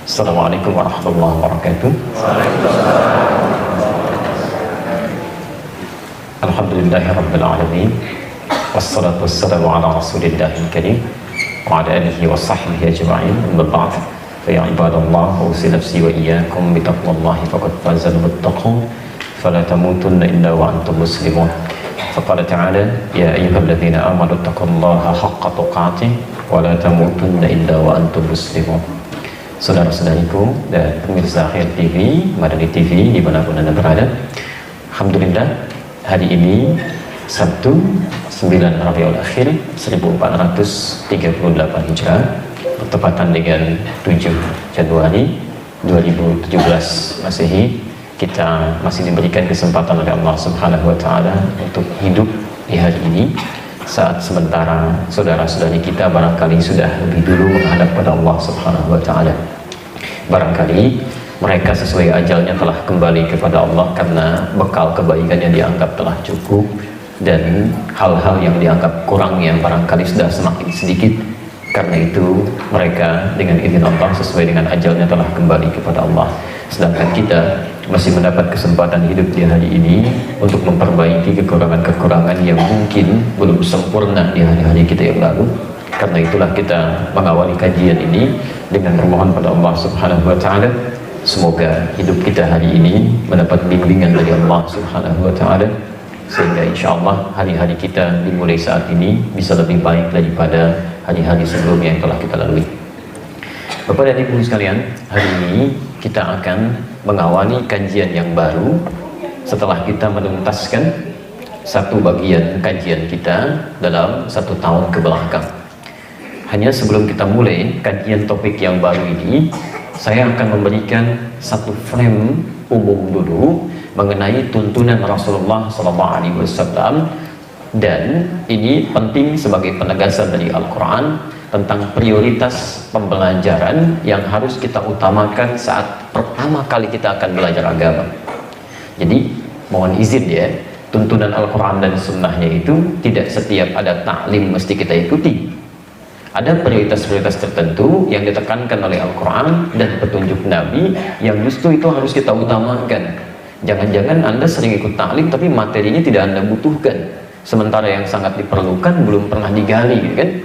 Assalamualaikum warahmatullahi wabarakatuh. Alhamdulillahirabbil alamin. Wassalatu wassalamu ala rasulillahil karim wa ala alihi wa sahbihi ajma'in. Amma ba'd. Fa ya ibadallah, usi nafsi wa iyyakum bi taqwallahi faqad fazal muttaqun. Fala tamutunna illa wa antum muslimun. Faqala ta'ala ya ayyuhalladzina amanu taqullaha haqqa tuqatih wa la tamutunna illa wa antum muslimun. Saudara-saudariku dan pemirsa Akhir TV, Madani TV dimanapun Anda berada, alhamdulillah hari ini Sabtu 9 Rabiul Akhir 1438 Hijrah bertepatan dengan 7 Januari 2017 Masehi. Kita masih diberikan kesempatan oleh Allah Subhanahu wa Ta'ala untuk hidup di hari ini, saat sementara saudara-saudari kita barangkali sudah lebih dulu menghadap pada Allah Subhanahu wa Ta'ala. Barangkali mereka sesuai ajalnya telah kembali kepada Allah karena bekal kebaikannya dianggap telah cukup, dan hal-hal yang dianggap kurang yang barangkali sudah semakin sedikit. Karena itu mereka dengan izin Allah sesuai dengan ajalnya telah kembali kepada Allah. Sedangkan kita masih mendapat kesempatan hidup di hari ini untuk memperbaiki kekurangan-kekurangan yang mungkin belum sempurna di hari-hari kita yang lalu. Karena itulah kita mengawali kajian ini dengan memohon pada Allah Subhanahu wa Ta'ala, semoga hidup kita hari ini mendapat bimbingan dari Allah Subhanahu wa Ta'ala, sehingga insya Allah hari-hari kita dimulai saat ini bisa lebih baik daripada hari-hari sebelumnya yang telah kita lalui. Bapak dan Ibu sekalian, hari ini kita akan mengawali kajian yang baru setelah kita menuntaskan satu bagian kajian kita dalam 1 tahun ke belakang. Hanya sebelum kita mulai kajian topik yang baru ini, saya akan memberikan satu frame umum dulu mengenai tuntunan Rasulullah SAW, dan ini penting sebagai penegasan dari Al-Quran tentang prioritas pembelajaran yang harus kita utamakan saat pertama kali kita akan belajar agama. Jadi mohon izin ya, tuntunan Al-Quran dan Sunnahnya itu tidak setiap ada taklim mesti kita ikuti. Ada prioritas-prioritas tertentu yang ditekankan oleh Al-Quran dan petunjuk Nabi yang justru itu harus kita utamakan. Jangan-jangan Anda sering ikut taklim tapi materinya tidak Anda butuhkan, sementara yang sangat diperlukan belum pernah digali, kan?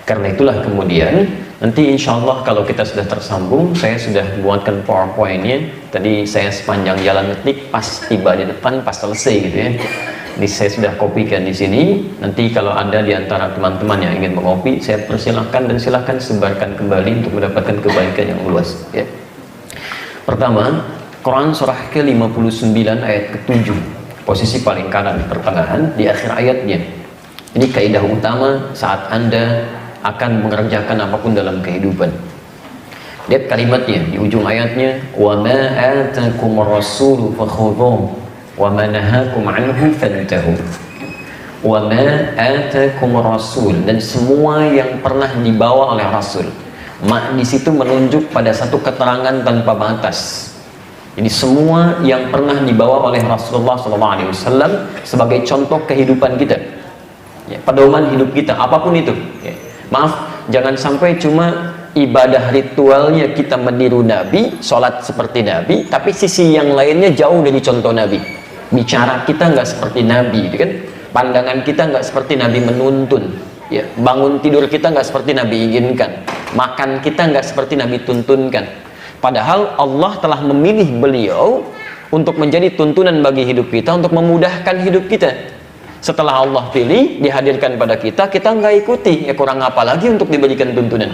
Karena itulah kemudian nanti insya Allah kalau kita sudah tersambung, saya sudah buatkan PowerPoint-nya. Tadi saya sepanjang jalan ngetik, pas tiba di depan, pas selesai gitu ya. Ini saya sudah kopikan di sini. Nanti kalau ada di antara teman-teman yang ingin mengopi, saya persilahkan dan silahkan sebarkan kembali untuk mendapatkan kebaikan yang luas ya. Pertama, Quran surah ke-59 ayat ke-7, posisi paling kanan di pertengahan di akhir ayatnya. Ini kaidah utama saat Anda akan mengerjakan apapun dalam kehidupan. Lihat kalimatnya di ujung ayatnya, wa ma atakumur rasulu fakhudhuhu wa ma nahakum anhu fantahu. Wa ma atakumur rasul, dan semua yang pernah dibawa oleh Rasul. Di situ menunjuk pada satu keterangan tanpa batas. Jadi semua yang pernah dibawa oleh Rasulullah SAW sebagai contoh kehidupan kita, ya, pedoman hidup kita, apapun itu. Ya. Maaf, jangan sampai cuma ibadah ritualnya kita meniru Nabi, sholat seperti Nabi, tapi sisi yang lainnya jauh dari contoh Nabi. Bicara kita nggak seperti Nabi, gitu kan? Pandangan kita nggak seperti Nabi menuntun. Ya, bangun tidur kita nggak seperti Nabi inginkan. Makan kita nggak seperti Nabi tuntunkan. Padahal Allah telah memilih beliau untuk menjadi tuntunan bagi hidup kita, untuk memudahkan hidup kita. Setelah Allah pilih, dihadirkan pada kita, kita nggak ikuti, ya kurang apa lagi untuk diberikan tuntunan.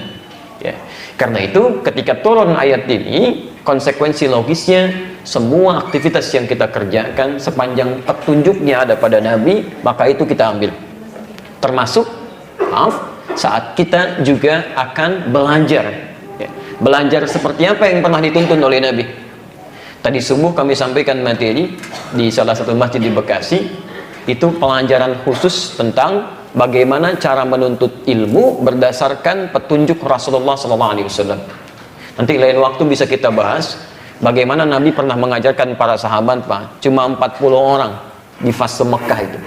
Ya. Karena itu ketika turun ayat ini, konsekuensi logisnya semua aktivitas yang kita kerjakan sepanjang petunjuknya ada pada Nabi, maka itu kita ambil. Termasuk, saat kita juga akan belajar. Ya. Belajar seperti apa yang pernah dituntun oleh Nabi. Tadi subuh kami sampaikan materi di salah satu masjid di Bekasi. Itu pelajaran khusus tentang bagaimana cara menuntut ilmu berdasarkan petunjuk Rasulullah SAW. Nanti lain waktu bisa kita bahas bagaimana Nabi pernah mengajarkan para sahabat, Pak, cuma 40 orang di fase Mekah itu,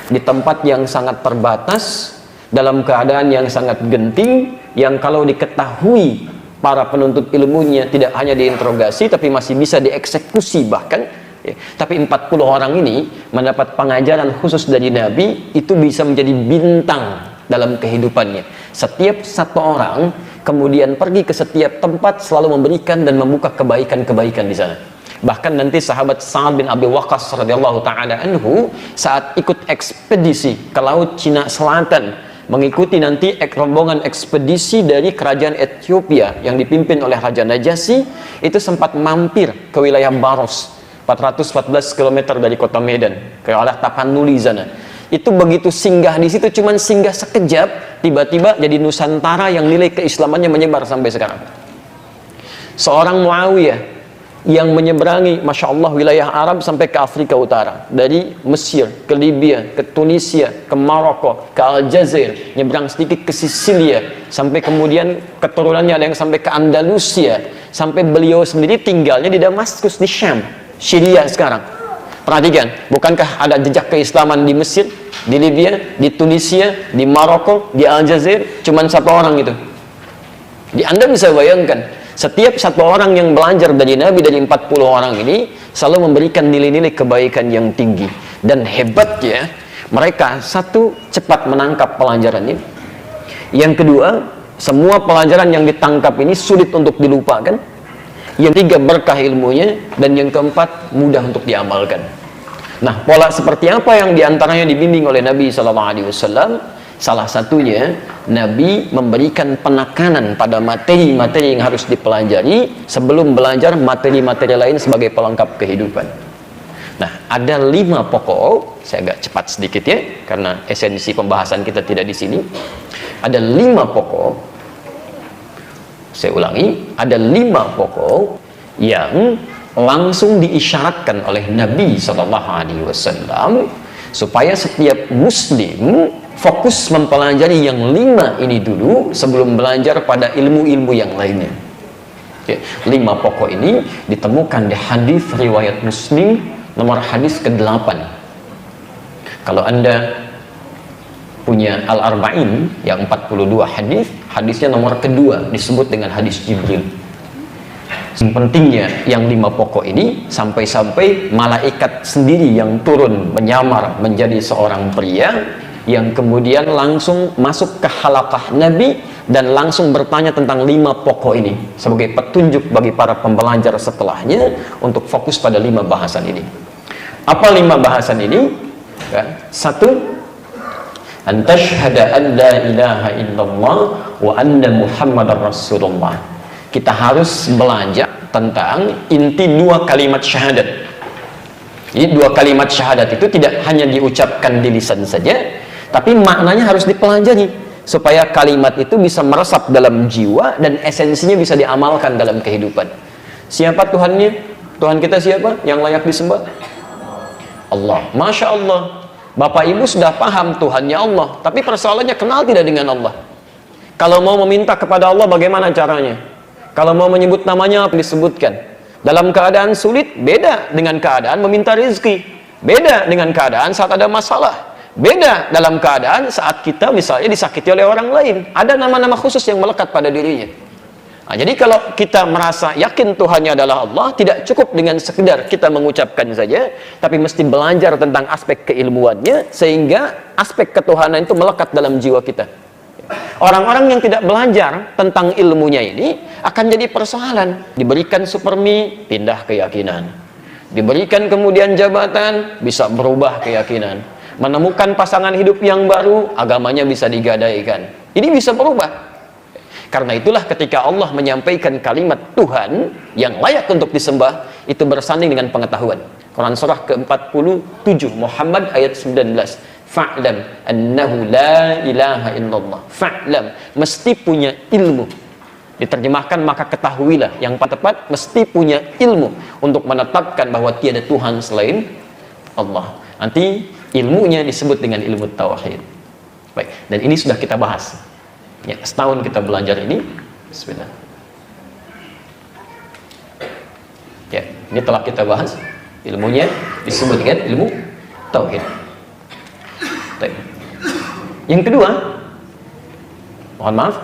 di tempat yang sangat terbatas, dalam keadaan yang sangat genting, yang kalau diketahui para penuntut ilmunya tidak hanya diinterogasi tapi masih bisa dieksekusi bahkan ya. Tapi 40 orang ini mendapat pengajaran khusus dari Nabi, itu bisa menjadi bintang dalam kehidupannya. Setiap satu orang kemudian pergi ke setiap tempat selalu memberikan dan membuka kebaikan-kebaikan di sana. Bahkan nanti sahabat Sa'ad bin Abi Waqqas radhiyallahu taala anhu saat ikut ekspedisi ke laut Cina Selatan, mengikuti nanti rombongan ekspedisi dari kerajaan Ethiopia yang dipimpin oleh Raja Najasyi, itu sempat mampir ke wilayah Baros, 414 km dari kota Medan, ke arah Tapanuli sana. Itu begitu singgah di situ, cuman singgah sekejap, tiba-tiba jadi Nusantara yang nilai keislamannya menyebar sampai sekarang. Seorang Muawiyah yang menyeberangi, Masya Allah, wilayah Arab sampai ke Afrika Utara, dari Mesir ke Libya, ke Tunisia, ke Maroko, ke Aljazair, nyebrang sedikit ke Sisilia, sampai kemudian keturunannya ada yang sampai ke Andalusia, sampai beliau sendiri tinggalnya di Damaskus, di Syam, Syria sekarang. Perhatikan, bukankah ada jejak keislaman di Mesir, di Libya, di Tunisia, di Maroko, di Aljazair? Cuman satu orang itu. Anda bisa bayangkan, setiap satu orang yang belajar dari Nabi, dari 40 orang ini selalu memberikan nilai-nilai kebaikan yang tinggi. Dan hebatnya mereka, satu, cepat menangkap pelajarannya. Yang kedua, semua pelajaran yang ditangkap ini sulit untuk dilupakan. Yang tiga, berkah ilmunya. Dan yang keempat, mudah untuk diamalkan. Nah, pola seperti apa yang diantaranya dibimbing oleh Nabi SAW? Salah satunya, Nabi memberikan penekanan pada materi-materi yang harus dipelajari sebelum belajar materi-materi lain sebagai pelengkap kehidupan. Nah, ada 5 pokok, saya agak cepat sedikit ya, karena esensi pembahasan kita tidak di sini. Ada 5 pokok, saya ulangi, ada 5 pokok yang langsung diisyaratkan oleh Nabi SAW supaya setiap Muslim fokus mempelajari yang 5 ini dulu sebelum belajar pada ilmu-ilmu yang lainnya. Oke, 5 pokok ini ditemukan di hadis riwayat Muslim nomor hadis ke-8. Kalau Anda punya Al-Arba'in yang 42 hadis, hadisnya nomor kedua disebut dengan hadis Jibril. Yang pentingnya yang 5 pokok ini, sampai-sampai malaikat sendiri yang turun menyamar menjadi seorang pria yang kemudian langsung masuk ke halaqah Nabi dan langsung bertanya tentang 5 pokok ini sebagai petunjuk bagi para pembelajar setelahnya untuk fokus pada 5 bahasan ini. Apa 5 bahasan ini? Ya. 1, antashhada an la ilaha illallah wa anna muhammadar rasulullah. Kita harus belajar tentang inti 2 kalimat syahadat. Jadi 2 kalimat syahadat itu tidak hanya diucapkan di lisan saja, tapi maknanya harus dipelajari supaya kalimat itu bisa meresap dalam jiwa dan esensinya bisa diamalkan dalam kehidupan. Siapa Tuhannya? Tuhan kita siapa yang layak disembah? Allah. Masya Allah, Bapak Ibu sudah paham Tuhannya Allah, tapi persoalannya kenal tidak dengan Allah. Kalau mau meminta kepada Allah, bagaimana caranya? Kalau mau menyebut namanya, apa disebutkan? Dalam keadaan sulit, beda dengan keadaan meminta rezeki, beda dengan keadaan saat ada masalah, beda dalam keadaan saat kita misalnya disakiti oleh orang lain. Ada nama-nama khusus yang melekat pada dirinya. Nah, jadi kalau kita merasa yakin Tuhannya adalah Allah, tidak cukup dengan sekedar kita mengucapkan saja, tapi mesti belajar tentang aspek keilmuannya sehingga aspek ketuhanan itu melekat dalam jiwa kita. Orang-orang yang tidak belajar tentang ilmunya ini akan jadi persoalan. Diberikan supermi, pindah keyakinan. Diberikan kemudian jabatan, bisa berubah keyakinan. Menemukan pasangan hidup yang baru, agamanya bisa digadaikan. Ini bisa berubah. Karena itulah ketika Allah menyampaikan kalimat Tuhan yang layak untuk disembah, itu bersanding dengan pengetahuan. Quran surah ke-47 Muhammad ayat 19. Fa'lam annahu la ilaha illallah. Fa'lam, mesti punya ilmu. Diterjemahkan maka ketahuilah, yang tepat mesti punya ilmu untuk menetapkan bahwa tiada Tuhan selain Allah. Nanti ilmunya disebut dengan ilmu tauhid. Baik, dan ini sudah kita bahas. Ya, setahun kita belajar ini. Bismillah. Ya, ini telah kita bahas. Ilmunya disebut dengan ilmu tauhid. Baik. Yang kedua, mohon maaf,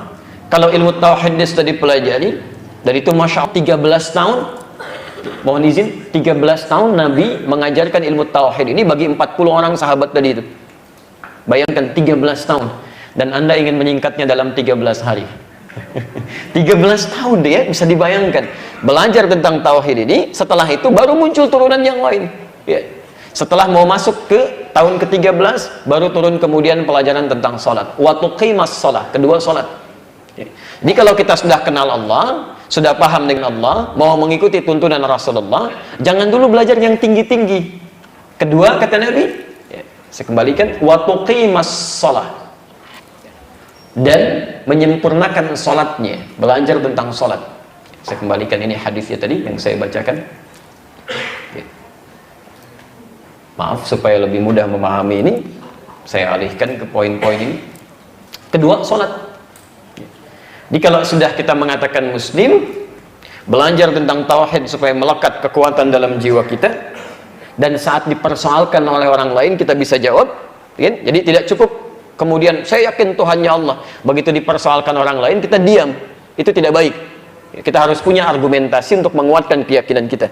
Kalau ilmu tauhid dia sudah dipelajari, dan itu Masya Allah 13 tahun, mohon izin, 13 tahun Nabi mengajarkan ilmu tauhid ini bagi 40 orang sahabat tadi itu. Bayangkan 13 tahun, dan Anda ingin menyingkatnya dalam 13 hari. 13 tahun dia, bisa dibayangkan belajar tentang tauhid ini. Setelah itu baru muncul turunan yang lain ya. Setelah mau masuk ke tahun ke-13 baru turun kemudian pelajaran tentang salat, wa tuqimas shalah, kedua salat ya. Jadi kalau kita sudah kenal Allah, sudah paham dengan Allah, mau mengikuti tuntunan Rasulullah, jangan dulu belajar yang tinggi-tinggi. Kedua kata Nabi ya, saya kembalikan, wa tuqimas shalah, dan menyempurnakan sholatnya, belajar tentang sholat. Saya kembalikan ini hadisnya tadi yang saya bacakan. Maaf, supaya lebih mudah memahami ini, saya alihkan ke poin-poin ini. Kedua, sholat. Jadi kalau sudah kita mengatakan muslim, belajar tentang tauhid supaya melekat kekuatan dalam jiwa kita, dan saat dipersoalkan oleh orang lain kita bisa jawab ya? Jadi tidak cukup kemudian saya yakin Tuhannya Allah, begitu dipersoalkan orang lain kita diam, itu tidak baik. Kita harus punya argumentasi untuk menguatkan keyakinan kita.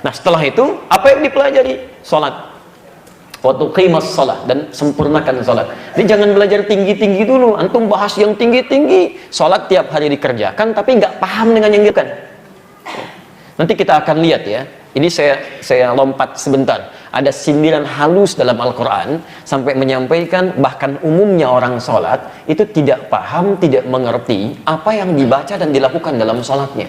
Nah setelah itu apa yang dipelajari? Salat, wa tuqimas shalah, dan sempurnakan salat. Jadi jangan belajar tinggi-tinggi dulu, antum bahas yang tinggi-tinggi, salat tiap hari dikerjakan tapi nggak paham dengan yang dilakukan. Nanti kita akan lihat ya, ini saya lompat sebentar. Ada sindiran halus dalam Al-Quran sampai menyampaikan bahkan umumnya orang sholat itu tidak paham, tidak mengerti apa yang dibaca dan dilakukan dalam sholatnya.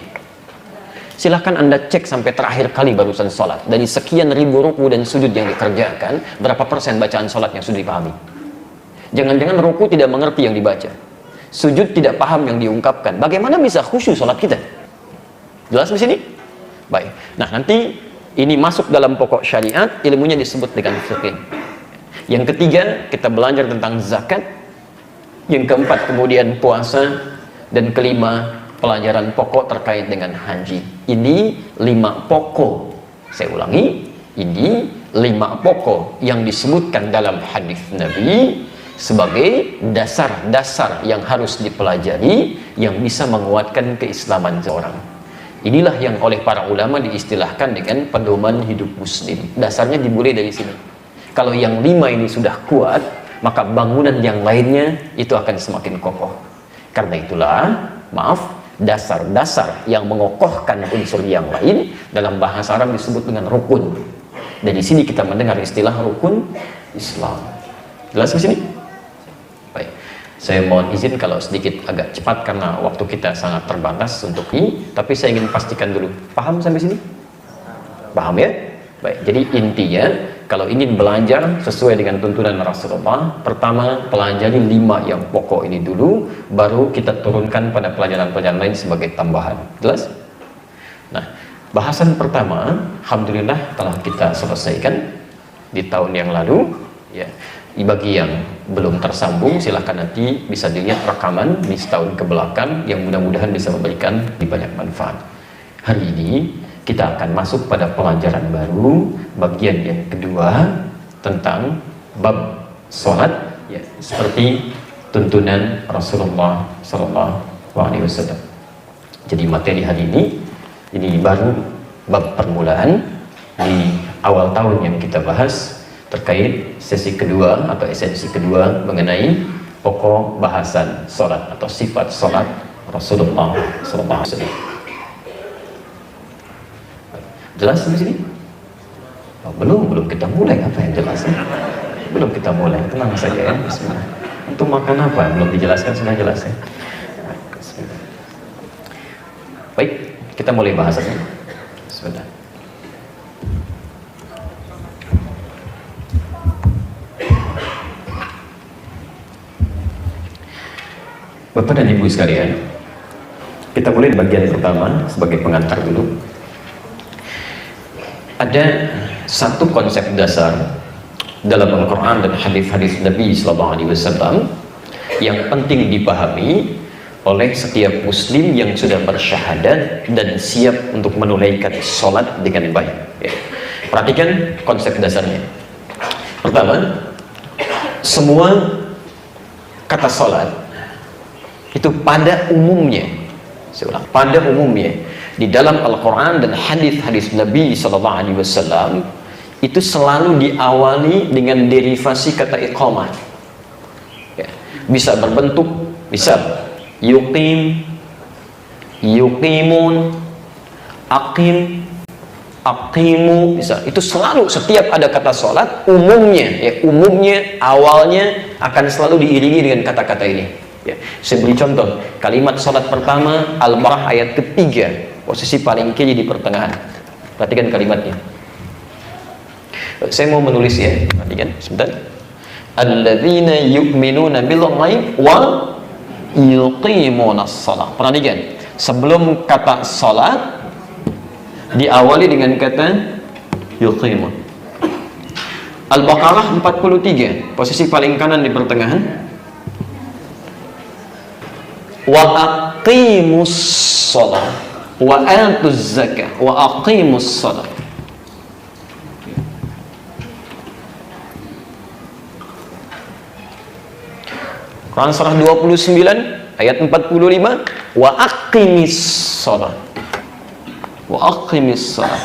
Silahkan Anda cek sampai terakhir kali barusan sholat, dari sekian ribu ruku dan sujud yang dikerjakan, berapa persen bacaan sholat yang sudah dipahami? Jangan-jangan ruku tidak mengerti yang dibaca, sujud tidak paham yang diungkapkan. Bagaimana bisa khusyuk sholat kita? Jelas di sini? Baik. Nah nanti ini masuk dalam pokok syariat, ilmunya disebut dengan fikih. Yang ketiga, kita belajar tentang zakat. Yang keempat, kemudian puasa. Dan kelima, pelajaran pokok terkait dengan haji. Ini 5 pokok. Saya ulangi, ini 5 pokok yang disebutkan dalam hadis Nabi sebagai dasar-dasar yang harus dipelajari, yang bisa menguatkan keislaman seorang. Inilah yang oleh para ulama diistilahkan dengan pedoman hidup muslim. Dasarnya dimulai dari sini. Kalau yang 5 ini sudah kuat, maka bangunan yang lainnya itu akan semakin kokoh. Karena itulah, maaf, dasar-dasar yang mengokohkan unsur yang lain dalam bahasa Arab disebut dengan rukun. Dan di sini kita mendengar istilah rukun Islam. Jelas di sini? Baik. Saya mohon izin kalau sedikit agak cepat karena waktu kita sangat terbatas untuk ini, tapi saya ingin pastikan dulu. Paham sampai sini? Paham ya? Baik, jadi intinya kalau ingin belajar sesuai dengan tuntunan Rasulullah, pertama pelajari 5 yang pokok ini dulu, baru kita turunkan pada pelajaran-pelajaran lain sebagai tambahan. Jelas? Nah, bahasan pertama, alhamdulillah telah kita selesaikan di tahun yang lalu ya. Bagi yang belum tersambung, silahkan nanti bisa dilihat rekaman di setahun ke belakang yang mudah-mudahan bisa memberikan banyak manfaat. Hari ini kita akan masuk pada pelajaran baru, bagian yang kedua tentang bab sholat ya, seperti tuntunan Rasulullah SAW. Jadi materi hari ini baru bab permulaan di awal tahun yang kita bahas terkait sesi kedua atau esensi kedua mengenai pokok bahasan sholat atau sifat sholat Rasulullah SAW. Jelas di sini? Oh, belum kita mulai. Apa yang jelas? Belum kita mulai. Tenang saja ya. Bismillah. Untuk makan apa? Belum dijelaskan, sudah jelas ya. Baik, kita mulai bahasannya. Sebentar. Bapak dan Ibu sekalian, kita mulai di bagian pertama sebagai pengantar dulu. Ada satu konsep dasar dalam Al-Quran dan hadis-hadis Nabi SAW yang penting dipahami oleh setiap muslim yang sudah bersyahadat dan siap untuk menunaikan sholat dengan baik ya. Perhatikan konsep dasarnya. Pertama, semua kata sholat Itu pada umumnya. Saya ulang, pada umumnya di dalam Al-Quran dan hadis-hadis Nabi SAW itu selalu diawali dengan derivasi kata iqamah. Ya. Bisa berbentuk, bisa yuqim, yuqimun, aqim, aqimu, bisa. Itu selalu setiap ada kata sholat umumnya, ya umumnya awalnya akan selalu diiringi dengan kata-kata ini. Ya. Saya beri contoh, kalimat sholat pertama Al-Baqarah ayat ketiga, posisi paling kiri di pertengahan. Perhatikan kalimatnya. Saya mau menulis ya, perhatikan sebentar. Alladzina yu'minuna bil ghaib wa yuqimunas shalah. Perhatikan, sebelum kata sholat diawali dengan kata yuqimun. Al-Baqarah 43, posisi paling kanan di pertengahan. Wa aqimus shalah wa atuz zakah wa aqimus shalah. Quran surah 29 ayat 45, wa aqimis shalah wa aqimis shalah.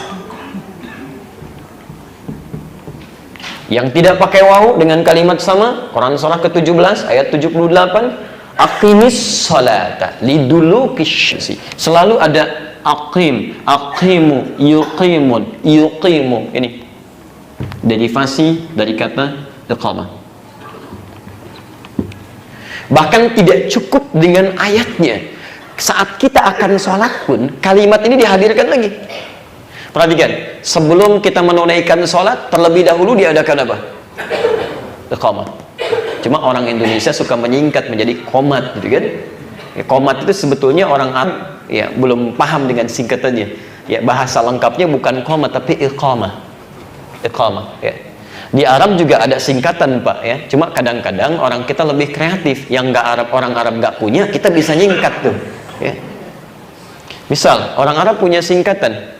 Yang tidak pakai waw dengan kalimat sama, Quran surah ke-17 ayat 78, aqimis salata liduluki syamsi. Selalu ada aqim, aqimu, yuqimun, yuqimu. Ini derivasi dari kata iqamah. Bahkan tidak cukup dengan ayatnya, saat kita akan sholat pun kalimat ini dihadirkan lagi. Perhatikan, sebelum kita menunaikan sholat terlebih dahulu diadakan apa? Iqamah. Cuma orang Indonesia suka menyingkat menjadi qomat, gitu kan? Ya, qomat itu sebetulnya orang Arab ya belum paham dengan singkatannya. Ya, bahasa lengkapnya bukan qomat tapi iqamah. Iqamah. Ya. Di Arab juga ada singkatan Pak ya. Cuma kadang-kadang orang kita lebih kreatif. Yang orang Arab nggak punya, kita bisa nyingkat tuh. Ya. Misal orang Arab punya singkatan.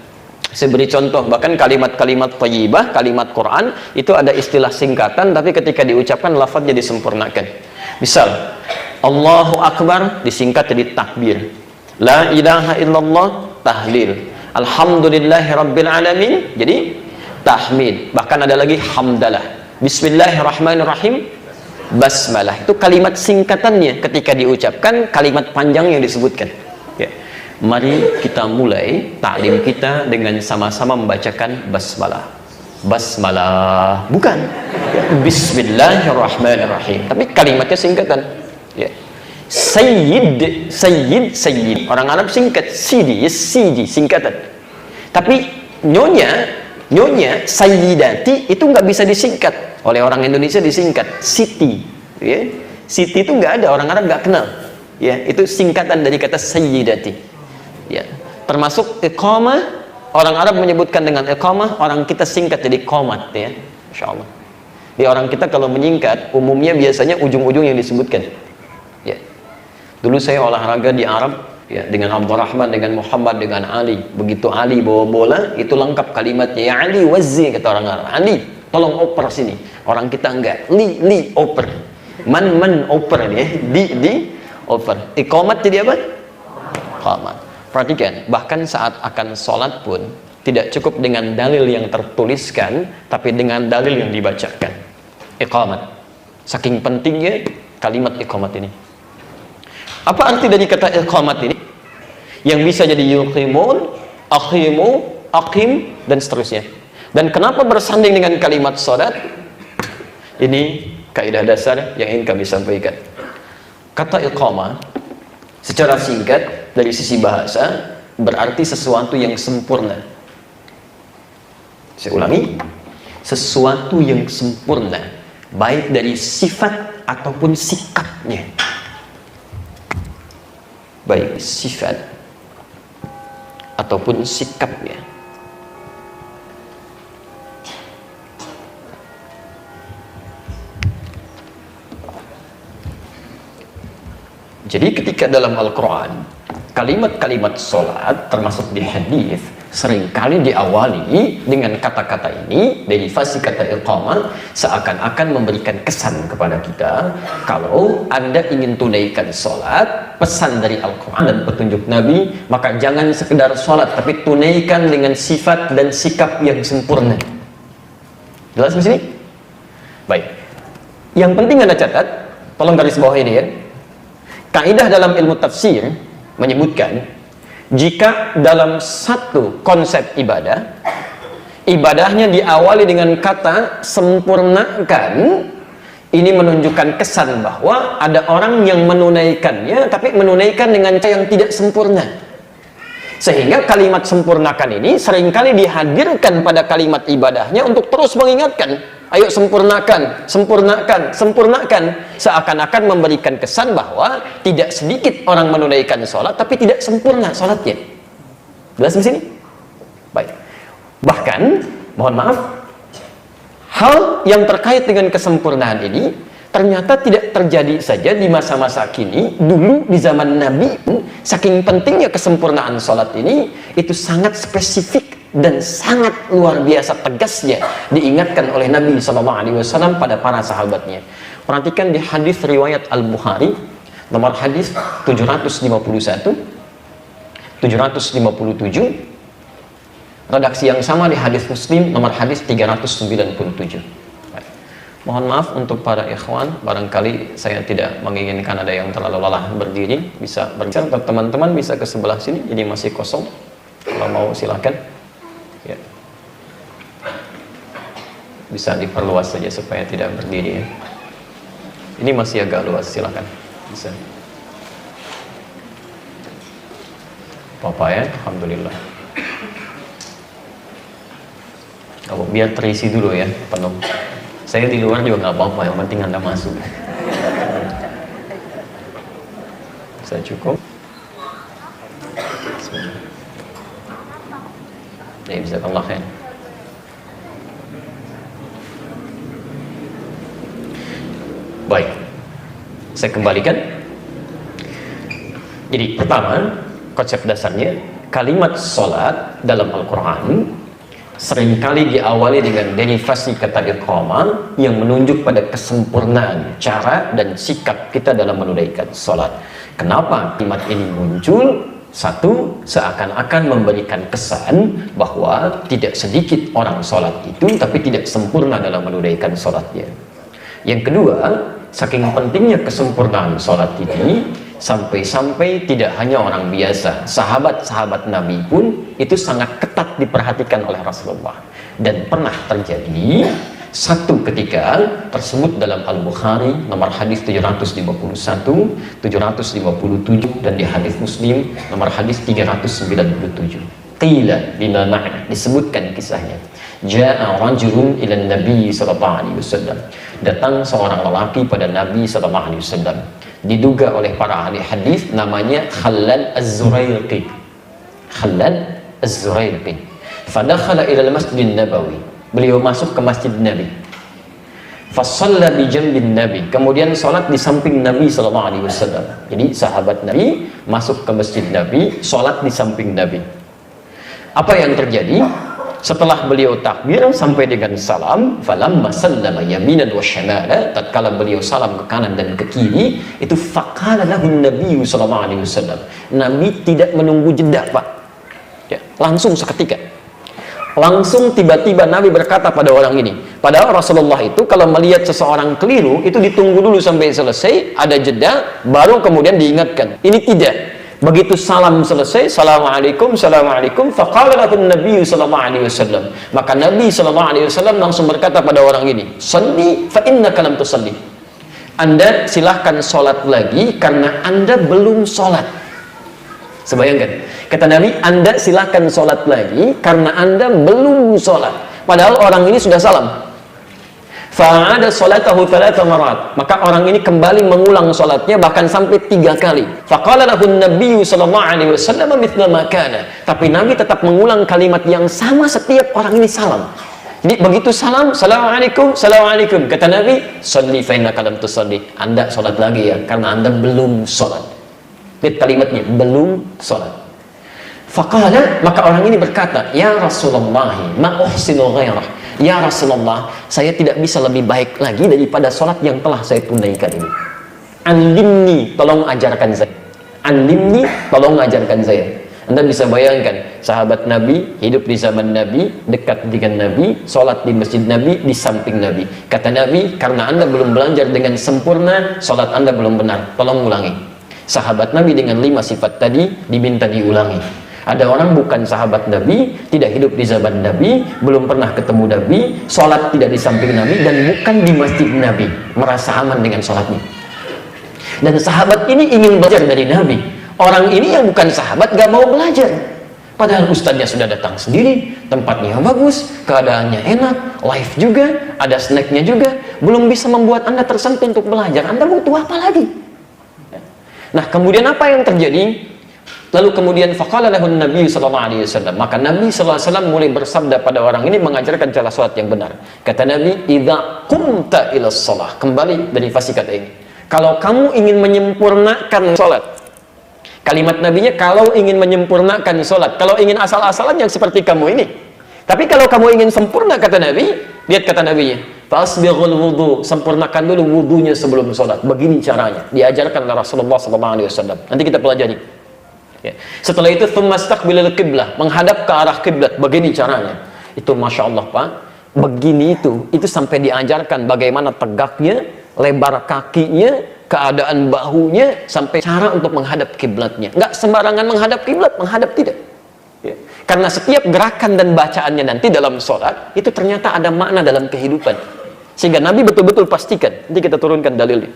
Saya beri contoh, bahkan kalimat-kalimat thayyibah, kalimat Quran itu ada istilah singkatan, tapi ketika diucapkan lafadznya disempurnakan. Misal Allahu Akbar disingkat jadi takbir, La ilaha illallah tahlil, Alhamdulillahi Rabbil Alamin jadi tahmid, bahkan ada lagi hamdalah, Bismillahirrahmanirrahim basmalah. Itu kalimat singkatannya, ketika diucapkan kalimat panjang yang disebutkan. Ya. Mari kita mulai taklim kita dengan sama-sama membacakan basmalah. Basmalah, bukan ya, Bismillahirrahmanirrahim, tapi kalimatnya singkatan. Ya. Sayyid, sayyid, sayyid. Orang Arab singkat sidi, ya, sidi singkatan. Tapi nyonya sayyidati itu nggak bisa disingkat. Oleh orang Indonesia disingkat siti. Ya. Siti itu nggak ada, orang Arab nggak kenal. Ya, itu singkatan dari kata sayyidati. Ya, termasuk iqamah, orang Arab menyebutkan dengan iqamah, orang kita singkat jadi qomat ya. Insyaallah. Di orang kita kalau menyingkat umumnya biasanya ujung-ujung yang disebutkan. Ya. Dulu saya olahraga di Arab ya, dengan Abdurrahman, dengan Muhammad, dengan Ali. Begitu Ali bawa bola, itu lengkap kalimatnya. Ya Ali wazzi, kata orang Arab. Ali, tolong oper sini. Orang kita enggak. Li oper. Man oper ya. Di oper. Iqamat jadi apa? Iqamat. Perhatikan, bahkan saat akan sholat pun tidak cukup dengan dalil yang tertuliskan, tapi dengan dalil yang dibacakan. Iqamat. Saking pentingnya kalimat iqamat ini. Apa arti dari kata iqamat ini? Yang bisa jadi yuqimun, aqimu, aqim, dan seterusnya. Dan kenapa bersanding dengan kalimat sholat? Ini kaidah dasar yang ingin kami sampaikan. Kata iqamah secara singkat dari sisi bahasa berarti sesuatu yang sempurna. Saya ulangi, sesuatu yang sempurna, baik dari sifat ataupun sikapnya. Baik sifat ataupun sikapnya. Jadi ketika dalam Al-Quran kalimat-kalimat sholat termasuk di hadis seringkali diawali dengan kata-kata ini, derivasi kata iqamah, seakan-akan memberikan kesan kepada kita kalau Anda ingin tunaikan sholat, pesan dari Al-Quran dan petunjuk Nabi, maka jangan sekedar sholat tapi tunaikan dengan sifat dan sikap yang sempurna. Jelas di sini? Baik. Yang penting Anda catat, tolong garis bawah ini ya. Kaidah dalam ilmu tafsir menyebutkan, jika dalam satu konsep ibadah, ibadahnya diawali dengan kata sempurnakan, ini menunjukkan kesan bahwa ada orang yang menunaikannya, tapi menunaikan dengan cara yang tidak sempurna. Sehingga kalimat sempurnakan ini seringkali dihadirkan pada kalimat ibadahnya untuk terus mengingatkan, ayo sempurnakan, sempurnakan, sempurnakan. Seakan-akan memberikan kesan bahwa tidak sedikit orang menunaikan sholat, tapi tidak sempurna sholatnya. Jelas di sini? Baik. Bahkan, mohon maaf, hal yang terkait dengan kesempurnaan ini ternyata tidak terjadi saja di masa-masa kini. Dulu di zaman Nabi, saking pentingnya kesempurnaan sholat ini, itu sangat spesifik dan sangat luar biasa tegasnya diingatkan oleh Nabi SAW pada para sahabatnya. Perhatikan di hadis riwayat Al-Bukhari, nomor hadis 751, 757, redaksi yang sama di hadis Muslim, nomor hadis 397. Mohon maaf untuk para ikhwan, barangkali saya tidak menginginkan ada yang terlalu lelah berdiri, bisa berbicara, atau teman-teman bisa ke sebelah sini, jadi masih kosong. Kalau mau silakan. Ya. Bisa diperluas saja supaya tidak berdiri ya. Ini masih agak luas, silakan. Bisa. Apa ya? Alhamdulillah. Kalau biar terisi dulu ya, penuh. Saya di luar juga nggak apa-apa, yang penting Anda masuk. Bisa cukup. Ya, bisa Allah ya. Baik, saya kembalikan. Jadi pertama, konsep dasarnya kalimat sholat dalam Al-Quran seringkali diawali dengan derivasi kata iqamah yang menunjuk pada kesempurnaan cara dan sikap kita dalam menunaikan sholat. Kenapa kalimat ini muncul? Satu, seakan-akan memberikan kesan bahwa tidak sedikit orang sholat itu tapi tidak sempurna dalam menunaikan sholatnya. Yang kedua, saking pentingnya kesempurnaan sholat ini, sampai-sampai tidak hanya orang biasa, sahabat-sahabat Nabi pun itu sangat ketat diperhatikan oleh Rasulullah. Dan pernah terjadi satu ketika tersebut dalam Al-Bukhari nomor hadis 751, 757, dan di hadis Muslim nomor hadis 397. Qila bima ma'na, disebutkan kisahnya. Ja'a rajulun ila Nabi sallallahu alaihi wasallam. Datang seorang lelaki pada Nabi sallallahu alaihi wasallam. Diduga oleh para ahli hadis namanya Khallad Az-Zuraiqi. Khallad Az-Zuraiqi. Fadakhala ila al-Masjid Nabawi. Beliau masuk ke Masjid Nabi. Fasalla bi jambin Nabi. Kemudian salat di samping Nabi sallallahu alaihi wasallam. Jadi sahabat Nabi masuk ke Masjid Nabi, salat di samping Nabi. Apa yang terjadi? Setelah beliau takbir sampai dengan salam, falamma sallama yaminan wa shimala, tatkala beliau salam ke kanan dan ke kiri, itu faqala lahu Nabi sallallahu alaihi wasallam. Nabi tidak menunggu jeda, Pak. Ya, langsung seketika. Langsung tiba-tiba Nabi berkata pada orang ini. Padahal Rasulullah itu kalau melihat seseorang keliru, itu ditunggu dulu sampai selesai, ada jeda, baru kemudian diingatkan. Ini tidak. Begitu salam selesai, assalamualaikum, assalamualaikum, faqala lahu Nabi sallallahu alaihi wasallam. Maka Nabi sallallahu alaihi wasallam langsung berkata pada orang ini, "Shalli fa innaka lam tusalli." Anda silahkan sholat lagi karena Anda belum sholat. Sebayangkan, kata Nabi, Anda silahkan sholat lagi karena Anda belum sholat. Padahal orang ini sudah salam. Fa'ada sholatahu thalatha marat. Maka orang ini kembali mengulang sholatnya bahkan sampai 3 kali. Faqala lahu Nabi sallallahu alaihi wasallam mithla ma kana. Tapi Nabi tetap mengulang kalimat yang sama setiap orang ini salam. Jadi begitu salam, assalamualaikum, assalamualaikum. Kata Nabi, sholli fa innaka lam tusalli. Anda sholat lagi ya karena Anda belum sholat. Lihat kalimatnya, belum sholat. Faqala, maka orang ini berkata, ya Rasulullah, ma uhsinu ghairah. Ya Rasulullah, saya tidak bisa lebih baik lagi daripada sholat yang telah saya tunaikan ini. Alimni, tolong ajarkan saya. Alimni, tolong ajarkan saya. Anda bisa bayangkan, sahabat Nabi, hidup di zaman Nabi, dekat dengan Nabi, sholat di masjid Nabi, di samping Nabi. Kata Nabi, karena Anda belum belajar dengan sempurna, sholat Anda belum benar, tolong ulangi. Sahabat Nabi dengan 5 sifat tadi, diminta diulangi. Ada orang bukan sahabat Nabi, tidak hidup di zaman Nabi, belum pernah ketemu Nabi, sholat tidak di samping Nabi, dan bukan di masjid Nabi, merasa aman dengan sholatnya. Dan sahabat ini ingin belajar dari Nabi. Orang ini yang bukan sahabat gak mau belajar. Padahal ustadznya sudah datang sendiri, tempatnya bagus, keadaannya enak, live juga, ada snacknya juga, belum bisa membuat Anda tersentuh untuk belajar. Anda butuh apa lagi? Nah, kemudian apa yang terjadi? Lalu kemudian faqala lahu Nabi sallallahu alaihi wasallam, maka Nabi sallallahu alaihi wasallam mulai bersabda pada orang ini, mengajarkan cara salat yang benar. Kata Nabi, idza qumta ila shalah, kembali dari fasih kata ini, kalau kamu ingin menyempurnakan salat. Kalimat nabinya, kalau ingin menyempurnakan salat, kalau ingin asal-asalan yang seperti kamu ini. Tapi kalau kamu ingin sempurna, kata Nabi, lihat kata nabinya, fasbighul wudu, sempurnakan dulu wudunya sebelum salat. Begini caranya, diajarkan oleh Rasulullah sallallahu alaihi wasallam. Nanti kita pelajari. Ya. Setelah itu tsumastaqbilul qiblah, menghadap ke arah kiblat. Begini caranya. Itu masya Allah Pak, begini itu sampai diajarkan bagaimana tegaknya, lebar kakinya, keadaan bahunya, sampai cara untuk menghadap kiblatnya. Nggak sembarangan menghadap kiblat, menghadap tidak. Ya. Karena setiap gerakan dan bacaannya nanti dalam sholat itu ternyata ada makna dalam kehidupan. Sehingga Nabi betul-betul pastikan. Nanti kita turunkan dalilnya.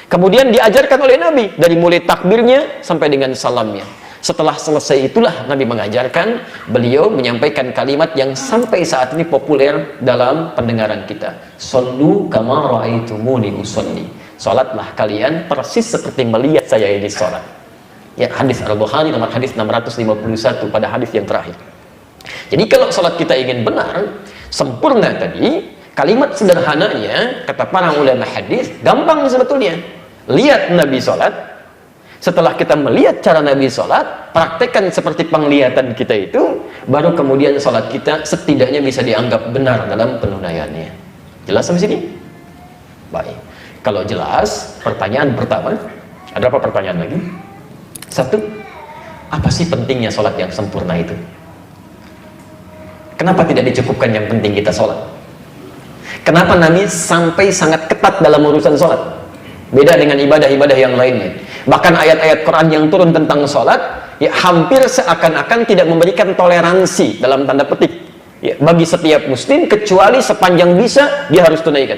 Kemudian diajarkan oleh Nabi dari mulai takbirnya sampai dengan salamnya. Setelah selesai itulah Nabi mengajarkan, beliau menyampaikan kalimat yang sampai saat ini populer dalam pendengaran kita. Shollu kama ra'aitumuni usolli. Salatlah kalian persis seperti melihat saya ini salat. Ya, hadis Al-Bukhari nomor hadis 651 pada hadis yang terakhir. Jadi kalau salat kita ingin benar, sempurna tadi, kalimat sederhananya kata para ulama hadis gampang sebetulnya. Lihat Nabi sholat, setelah kita melihat cara Nabi sholat, praktekkan seperti penglihatan kita itu, baru kemudian sholat kita setidaknya bisa dianggap benar dalam penunaiannya. Jelas sampai sini? Baik. Kalau jelas, pertanyaan pertama, ada apa pertanyaan lagi? Satu, apa sih pentingnya sholat yang sempurna itu? Kenapa tidak dicukupkan yang penting kita sholat? Kenapa Nabi sampai sangat ketat dalam urusan sholat? Beda dengan ibadah-ibadah yang lainnya. Bahkan ayat-ayat Quran yang turun tentang sholat, ya hampir seakan-akan tidak memberikan toleransi dalam tanda petik ya, bagi setiap muslim, kecuali sepanjang bisa dia harus tunaikan.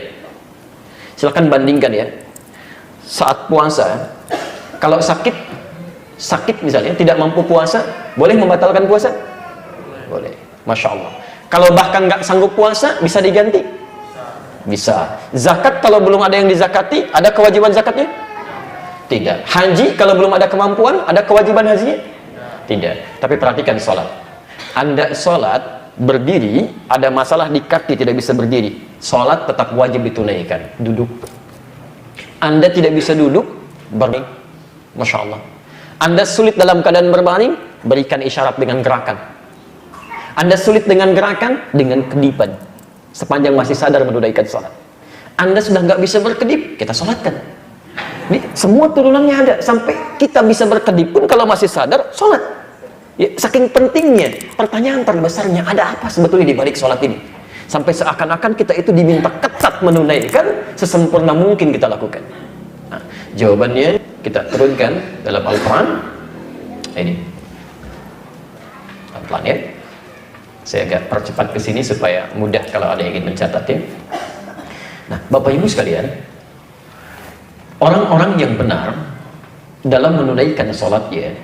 Silahkan bandingkan ya. Saat puasa, kalau sakit misalnya, tidak mampu puasa, boleh membatalkan puasa? Boleh. Masya Allah. Kalau bahkan nggak sanggup puasa, bisa diganti? Bisa. Zakat kalau belum ada yang dizakati, ada kewajiban zakatnya? Tidak. Haji kalau belum ada kemampuan, ada kewajiban hajinya? Tidak. Tapi perhatikan sholat. Anda sholat berdiri, ada masalah di kaki tidak bisa berdiri, sholat tetap wajib ditunaikan. Duduk. Anda tidak bisa duduk, berbaring. Masya Allah. Anda sulit dalam keadaan berbaring, berikan isyarat dengan gerakan. Anda sulit dengan gerakan, dengan kedipan. Sepanjang masih sadar menunaikan sholat. Anda sudah nggak bisa berkedip, kita sholatkan. Ini semua turunannya ada, sampai kita bisa berkedip pun kalau masih sadar, sholat. Ya, saking pentingnya, pertanyaan terbesarnya, ada apa sebetulnya di balik sholat ini? Sampai seakan-akan kita itu diminta ketat menunaikan, sesempurna mungkin kita lakukan. Nah, jawabannya kita turunkan dalam Al-Quran. Ini, pelan ya. Saya agak percepat ke sini supaya mudah kalau ada yang ingin mencatatnya. Nah, Bapak Ibu sekalian, orang-orang yang benar dalam menunaikan sholatnya,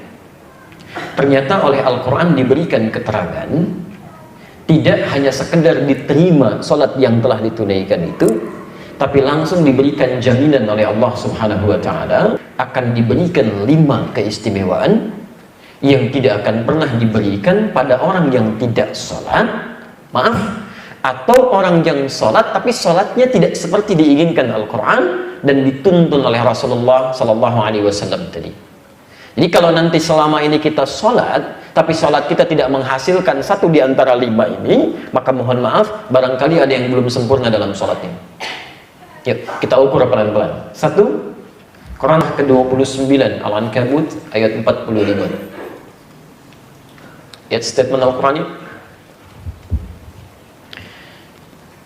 ternyata oleh Al-Quran diberikan keterangan, tidak hanya sekedar diterima sholat yang telah ditunaikan itu, tapi langsung diberikan jaminan oleh Allah Subhanahu wa Ta'ala akan diberikan 5 keistimewaan yang tidak akan pernah diberikan pada orang yang tidak sholat, atau orang yang sholat tapi sholatnya tidak seperti diinginkan Al-Quran dan dituntun oleh Rasulullah SAW tadi. Jadi kalau nanti selama ini kita sholat, tapi sholat kita tidak menghasilkan satu di antara 5 ini, maka mohon maaf, barangkali ada yang belum sempurna dalam sholatnya. Yuk, kita ukur pelan-pelan. 1, Quran ke-29, Al-Ankabut, ayat 45. Lihat statement Al-Quran ini.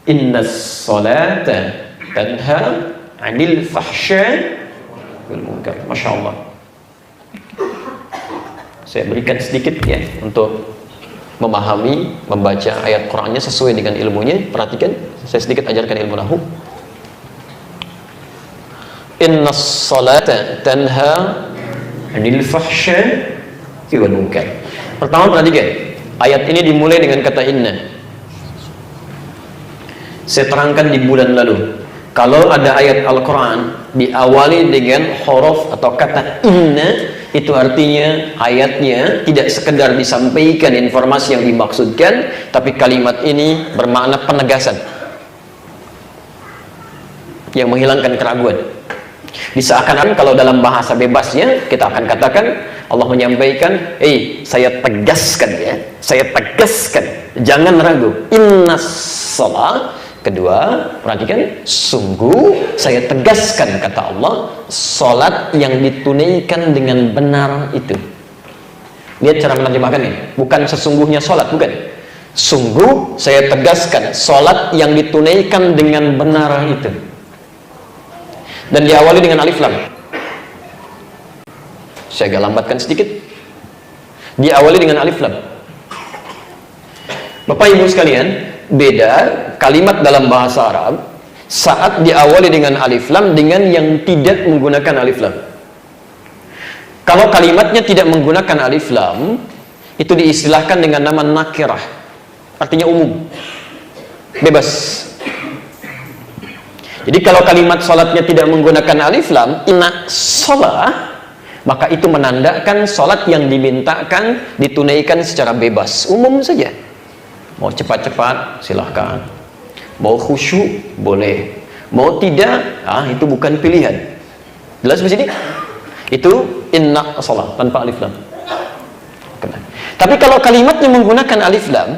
Innas salata tanha 'anil fahsya wal munkar. Masya Allah. Saya berikan sedikit ya untuk memahami, membaca ayat Qurannya sesuai dengan ilmunya. Perhatikan, saya sedikit ajarkan ilmu nahwu. Innas salata tanha 'anil fahsya wal munkar. Pertama perhatikan, ayat ini dimulai dengan kata inna. Saya terangkan di bulan lalu, kalau ada ayat Al-Quran diawali dengan huruf atau kata inna, itu artinya ayatnya tidak sekedar disampaikan informasi yang dimaksudkan, tapi kalimat ini bermakna penegasan yang menghilangkan keraguan. Diseakan-akan kalau dalam bahasa bebasnya kita akan katakan Allah menyampaikan, saya tegaskan ya, saya tegaskan, jangan ragu. Innas shalah. Kedua, perhatikan, sungguh saya tegaskan, kata Allah, salat yang ditunaikan dengan benar itu. Lihat cara menerjemahkannya, bukan sesungguhnya salat, bukan. Sungguh saya tegaskan, salat yang ditunaikan dengan benar itu. Dan diawali dengan alif lam. Saya agak lambatkan sedikit. Diawali dengan alif lam. Bapak Ibu sekalian, beda kalimat dalam bahasa Arab saat diawali dengan alif lam dengan yang tidak menggunakan alif lam. Kalau kalimatnya tidak menggunakan alif lam, itu diistilahkan dengan nama nakirah, artinya umum, bebas. Jadi kalau kalimat salatnya tidak menggunakan alif lam, inna shalah, maka itu menandakan salat yang dimintakan ditunaikan secara bebas, umum saja. Mau cepat-cepat silahkan, mau khusyuk boleh, mau tidak itu bukan pilihan. Jelas di sini? Itu inna shalah tanpa alif lam. Tapi kalau kalimatnya menggunakan alif lam,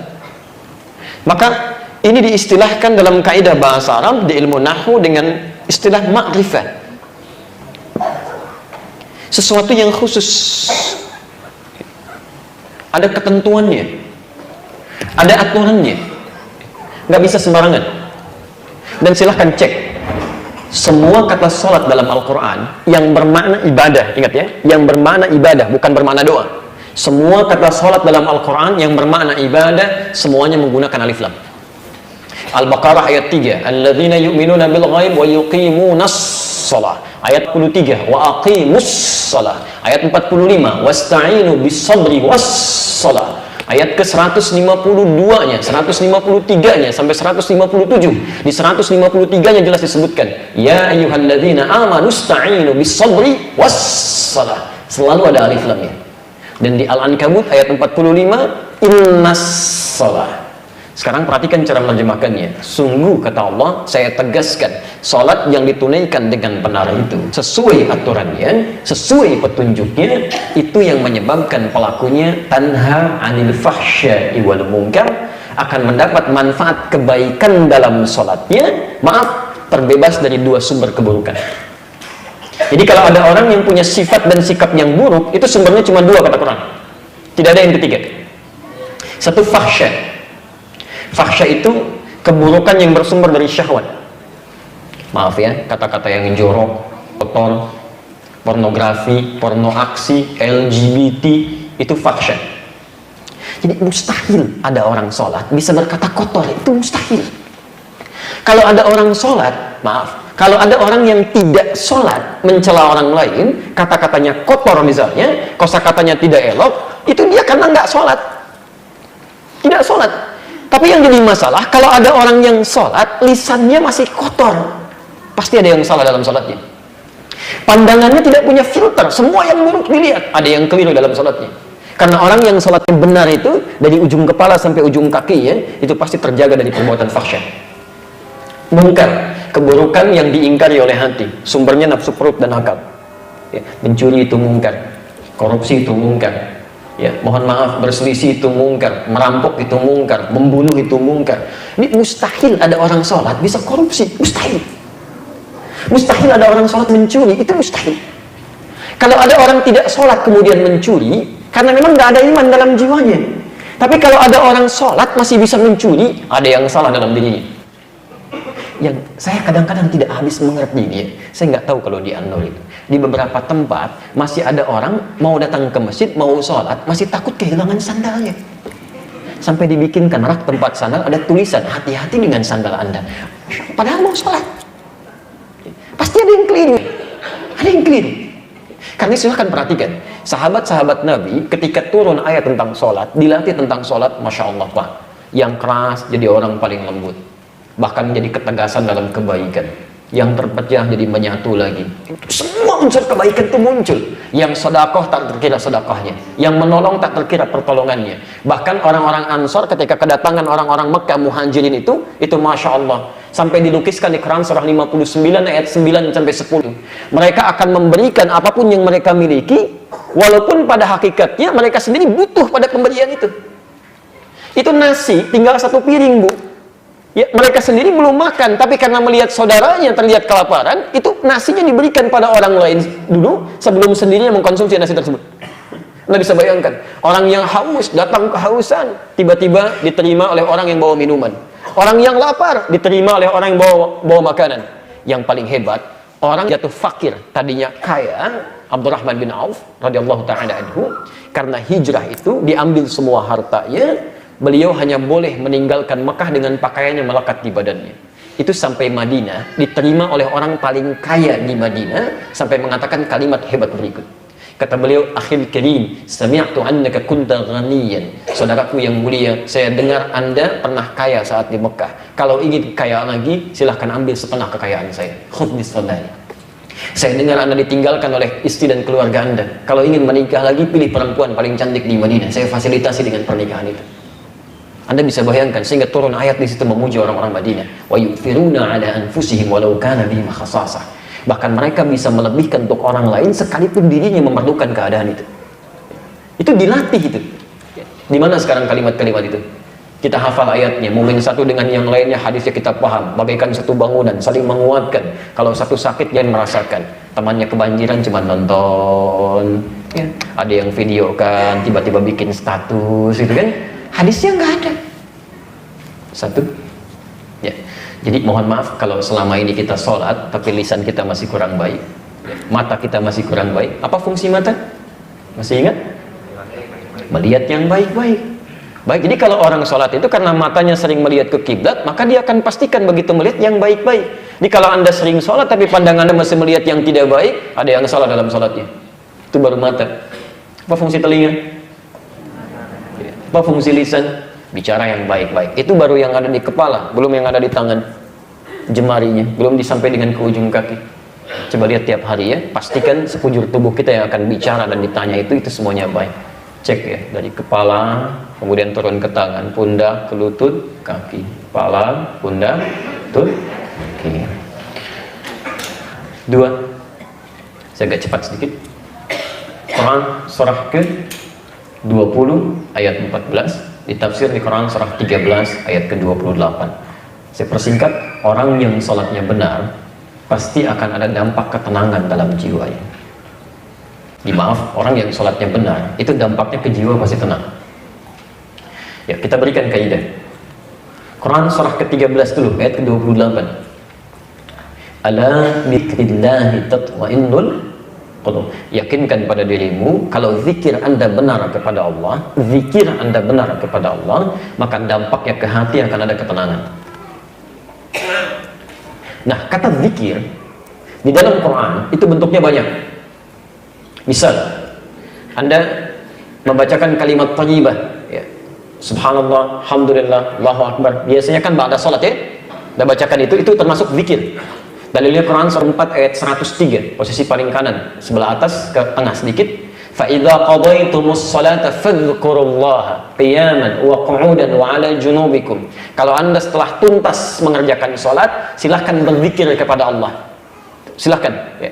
maka ini diistilahkan dalam kaidah bahasa Arab di ilmu nahwu dengan istilah ma'rifah. Sesuatu yang khusus, ada ketentuannya, ada aturannya, nggak bisa sembarangan. Dan silahkan cek semua kata sholat dalam Al-Quran yang bermakna ibadah, ingat ya, yang bermakna ibadah, bukan bermakna doa. Semua kata sholat dalam Al-Quran yang bermakna ibadah, semuanya menggunakan alif lam. Al-Baqarah ayat 3, alladzina yu'minuna bil ghaib wa yuqimunas shalah. Ayat 43, wa aqimus shalah. Ayat 45, wasta'inu bis sabri was shalah. Ayat ke-152-nya, 153-nya sampai 157. Di 153-nya jelas disebutkan, ya ayyuhalladzina amanu sta'inu bis sabri was shalah. Selalu ada alif lamnya. Dan di Al-Ankabut ayat 45, innas shalah. Sekarang perhatikan cara menerjemahkannya. Sungguh, kata Allah, saya tegaskan, salat yang ditunaikan dengan benar itu sesuai aturannya, sesuai petunjuknya, itu yang menyebabkan pelakunya tanha 'anil fahsya'i wal munkar, akan mendapat manfaat kebaikan dalam salatnya, terbebas dari 2 sumber keburukan. Jadi kalau ada orang yang punya sifat dan sikap yang buruk, itu sumbernya cuma 2 kata Quran. Tidak ada yang ketiga. Satu, fahsya. Fahsya itu keburukan yang bersumber dari syahwat. Maaf ya, kata-kata yang jorok, kotor, pornografi, porno aksi, LGBT, itu fahsya. Jadi mustahil ada orang sholat bisa berkata kotor, itu mustahil. Kalau ada orang sholat, kalau ada orang yang tidak sholat mencela orang lain, kata-katanya kotor misalnya, kosakatanya tidak elok, itu dia karena nggak sholat, tidak sholat. Tapi yang jadi masalah, kalau ada orang yang sholat, lisannya masih kotor, pasti ada yang salah dalam sholatnya. Pandangannya tidak punya filter, semua yang buruk dilihat, ada yang keliru dalam sholatnya. Karena orang yang sholatnya benar itu, dari ujung kepala sampai ujung kaki ya, itu pasti terjaga dari perbuatan fahsyah. Munkar, keburukan yang diingkari oleh hati, sumbernya nafsu perut dan akal. Ya, mencuri itu munkar, korupsi itu mungkar. Ya, mohon maaf, berselisih itu mungkar, merampok itu mungkar, membunuh itu mungkar. Ini mustahil ada orang sholat bisa korupsi, mustahil. Mustahil ada orang sholat mencuri, itu mustahil. Kalau ada orang tidak sholat kemudian mencuri, karena memang nggak ada iman dalam jiwanya. Tapi kalau ada orang sholat masih bisa mencuri, ada yang salah dalam dirinya. Yang saya kadang-kadang tidak habis mengerti ini, saya nggak tahu kalau di Andor itu. Di beberapa tempat masih ada orang mau datang ke masjid, mau sholat, masih takut kehilangan sandalnya. Sampai dibikinkan rak tempat sandal, ada tulisan, hati-hati dengan sandal Anda. Padahal mau sholat. Pasti ada yang keliru. Ada yang keliru. Karena silahkan perhatikan, sahabat-sahabat Nabi ketika turun ayat tentang sholat, dilatih tentang sholat, Masya Allah Pak. Yang keras jadi orang paling lembut. Bahkan jadi ketegasan dalam kebaikan. Yang terpecah jadi menyatu lagi. Semua unsur kebaikan itu muncul. Yang sedekah tak terkira sedekahnya, yang menolong tak terkira pertolongannya. Bahkan orang-orang Ansor ketika kedatangan orang-orang Mekah Muhajirin itu Masya Allah, sampai dilukiskan di Quran surah 59 ayat 9 sampai 10. Mereka akan memberikan apapun yang mereka miliki, walaupun pada hakikatnya mereka sendiri butuh pada pemberian itu. Itu nasi tinggal satu piring, Bu. Ya, mereka sendiri belum makan, tapi karena melihat saudaranya terlihat kelaparan, itu nasinya diberikan pada orang lain dulu sebelum sendirinya mengkonsumsi nasi tersebut. Anda bisa bayangkan, orang yang haus, datang kehausan, tiba-tiba diterima oleh orang yang bawa minuman. Orang yang lapar, diterima oleh orang yang bawa makanan. Yang paling hebat, orang jatuh fakir, tadinya kaya, Abdurrahman bin Auf, radhiyallahu ta'ala anhu, karena hijrah itu diambil semua hartanya. Beliau hanya boleh meninggalkan Mekah dengan pakaian yang melekat di badannya. Itu sampai Madinah, diterima oleh orang paling kaya di Madinah, sampai mengatakan kalimat hebat berikut. Kata beliau, akhil karim, sami'tu annaka kunta ghaniyan. Saudaraku yang mulia, saya dengar Anda pernah kaya saat di Mekah. Kalau ingin kaya lagi, silahkan ambil setengah kekayaan saya. Khudh nisfadhalik. Saya dengar Anda ditinggalkan oleh istri dan keluarga Anda. Kalau ingin menikah lagi, pilih perempuan paling cantik di Madinah. Saya fasilitasi dengan pernikahan itu. Anda bisa bayangkan, sehingga turun ayat di situ memuji orang-orang Madinah. Wa yu'thiruna 'ala anfusihim walau kana bihim khassasah. Bahkan mereka bisa melebihkan untuk orang lain sekalipun dirinya memerlukan keadaan itu. Itu dilatih itu. Di mana sekarang kalimat-kalimat itu? Kita hafal ayatnya, mukmin satu dengan yang lainnya, hadisnya kita paham. Bagaikan satu bangunan, saling menguatkan. Kalau satu sakit jangan merasakan. Temannya kebanjiran cuma nonton. Ya. Ada yang videokan, tiba-tiba bikin status, gitu kan? Hadisnya nggak ada. Satu. Ya. Jadi mohon maaf kalau selama ini kita sholat tapi lisan kita masih kurang baik, mata kita masih kurang baik. Apa fungsi mata? Masih ingat? Melihat yang baik-baik. Baik, jadi kalau orang sholat itu karena matanya sering melihat ke kiblat, maka dia akan pastikan begitu melihat yang baik-baik. Jadi kalau Anda sering sholat tapi pandangan Anda masih melihat yang tidak baik, ada yang salah dalam sholatnya. Itu baru mata. Apa fungsi telinga? Apa fungsi lisan? Bicara yang baik-baik. Itu baru yang ada di kepala, belum yang ada di tangan, jemarinya, belum disampai dengan ke ujung kaki. Coba lihat tiap hari ya, pastikan sekujur tubuh kita yang akan bicara dan ditanya itu semuanya baik. Cek ya, dari kepala, kemudian turun ke tangan, pundak, ke lutut, kaki. Kepala, pundak, lutut, kaki. Dua. Saya agak cepat sedikit. Quran surah ke 20 ayat 14, ditafsir di Quran surah 13 ayat ke-28. Saya persingkat, orang yang sholatnya benar pasti akan ada dampak ketenangan dalam jiwanya. Dimaaf, orang yang sholatnya benar itu dampaknya ke jiwa pasti tenang. Ya, kita berikan kaidah. Quran surah ke-13 dulu ayat ke-28. Ala dzikrillahi tatma'innul. Yakinkan pada dirimu, kalau zikir Anda benar kepada Allah, zikir Anda benar kepada Allah, maka dampaknya ke hati akan ada ketenangan. Nah, kata zikir di dalam Quran itu bentuknya banyak. Misal, Anda membacakan kalimat thayyibah, ya. Subhanallah, alhamdulillah, Allahu akbar. Biasanya kan ba'da salat ya. Anda bacakan itu termasuk zikir. Dalilnya Quran surah 4 ayat 103, posisi paling kanan, sebelah atas ke tengah sedikit. Fa idza qadaytumus salata fadhkurullaha qiyaman wa qu'udan wa 'ala junubikum. Kalau Anda setelah tuntas mengerjakan salat, silahkan berzikir kepada Allah. Silahkan ya.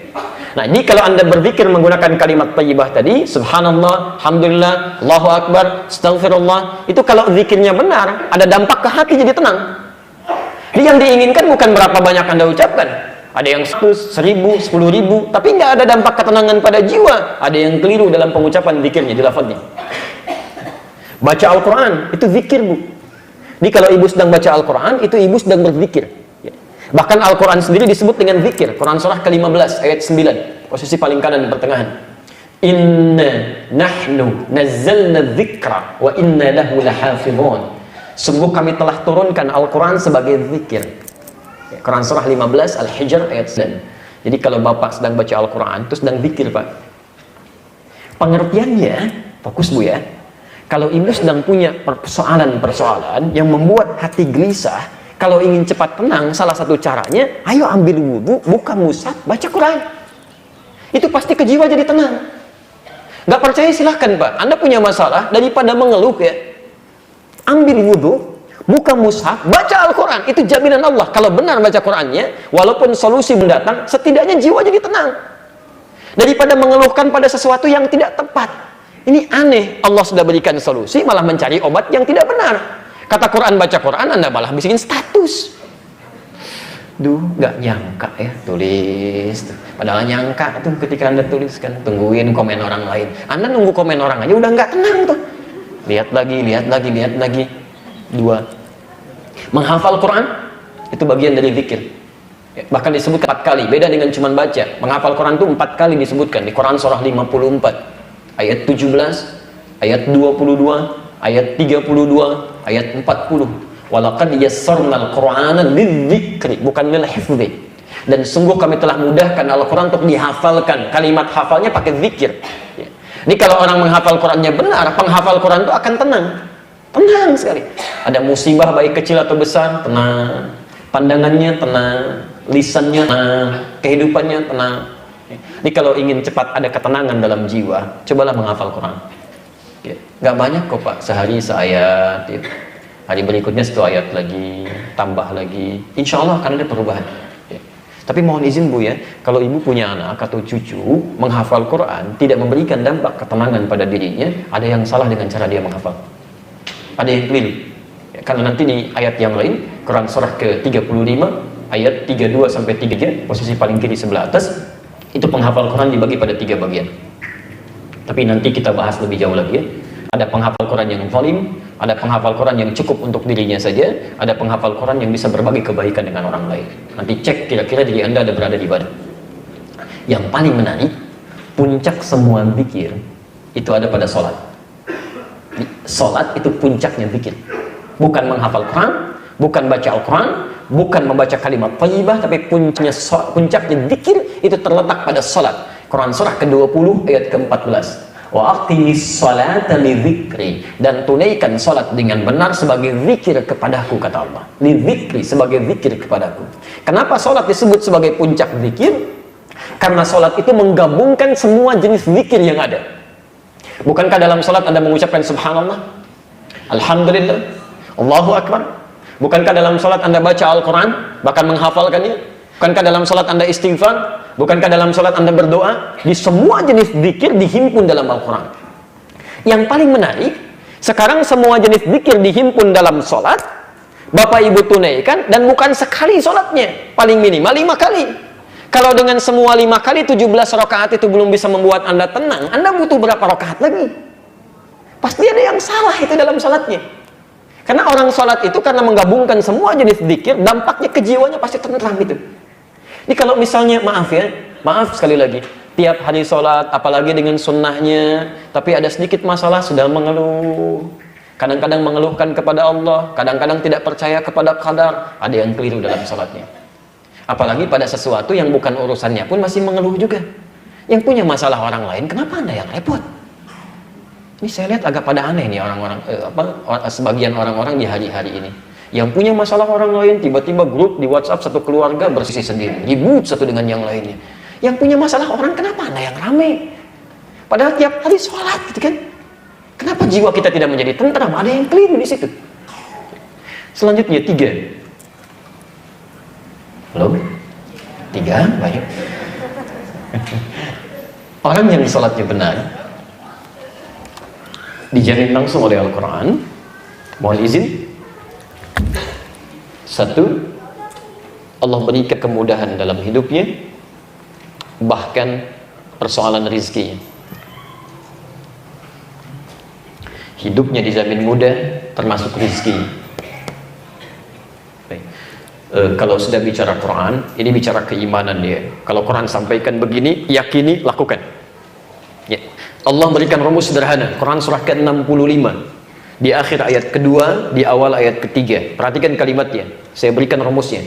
Nah, jadi kalau Anda berzikir menggunakan kalimat thayyibah tadi, subhanallah, alhamdulillah, Allahu akbar, astaghfirullah, itu kalau zikirnya benar, ada dampak ke hati jadi tenang. Jadi yang diinginkan bukan berapa banyak Anda ucapkan. Ada yang 100, 1000, 10.000, tapi nggak ada dampak ketenangan pada jiwa. Ada yang keliru dalam pengucapan zikirnya, di lafadznya. Baca Al-Quran, itu zikir, Bu. Jadi kalau ibu sedang baca Al-Quran, itu ibu sedang berzikir. Bahkan Al-Quran sendiri disebut dengan zikir. Quran surah ke-15 ayat 9, posisi paling kanan pertengahan. Inna nahnu nazzalna dzikra wa inna lahu lahafizun. Sungguh kami telah turunkan Al-Quran sebagai zikir. Quran surah 15 Al-Hijr ayat 9. Jadi kalau Bapak sedang baca Al-Quran, itu sedang zikir, Pak. Pengertiannya, fokus, Bu, ya. Kalau ibu sedang punya persoalan-persoalan yang membuat hati gelisah, kalau ingin cepat tenang, salah satu caranya, ayo ambil wudhu, buka mushaf, baca Quran. Itu pasti ke jiwa jadi tenang. Gak percaya silahkan, Pak. Anda punya masalah, daripada mengeluh ya, ambil wudhu, buka mushaf, baca Al-Quran. Itu jaminan Allah. Kalau benar baca Qurannya, walaupun solusi mendatang, setidaknya jiwa jadi tenang. Daripada mengeluhkan pada sesuatu yang tidak tepat. Ini aneh, Allah sudah berikan solusi, malah mencari obat yang tidak benar. Kata Quran, baca Quran, Anda malah bisikin status. Duh, gak nyangka ya, tulis. Padahal nyangka tuh ketika Anda tuliskan, tungguin komen orang lain. Anda nunggu komen orang aja udah gak tenang tuh. Lihat lagi, lihat lagi, lihat lagi. 2. Menghafal Quran, itu bagian dari zikir. Bahkan disebutkan 4 kali, beda dengan cuma baca. Menghafal Quran itu 4 kali disebutkan di Quran surah 54. Ayat 17, ayat 22, ayat 32, ayat 40. Walaqad yassarnal Qur'ana lidzikri, bukan lil hifdzi. Dan sungguh kami telah mudahkan Al-Quran untuk dihafalkan. Kalimat hafalnya pakai zikir. Ya. Ini kalau orang menghafal Qurannya benar, penghafal Quran itu akan tenang. Tenang sekali. Ada musibah baik kecil atau besar, tenang. Pandangannya tenang, lisannya tenang, kehidupannya tenang. Jadi kalau ingin cepat ada ketenangan dalam jiwa, cobalah menghafal Quran. Gak banyak kok, Pak, sehari seayat, hari berikutnya 1 ayat lagi, tambah lagi, insya Allah akan ada perubahan. Tapi mohon izin, Bu, ya, kalau ibu punya anak atau cucu menghafal Quran tidak memberikan dampak ketenangan pada dirinya, ada yang salah dengan cara dia menghafal, ada yang keliru. Karena nanti di ayat yang lain, Quran surah ke-35 ayat 32-33, posisi paling kiri sebelah atas, itu penghafal Quran dibagi pada 3 bagian. Tapi nanti kita bahas lebih jauh lagi, ya. Ada penghafal Quran yang zalim, ada penghafal Quran yang cukup untuk dirinya saja, ada penghafal Quran yang bisa berbagi kebaikan dengan orang lain. Nanti cek kira-kira diri Anda ada berada di mana. Yang paling menarik, puncak semua zikir itu ada pada sholat. Sholat itu puncaknya zikir. Bukan menghafal Quran, bukan baca Al-Quran, bukan membaca kalimat thayyibah, tapi puncaknya zikir itu terletak pada salat. Quran surah ke-20 ayat ke-14. Wa aqimis salata li dzikri, dan tunaikan salat dengan benar sebagai zikir kepadaku, kata Allah. Li dzikri, sebagai zikir kepadaku. Kenapa salat disebut sebagai puncak zikir? Karena salat itu menggabungkan semua jenis zikir yang ada. Bukankah dalam salat Anda mengucapkan subhanallah, alhamdulillah, Allahu akbar? Bukankah dalam salat Anda baca Al-Quran, bahkan menghafalkannya? Bukankah dalam salat Anda istighfar? Bukankah dalam salat Anda berdoa? Di semua jenis zikir dihimpun dalam Al-Quran. Yang paling menarik, sekarang semua jenis zikir dihimpun dalam salat, Bapak Ibu tunaikan, dan bukan sekali salatnya, paling minimal 5 kali. Kalau dengan semua 5 kali 17 rakaat itu belum bisa membuat Anda tenang, Anda butuh berapa rakaat lagi? Pasti ada yang salah itu dalam salatnya. Karena orang sholat itu karena menggabungkan semua jenis zikir, dampaknya ke jiwanya pasti tenteram itu. Ini kalau misalnya, maaf sekali lagi, tiap hari sholat, apalagi dengan sunnahnya, tapi ada sedikit masalah sudah mengeluh. Kadang-kadang mengeluhkan kepada Allah, kadang-kadang tidak percaya kepada qadar, ada yang keliru dalam sholatnya. Apalagi pada sesuatu yang bukan urusannya pun masih mengeluh juga. Yang punya masalah orang lain, kenapa Anda yang repot? Ini saya lihat agak pada aneh nih orang-orang, sebagian orang-orang di hari-hari ini. Yang punya masalah orang lain, tiba-tiba grup di WhatsApp satu keluarga bersisi sendiri, ribut satu dengan yang lainnya. Yang punya masalah orang, kenapa Anda yang rame? Padahal tiap hari sholat, gitu kan? Kenapa jiwa kita tidak menjadi tentram? Ada yang keliru di situ. Selanjutnya 3. Belum? 3, baik. Orang yang sholatnya benar dijamin langsung oleh Al-Quran. Mohon izin, satu, Allah berikan kemudahan dalam hidupnya, bahkan persoalan rezekinya. Hidupnya dijamin mudah, termasuk rezeki. Kalau sudah bicara Quran, ini bicara keimanan dia. Kalau Quran sampaikan begini, yakini, lakukan. Ya. Allah berikan rumus sederhana. Quran surah ke-65. Di akhir ayat kedua, di awal ayat ketiga. Perhatikan kalimatnya. Saya berikan rumusnya.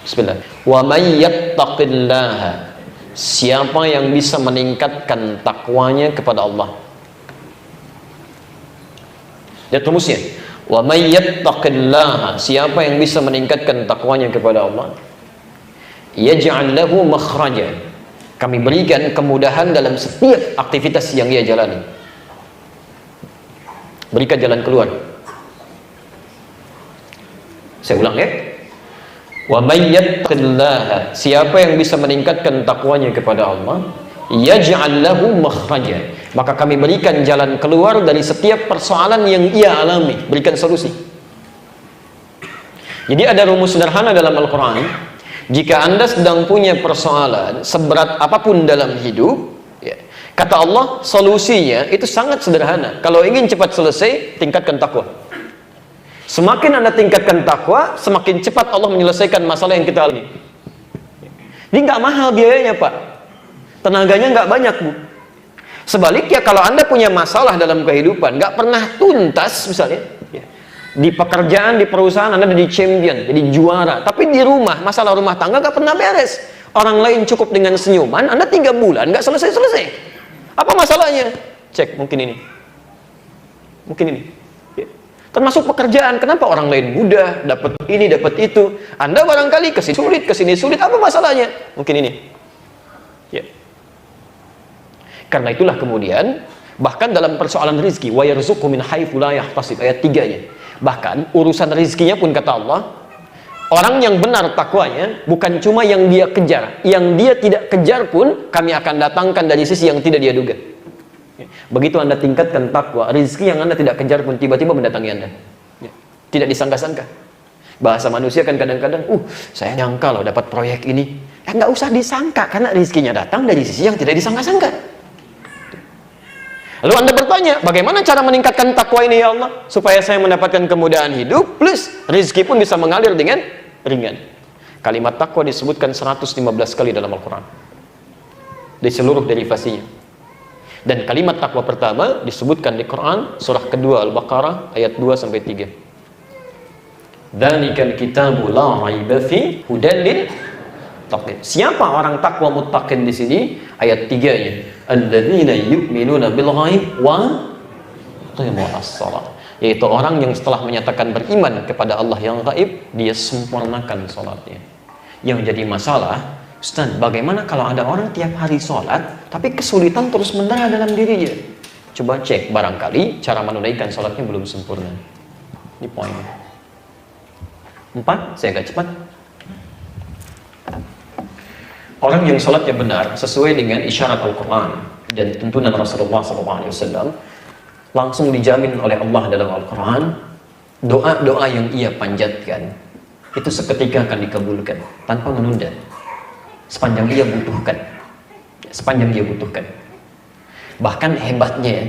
Bismillah. Wa may yattaqillaha. Siapa yang bisa meningkatkan takwanya kepada Allah. Lihat rumusnya. Wa may yattaqillaha, siapa yang bisa meningkatkan takwanya kepada Allah, yaj'al lahu makhraja, kami berikan kemudahan dalam setiap aktivitas yang ia jalani. Berikan jalan keluar. Saya ulang ya. Wa may yattaqillaha, siapa yang bisa meningkatkan takwanya kepada Allah, yaj'al lahu makhraja, maka kami berikan jalan keluar dari setiap persoalan yang ia alami, berikan solusi. Jadi ada rumus sederhana dalam Al-Quran. Jika Anda sedang punya persoalan seberat apapun dalam hidup, ya, kata Allah, solusinya itu sangat sederhana. Kalau ingin cepat selesai, tingkatkan takwa. Semakin Anda tingkatkan takwa, semakin cepat Allah menyelesaikan masalah yang kita alami. Ini nggak mahal biayanya, Pak. Tenaganya nggak banyak, Bu. Sebaliknya kalau Anda punya masalah dalam kehidupan, nggak pernah tuntas, misalnya di pekerjaan, di perusahaan Anda jadi champion, jadi juara, tapi di rumah, masalah rumah tangga nggak pernah beres. Orang lain cukup dengan senyuman, Anda 3 bulan nggak selesai-selesai. Apa masalahnya? Cek, mungkin ini. Mungkin ini. Ya. Termasuk pekerjaan, kenapa orang lain mudah, dapat ini, dapat itu. Anda barangkali kesini sulit, apa masalahnya? Mungkin ini. Ya. Karena itulah kemudian bahkan dalam persoalan rezeki, wa yarzuqhu min haitsu la yahtasib, ayat 3-nya. Bahkan urusan rezekinya pun kata Allah, orang yang benar takwanya bukan cuma yang dia kejar, yang dia tidak kejar pun kami akan datangkan dari sisi yang tidak dia duga. Begitu Anda tingkatkan takwa, rezeki yang Anda tidak kejar pun tiba-tiba mendatangi Anda. Tidak disangka-sangka. Bahasa manusia kan kadang-kadang, saya nyangka loh dapat proyek ini. Nggak usah disangka, karena rezekinya datang dari sisi yang tidak disangka-sangka. Lalu Anda bertanya, bagaimana cara meningkatkan takwa ini ya Allah? Supaya saya mendapatkan kemudahan hidup, plus rezeki pun bisa mengalir dengan ringan. Kalimat takwa disebutkan 115 kali dalam Al-Quran. Di seluruh derivasinya. Dan kalimat takwa pertama disebutkan di Quran, surah kedua Al-Baqarah, ayat 2-3. Dzalikal kitabu la raiba fi hudan lil muttaqin. Siapa orang takwa muttaqin di sini? Ayat 3-nya. Alladzina yu'minuna bil ghaib wa yuqimunas shalah. Yaitu orang yang setelah menyatakan beriman kepada Allah yang gaib, dia sempurnakan salatnya. Yang jadi masalah, Ustaz, bagaimana kalau ada orang tiap hari salat tapi kesulitan terus mendera dalam dirinya? Coba cek, barangkali cara menunaikan salatnya belum sempurna. Ini poinnya. 4, saya agak cepat. Orang yang salatnya benar sesuai dengan isyarat Al-Quran dan tuntunan Rasulullah SAW, langsung dijamin oleh Allah dalam Al-Quran, doa-doa yang ia panjatkan itu seketika akan dikabulkan tanpa menunda, sepanjang ia butuhkan. Bahkan hebatnya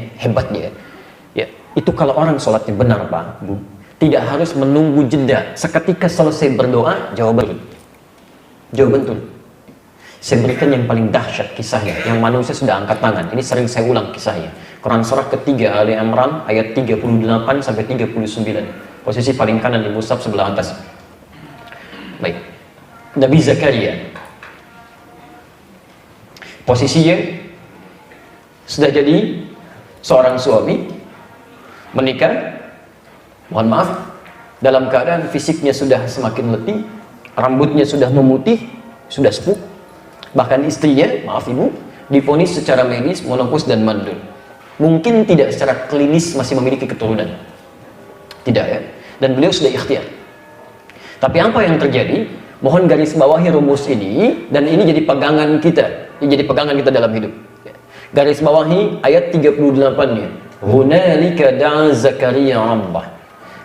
ya, itu kalau orang salatnya benar, Pak, Bu, tidak harus menunggu jeda, seketika selesai berdoa jawaban tuh. Saya berikan yang paling dahsyat kisahnya, yang manusia sudah angkat tangan. Ini sering saya ulang kisahnya. Quran surah ketiga Ali Imran ayat 38-39. Posisi paling kanan di mushaf sebelah atas. Baik. Nabi Zakaria. Posisinya sudah jadi seorang suami, menikah, mohon maaf, dalam keadaan fisiknya sudah semakin letih, rambutnya sudah memutih, sudah sepuh. Bahkan istrinya, maaf ibu, divonis secara medis menopause dan mandul. Mungkin tidak secara klinis masih memiliki keturunan. Tidak ya. Dan beliau sudah ikhtiar. Tapi apa yang terjadi? Mohon garis bawahi rumus ini, dan ini jadi pegangan kita. yang jadi pegangan kita dalam hidup. Garis bawahi ayat 38-nya. Hunalika da'a Zakaria rabbah.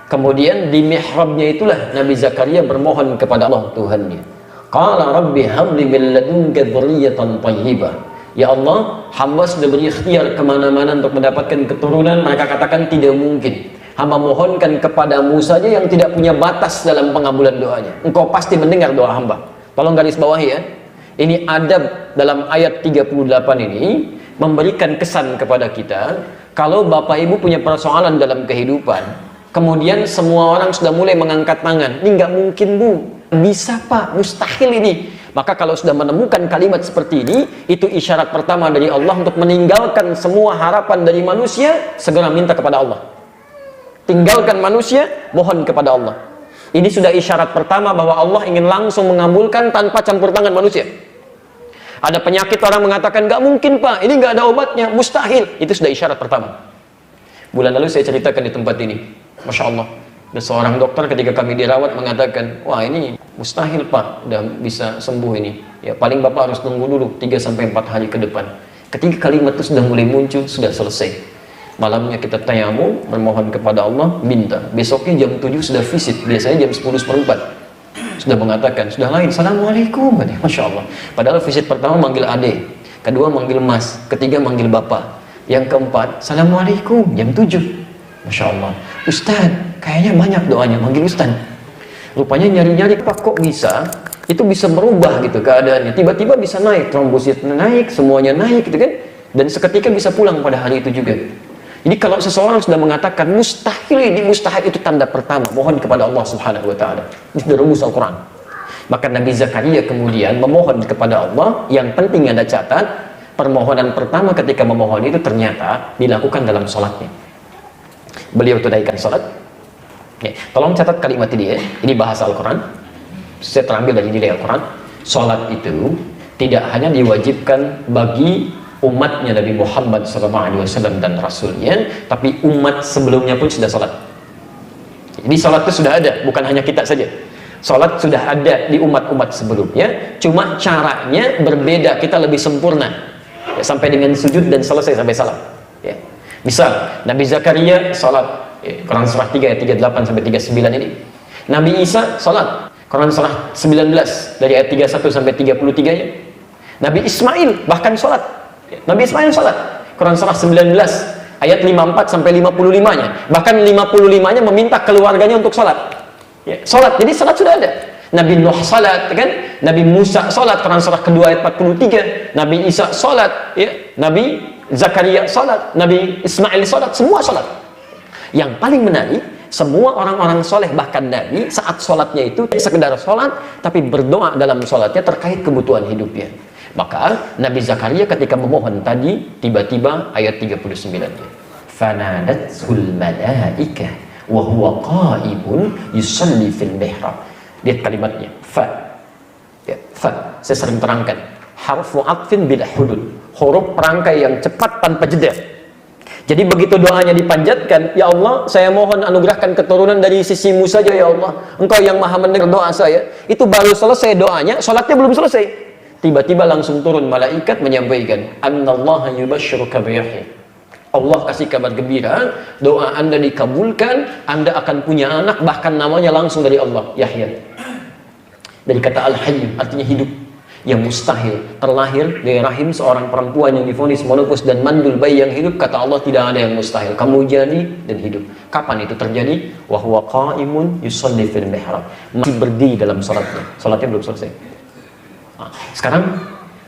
Kemudian di mihrabnya itulah Nabi Zakaria bermohon kepada Allah Tuhannya. Qala rabbi habli min ladunka dzurriyyatan thayyibah. Ya Allah, hamba sudah berikhtiar kemana-mana untuk mendapatkan keturunan. Mereka katakan tidak mungkin. Hamba mohonkan kepadamu saja yang tidak punya batas dalam pengabulan doanya. Engkau pasti mendengar doa hamba. Tolong garis bawahi ya. Ini adab dalam ayat 38 ini memberikan kesan kepada kita. Kalau bapak ibu punya persoalan dalam kehidupan, kemudian semua orang sudah mulai mengangkat tangan. Ini nggak mungkin bu, bisa pak, mustahil ini. Maka kalau sudah menemukan kalimat seperti ini, itu isyarat pertama dari Allah untuk meninggalkan semua harapan dari manusia, segera minta kepada Allah. Tinggalkan manusia, mohon kepada Allah. Ini sudah isyarat pertama bahwa Allah ingin langsung mengabulkan tanpa campur tangan manusia. Ada penyakit orang mengatakan, nggak mungkin pak, ini nggak ada obatnya, mustahil. Itu sudah isyarat pertama. Bulan lalu saya ceritakan di tempat ini, Masya Allah, ada seorang dokter ketika kami dirawat mengatakan, wah ini mustahil pak, udah bisa sembuh ini. Ya paling bapak harus tunggu dulu 3-4 hari ke depan. Ketika kalimat itu sudah mulai muncul, sudah selesai. Malamnya kita tayamum, bermohon kepada Allah, minta. Besoknya jam 7 sudah visit, biasanya jam 10:04. Sudah mengatakan, sudah lain, Assalamualaikum, Masya Allah. Padahal visit pertama manggil ade, kedua manggil mas, ketiga manggil bapak, yang keempat, Assalamualaikum, jam 7. Masya Allah. Ustaz, kayaknya banyak doanya, manggil Ustaz. Rupanya nyari-nyari, Pak, kok bisa? Itu bisa merubah gitu keadaannya. Tiba-tiba bisa naik, trombosit naik, semuanya naik gitu kan. Dan seketika bisa pulang pada hari itu juga. Jadi kalau seseorang sudah mengatakan mustahil, ini mustahil, itu tanda pertama, mohon kepada Allah Subhanahu wa taala. Ini sudah rumus Al-Quran. Maka Nabi Zakaria kemudian memohon kepada Allah. Yang penting ada catat, permohonan pertama ketika memohon itu ternyata dilakukan dalam sholatnya. Beliau tunaikan sholat. Ya, tolong catat kalimat ini ya. Ini bahasa Al-Quran. Saya terambil dari nilai Al-Quran. Sholat itu tidak hanya diwajibkan bagi umatnya Nabi Muhammad SAW dan Rasulnya, tapi umat sebelumnya pun sudah sholat. Jadi sholat itu sudah ada, bukan hanya kita saja. Sholat sudah ada di umat-umat sebelumnya, cuma caranya berbeda, kita lebih sempurna ya, sampai dengan sujud dan selesai sampai salam ya. Misal Nabi Zakaria sholat ya, Quran surah 3 ayat 38 sampai 39 ini. Nabi Isa sholat Quran surah 19 dari ayat 31 sampai 33 nya. Nabi Ismail bahkan sholat, Nabi Ismail sholat Quran surah 19 ayat 54 sampai 55 nya. Bahkan 55 nya meminta keluarganya untuk sholat ya, sholat. Jadi sholat sudah ada. Nabi Nuh sholat kan, Nabi Musa sholat Quran surah kedua ayat 43, Nabi Isa sholat ya, Nabi Zakaria sholat, Nabi Ismail sholat, semua sholat. Yang paling menarik, semua orang-orang soleh bahkan Nabi saat sholatnya itu sekedar sholat, tapi berdoa dalam sholatnya terkait kebutuhan hidupnya. Maka Nabi Zakaria ketika memohon tadi, tiba-tiba ayat 39-nya, fanadatul malaikah wa huwa qa'imun yusalli fil mihrab. Lihat kalimatnya, fa. Ya, fa. Saya sering terangkan, harfu atfin bila hudud, huruf perangkai yang cepat tanpa jeda. Jadi begitu doanya dipanjatkan, ya Allah, saya mohon anugerahkan keturunan dari sisimu saja ya Allah. Engkau yang maha mendengar doa saya. Itu baru selesai doanya, sholatnya belum selesai. Tiba-tiba langsung turun malaikat menyampaikan, annallaha yubashshiruka biyahya. Allah kasih kabar gembira, doa Anda dikabulkan, Anda akan punya anak, bahkan namanya langsung dari Allah, Yahya. Dari kata al-hayy, artinya hidup. Yang mustahil terlahir dari rahim seorang perempuan yang divonis monopus dan mandul bayi yang hidup, kata Allah tidak ada yang mustahil. Kamu jadi dan hidup. Kapan itu terjadi? Wa huwa qa'imun yusalli fil mihrab. Masih berdiri dalam salatnya. Salatnya belum selesai. Nah, sekarang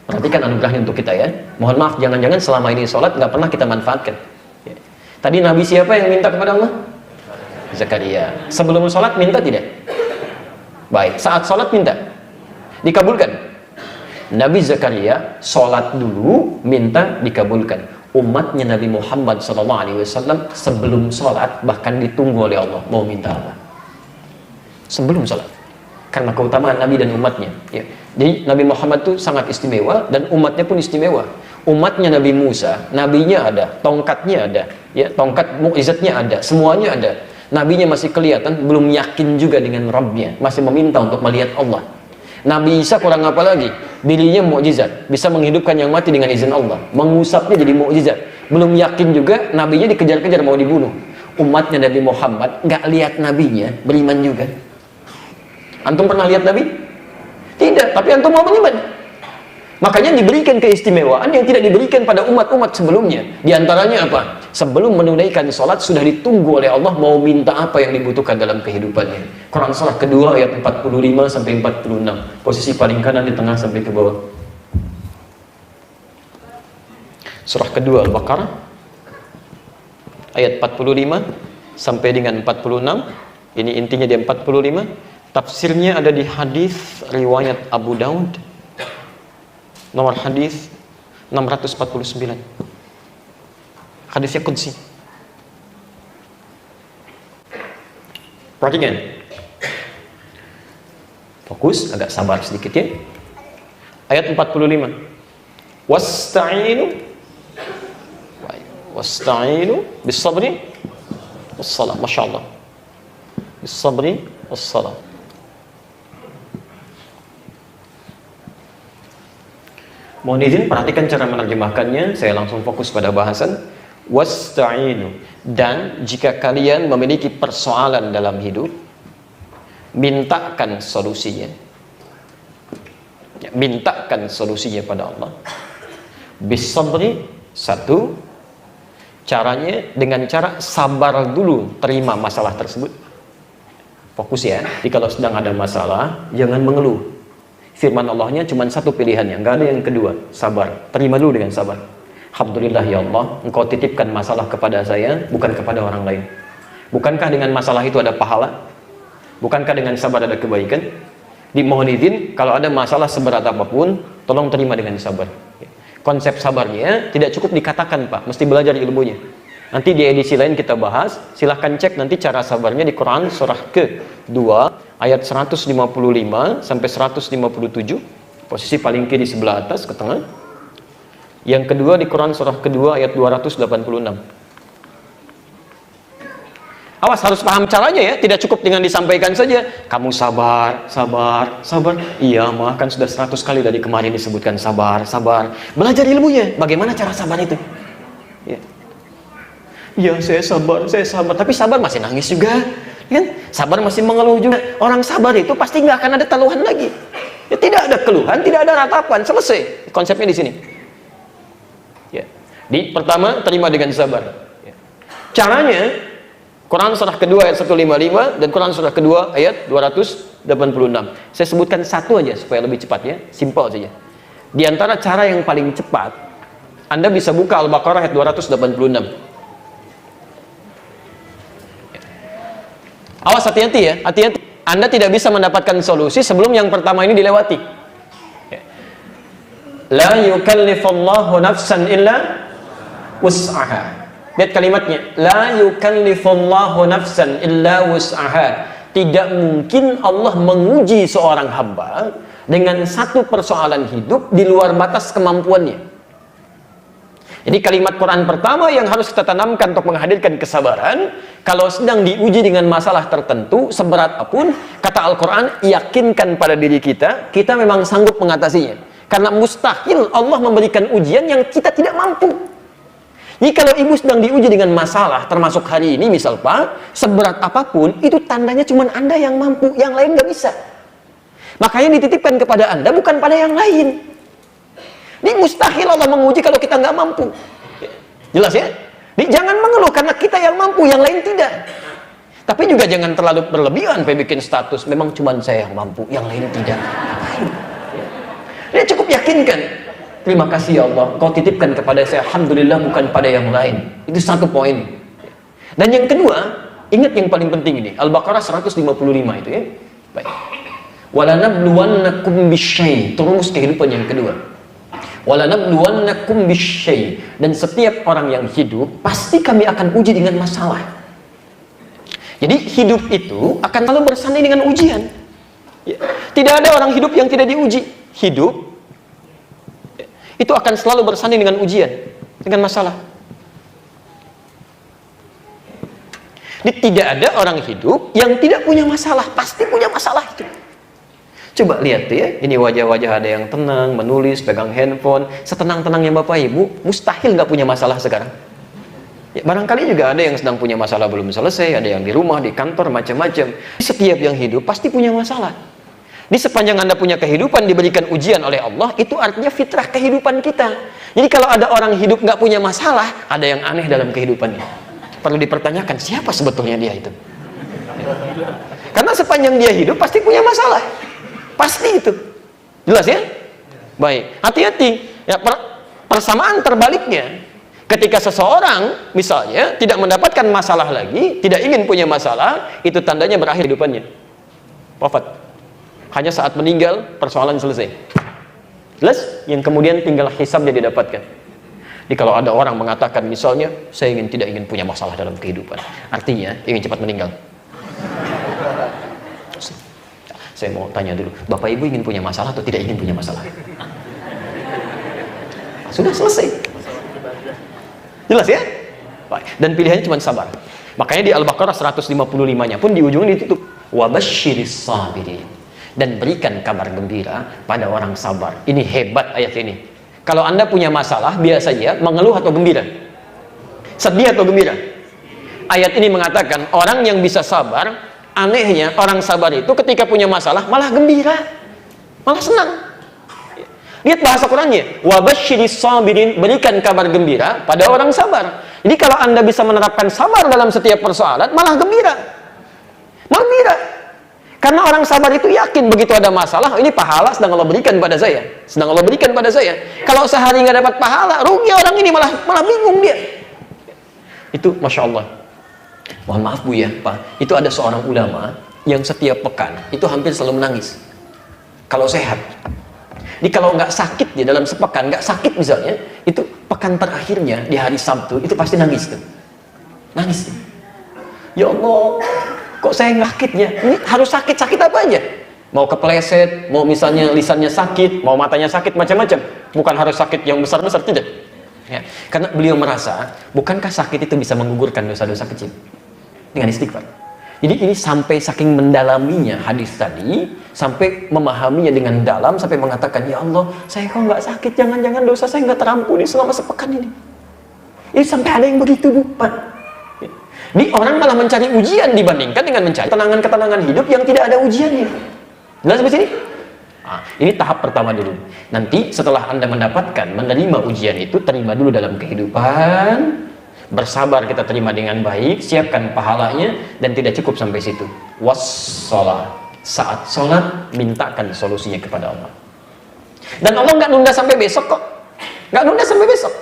perhatikan anugerahnya untuk kita ya. Mohon maaf, jangan-jangan selama ini sholat nggak pernah kita manfaatkan ya. Tadi Nabi siapa yang minta kepada Allah? Zakaria. Sebelum sholat minta tidak? Baik, saat sholat minta dikabulkan. Nabi Zakaria sholat dulu minta dikabulkan. Umatnya Nabi Muhammad SAW sebelum sholat bahkan ditunggu oleh Allah mau minta apa sebelum sholat, karena keutamaan Nabi dan umatnya ya. Jadi Nabi Muhammad itu sangat istimewa dan umatnya pun istimewa. Umatnya Nabi Musa, nabinya ada, tongkatnya ada, ya, tongkat mukjizatnya ada, semuanya ada. Nabinya masih kelihatan, belum yakin juga dengan Rabbnya, masih meminta untuk melihat Allah. Nabi Isa kurang apa lagi? dirinya mukjizat, bisa menghidupkan yang mati dengan izin Allah, mengusapnya jadi mukjizat. Belum yakin juga, nabinya dikejar-kejar mau dibunuh. Umatnya Nabi Muhammad nggak lihat nabinya, beriman juga. Antum pernah lihat nabi? Tidak, tapi antum mau beriman. Makanya diberikan keistimewaan yang tidak diberikan pada umat-umat sebelumnya. Di antaranya apa? Sebelum menunaikan sholat sudah ditunggu oleh Allah mau minta apa yang dibutuhkan dalam kehidupannya. Quran surah kedua ayat 45 sampai 46. Posisi paling kanan di tengah sampai ke bawah. Surah kedua Al-Baqarah ayat 45 sampai dengan 46. Ini intinya di 45. Tafsirnya ada di hadis riwayat Abu Daud. Nomor hadis 649. Hadisnya qudsi. Perhatikan. Fokus, agak sabar sedikit ya. Ayat 45. Wasta'inu bis-sabri was-salah. Masyaallah. Bis-sabri was-salah. Mohon izin perhatikan cara menerjemahkannya. Saya langsung fokus pada bahasan wasta'inu. Dan jika kalian memiliki persoalan dalam hidup, mintakan solusinya. Ya, mintakan solusinya pada Allah. Bisabri, satu, caranya dengan cara sabar dulu terima masalah tersebut. Fokus ya. Jadi kalau sedang ada masalah, jangan mengeluh. Firman Allahnya cuma satu pilihannya, nggak ada yang kedua, sabar. Terima dulu dengan sabar. Alhamdulillah ya Allah, Engkau titipkan masalah kepada saya, bukan kepada orang lain. Bukankah dengan masalah itu ada pahala? Bukankah dengan sabar ada kebaikan? Dimohon izin, kalau ada masalah seberat apapun, tolong terima dengan sabar. Konsep sabarnya tidak cukup dikatakan Pak, mesti belajar ilmunya. Nanti di edisi lain kita bahas, silahkan cek nanti cara sabarnya di Quran surah ke-2 ayat 155 sampai 157, posisi paling kiri sebelah atas ke tengah. Yang kedua di Quran surah kedua ayat 286. Awas, harus paham caranya ya, tidak cukup dengan disampaikan saja. Kamu sabar, sabar, sabar. Iya, mah kan sudah 100 kali dari kemarin disebutkan sabar, sabar. Belajar ilmunya, bagaimana cara sabar itu. Ya. Ya, saya sabar, tapi sabar masih nangis juga, kan? Sabar masih mengeluh juga. Orang sabar itu pasti nggak akan ada keluhan lagi. Ya, tidak ada keluhan, tidak ada ratapan, selesai. Konsepnya di sini. Ya. Di pertama, terima dengan sabar. Ya. Caranya, Quran surah kedua ayat 155 dan Quran surah kedua ayat 286. Saya sebutkan satu aja supaya lebih cepat ya, simpel saja. Di antara cara yang paling cepat, Anda bisa buka Al-Baqarah ayat 286. Awas, hati-hati ya, hati-hati. Anda tidak bisa mendapatkan solusi sebelum yang pertama ini dilewati. La yukallifullahu nafsan illa wus'aha. Lihat kalimatnya, la yukallifullahu nafsan illa wus'aha. Tidak mungkin Allah menguji seorang hamba dengan satu persoalan hidup di luar batas kemampuannya. Jadi kalimat Quran pertama yang harus kita tanamkan untuk menghadirkan kesabaran, kalau sedang diuji dengan masalah tertentu, seberat apapun, kata Al-Quran, yakinkan pada diri kita, kita memang sanggup mengatasinya. Karena mustahil Allah memberikan ujian yang kita tidak mampu. Jadi kalau ibu sedang diuji dengan masalah, termasuk hari ini misal Pak, seberat apapun, itu tandanya cuma Anda yang mampu, yang lain nggak bisa. Makanya dititipkan kepada Anda, bukan pada yang lain. Ini mustahil Allah menguji kalau kita nggak mampu. Jelas ya? Ini jangan mengeluh karena kita yang mampu, yang lain tidak. Tapi juga jangan terlalu berlebihan bikin status. Memang cuma saya yang mampu, yang lain tidak. Ini cukup yakinkan. Terima kasih ya Allah, Kau titipkan kepada saya. Alhamdulillah bukan pada yang lain. Itu satu poin. Dan yang kedua, ingat yang paling penting ini. Al-Baqarah 155 itu ya. Baik. Walanabluwannakum bisyai. Terus kehidupan yang kedua. Walanabluwannakum bisyai, dan setiap orang yang hidup pasti kami akan uji dengan masalah. Jadi hidup itu akan selalu bersanding dengan ujian. Tidak ada orang hidup yang tidak diuji. Hidup itu akan selalu bersanding dengan ujian, dengan masalah. Jadi tidak ada orang hidup yang tidak punya masalah, pasti punya masalah itu. Coba lihat tuh ya, ini wajah-wajah ada yang tenang, menulis, pegang handphone, setenang-tenangnya Bapak Ibu, mustahil nggak punya masalah sekarang. Ya, barangkali juga ada yang sedang punya masalah belum selesai, ada yang di rumah, di kantor, macam-macam. Setiap yang hidup pasti punya masalah. Di sepanjang Anda punya kehidupan, diberikan ujian oleh Allah, itu artinya fitrah kehidupan kita. Jadi kalau ada orang hidup nggak punya masalah, ada yang aneh dalam kehidupannya. Perlu dipertanyakan, siapa sebetulnya dia itu? Karena sepanjang dia hidup, pasti punya masalah. Pasti itu. Jelas ya? Baik, hati-hati. Ya, persamaan terbaliknya. Ketika seseorang misalnya tidak mendapatkan masalah lagi, tidak ingin punya masalah, itu tandanya berakhir hidupannya. Wafat. Hanya saat meninggal, persoalan selesai. Jelas? Yang kemudian tinggal hisab dia didapatkan. Jadi kalau ada orang mengatakan misalnya, saya tidak ingin punya masalah dalam kehidupan, artinya ingin cepat meninggal. Saya mau tanya dulu, Bapak Ibu ingin punya masalah atau tidak ingin punya masalah? Sudah selesai. Jelas ya? Baik. Dan pilihannya cuma sabar. Makanya di Al-Baqarah 155-nya pun di ujungnya ditutup. Wabasyiris sabirin. Dan berikan kabar gembira pada orang sabar. Ini hebat ayat ini. Kalau Anda punya masalah, biasanya mengeluh atau gembira? Sedih atau gembira? Ayat ini mengatakan orang yang bisa sabar, anehnya orang sabar itu ketika punya masalah malah gembira, malah senang. Lihat bahasa Qurannya, wabasyiris sabirin, berikan kabar gembira pada orang sabar. Jadi kalau Anda bisa menerapkan sabar dalam setiap persoalan, malah gembira, malah gembira. Karena orang sabar itu yakin begitu ada masalah, ini pahala sedang Allah berikan pada saya, sedang Allah berikan pada saya. Kalau sehari nggak dapat pahala, rugi orang ini, malah bingung dia. Itu masya Allah. Mohon maaf Bu ya Pak, itu ada seorang ulama yang setiap pekan itu hampir selalu menangis kalau sehat. Jadi kalau nggak sakit dia dalam sepekan, nggak sakit misalnya, itu pekan terakhirnya di hari Sabtu itu pasti nangis tuh, nangis. Ya Allah, kok saya nggak sakitnya? Ini harus sakit apa aja? Mau kepleset, mau misalnya lisannya sakit, mau matanya sakit, macam-macam. Bukan harus sakit yang besar-besar, tidak. Ya, karena beliau merasa, bukankah sakit itu bisa menggugurkan dosa-dosa kecil dengan istighfar. Jadi ini sampai saking mendalaminya hadis tadi, sampai memahaminya dengan dalam, sampai mengatakan, ya Allah, saya kok nggak sakit, jangan-jangan dosa saya nggak terampuni selama sepekan ini. Ini sampai ada yang begitu Bu Pak. Ini orang malah mencari ujian dibandingkan dengan mencari ketenangan-ketenangan hidup yang tidak ada ujiannya. Jelas sampai sini? Nah, ini tahap pertama dulu. Nanti setelah Anda mendapatkan, menerima ujian itu, terima dulu dalam kehidupan, bersabar kita terima dengan baik, siapkan pahalanya, dan tidak cukup sampai situ. Wassalah, saat sholat, mintakan solusinya kepada Allah. Dan Allah nggak nunda sampai besok kok. Nggak nunda sampai besok.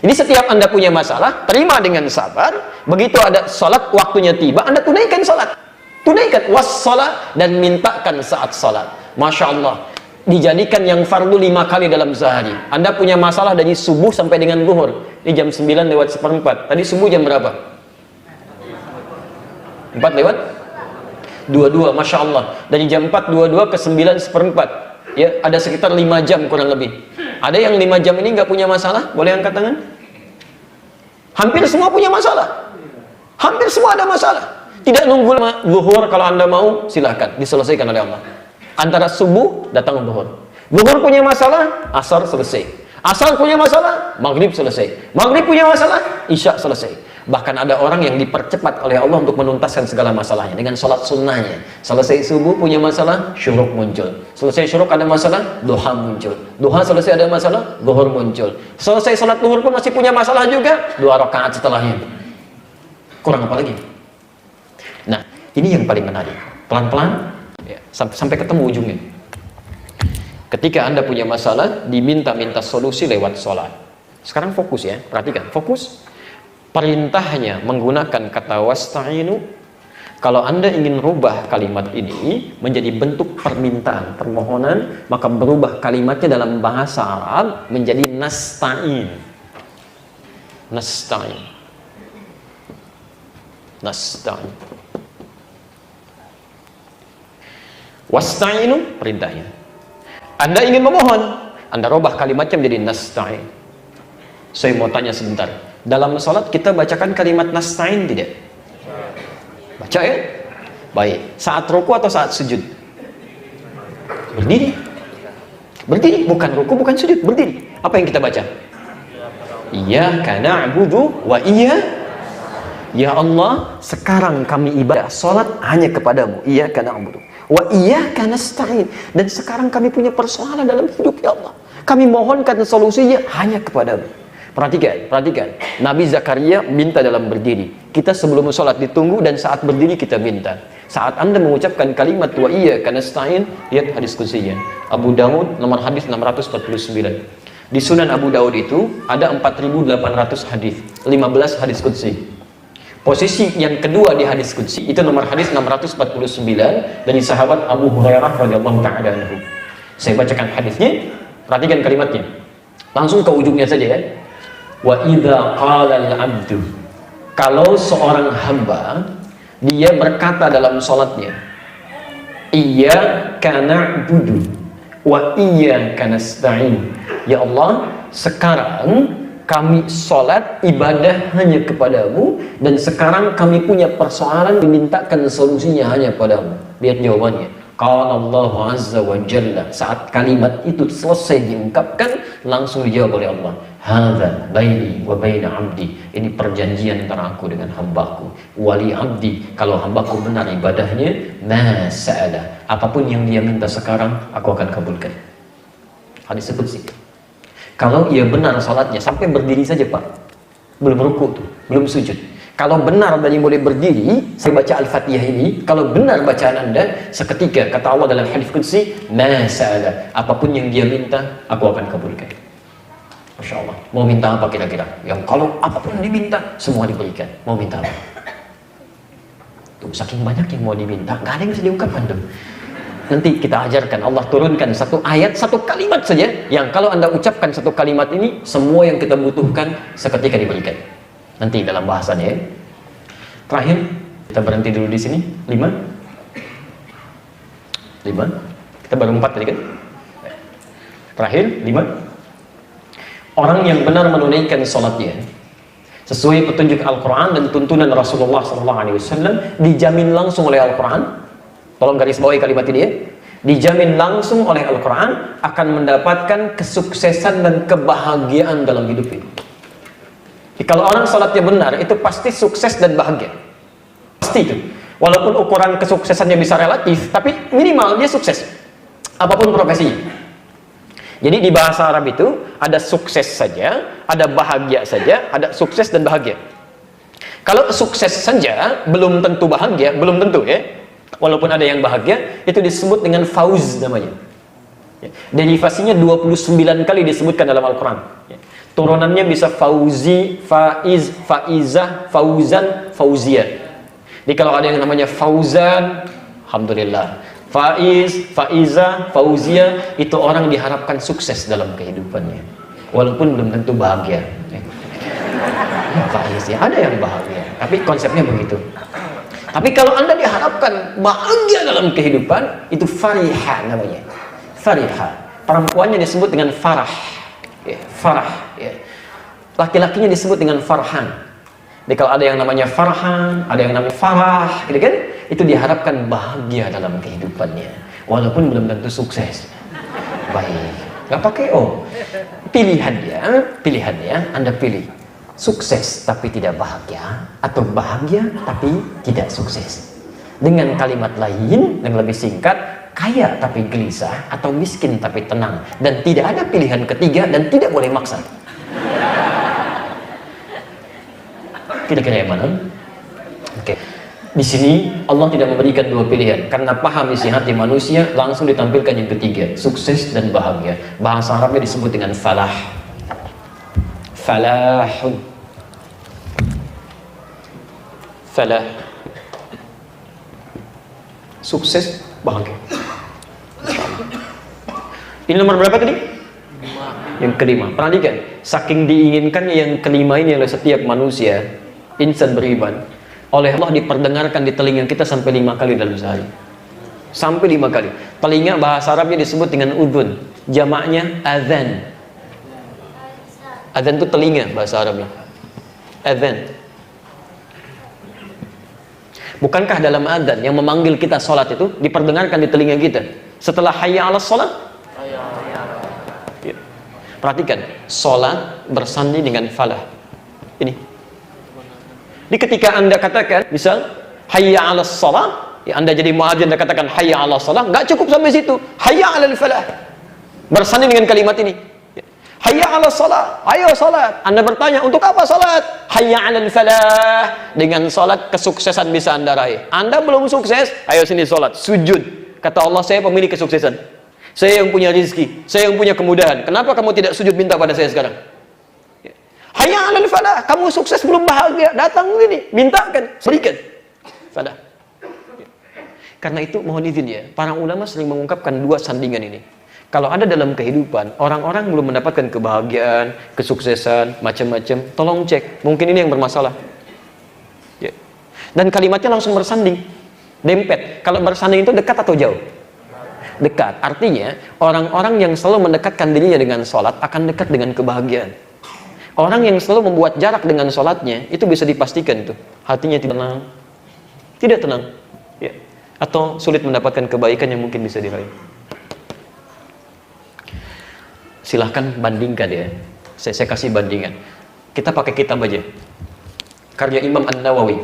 Jadi setiap Anda punya masalah, terima dengan sabar. Begitu ada sholat, waktunya tiba, Anda tunaikan sholat. Tunaikan wassalah dan mintakan saat sholat. Masya Allah, dijadikan yang fardu 5 kali dalam sehari. Anda punya masalah dari subuh sampai dengan zuhur. Ini jam 9:04. Tadi subuh jam berapa? 4:22. Masya Allah. Dari jam 4:22 ke 9:04. Ya, ada sekitar 5 jam kurang lebih. Ada yang 5 jam ini nggak punya masalah? Boleh angkat tangan? Hampir semua punya masalah. Hampir semua ada masalah. Tidak nunggu lama zuhur, kalau Anda mau silahkan diselesaikan oleh Allah. Antara subuh datang zuhur. Zuhur punya masalah, asar selesai. Asar punya masalah, maghrib selesai. Maghrib punya masalah, isya selesai. Bahkan ada orang yang dipercepat oleh Allah untuk menuntaskan segala masalahnya dengan sholat sunnahnya. Selesai subuh punya masalah, syuruk muncul. Selesai syuruk ada masalah, duha muncul. Duha selesai ada masalah, zuhur muncul. Selesai sholat zuhur pun masih punya masalah juga, 2 rakaat setelahnya. Kurang apa lagi? Nah, ini yang paling menarik. Pelan-pelan ya, sampai ketemu ujungnya. Ketika Anda punya masalah, diminta-minta solusi lewat sholat. Sekarang fokus ya, perhatikan, fokus. Perintahnya menggunakan kata wasta'inu. Kalau Anda ingin rubah kalimat ini menjadi bentuk permintaan, permohonan, maka berubah kalimatnya dalam bahasa Arab menjadi nasta'in. Nasta'in. Nasta'in. Wasta'inu, perintahnya. Anda ingin memohon, Anda rubah kalimatnya menjadi nasta'in. Saya mau tanya sebentar, dalam salat kita bacakan kalimat nasta'in tidak? Baca ya? Baik. Saat ruku atau saat sujud? Berdiri. Berdiri, bukan ruku, bukan sujud, berdiri. Apa yang kita baca? Iyyaka na'budu wa Ya Allah, sekarang kami ibadah salat hanya kepadamu. Iyyaka na'budu wa iyyaka nasta'in. Dan sekarang kami punya persoalan dalam hidup, ya Allah. Kami mohonkan solusinya hanya kepadamu. Perhatikan. Nabi Zakaria minta dalam berdiri. Kita sebelum sholat ditunggu dan saat berdiri kita minta. Saat Anda mengucapkan kalimat wa iyyaka nasta'in, lihat hadis qudsinya. Abu Dawud nomor hadis 649. Di Sunan Abu Dawud itu ada 4.800 hadis, 15 hadis qudsi. Posisi yang kedua di hadis qudsi itu nomor hadis 649 dari sahabat Abu Hurairah radhiyallahu taala anhu. Saya bacakan hadisnya, perhatikan kalimatnya. Langsung ke ujungnya saja ya. Wa idza qala al-'abdu, kalau seorang hamba dia berkata dalam salatnya, iyyaka na'budu wa iyyaka nasta'in. Ya Allah, sekarang kami salat ibadah hanya kepadamu, dan sekarang kami punya persoalan dimintakan solusinya hanya padamu. Lihat jawabannya. Qala Allah azza wa jalla, saat kalimat itu selesai diungkapkan, langsung dijawab oleh Allah, hadza baini wa baina abdi, ini perjanjian antara aku dengan hambaku. Wali abdi, kalau hambaku benar ibadahnya, ma sa'ala, apapun yang dia minta sekarang aku akan kabulkan. Hadis qudsi. Kalau ia benar salatnya sampai berdiri saja Pak, belum ruku tuh, belum sujud. Kalau benar dari mulai berdiri, saya baca Al-Fatihah ini, kalau benar bacaan Anda, seketika kata Allah dalam hadis qudsi, ma sa'ala, apapun yang dia minta, aku akan kabulkan. Masya Allah. Mau minta apa kira-kira? Yang kalau apapun yang diminta, semua diberikan. Mau minta apa? Tuh, saking banyak yang mau diminta, nggak ada yang bisa diungkapkan tuh. Nanti kita ajarkan, Allah turunkan satu ayat, satu kalimat saja, yang kalau Anda ucapkan satu kalimat ini, semua yang kita butuhkan seketika diberikan. Nanti dalam bahasannya ya. Terakhir, kita berhenti dulu di sini. 5. Kita baru 4 tadi kan? Terakhir, 5. Orang yang benar menunaikan sholatnya sesuai petunjuk Al-Quran dan tuntunan Rasulullah SAW, dijamin langsung oleh Al-Quran. Tolong garis bawahi kalimat ini ya. Dijamin langsung oleh Al-Quran akan mendapatkan kesuksesan dan kebahagiaan dalam hidup ini. Jadi, kalau orang salatnya benar, itu pasti sukses dan bahagia. Pasti itu. Walaupun ukuran kesuksesannya bisa relatif, tapi minimal dia sukses. Apapun profesinya. Jadi di bahasa Arab itu ada sukses saja, ada bahagia saja, ada sukses dan bahagia. Kalau sukses saja belum tentu bahagia, belum tentu ya. Walaupun ada yang bahagia, itu disebut dengan fauz namanya. Derivasinya 29 kali disebutkan dalam Al-Quran. Turunannya bisa fauzi, faiz, faizah, fauzan, fauziyah. Jadi kalau ada yang namanya fauzan, alhamdulillah. Faiz, faizah, fauziyah, itu orang diharapkan sukses dalam kehidupannya. Walaupun belum tentu bahagia. Faiz ya, ada yang bahagia, tapi konsepnya begitu. Tapi kalau Anda diharapkan bahagia dalam kehidupan, itu farihah namanya. Farihah. Perempuannya disebut dengan farah. Ya, farah. Ya. Laki-lakinya disebut dengan farhan. Jadi kalau ada yang namanya farhan, ada yang namanya farah, gitu kan? Itu diharapkan bahagia dalam kehidupannya. Walaupun belum tentu sukses. Baik. Gak pakai oh. Pilihannya Anda pilih. Sukses tapi tidak bahagia, atau bahagia tapi tidak sukses. Dengan kalimat lain yang lebih singkat, kaya tapi gelisah, atau miskin tapi tenang, dan tidak ada pilihan ketiga dan tidak boleh maksa. Kira-kira yang mana? Oke. Di sini Allah tidak memberikan dua pilihan, karena paham isi hati manusia, langsung ditampilkan yang ketiga, sukses dan bahagia. Bahasa Arabnya disebut dengan falah. Falahun. Falah. Sukses, bahagia. Ini nomor berapa tadi? Yang kelima. Perhatikan, saking diinginkannya yang kelima ini oleh setiap manusia, insan beriman, oleh Allah diperdengarkan di telinga kita sampai 5 kali dalam sehari. Sampai 5 kali. Telinga bahasa Arabnya disebut dengan udhun, jamaknya adzan. Adzan itu telinga bahasa Arabnya. Adzan. Bukankah dalam adzan yang memanggil kita sholat itu diperdengarkan di telinga kita? Setelah hayya 'alas shalah, ya. Perhatikan, salat bersanding dengan falah. Ini. Di ketika Anda katakan, misal hayya 'alas shalah, ya, Anda jadi muadzin dan katakan hayya 'alas shalah, enggak cukup sampai situ. Hayya 'alal falah. Bersanding dengan kalimat ini. Hayya 'alas shalah, ayo salat. Anda bertanya, untuk apa salat? Hayya 'alal falah. Dengan salat kesuksesan bisa Anda raih. Anda belum sukses, ayo sini salat, sujud. Kata Allah, saya pemilik kesuksesan. Saya yang punya rizki, saya yang punya kemudahan. Kenapa kamu tidak sujud minta pada saya sekarang? Hayya 'alal falah, kamu sukses belum bahagia, datang sini, mintakan, berikan. Falah. Karena itu mohon izin ya, para ulama sering mengungkapkan dua sandingan ini. Kalau ada dalam kehidupan, orang-orang belum mendapatkan kebahagiaan, kesuksesan, macam-macam, tolong cek, mungkin ini yang bermasalah. Ya. Dan kalimatnya langsung bersanding, dempet. Kalau bersanding itu dekat atau jauh? Dekat. Artinya, orang-orang yang selalu mendekatkan dirinya dengan sholat akan dekat dengan kebahagiaan. Orang yang selalu membuat jarak dengan sholatnya, itu bisa dipastikan tuh, hatinya tidak tenang, tidak tenang, ya. Atau sulit mendapatkan kebaikan yang mungkin bisa diraih. Silahkan bandingkan ya. Saya kasih bandingan. Kita pakai kitab aja. Karya Imam An-Nawawi.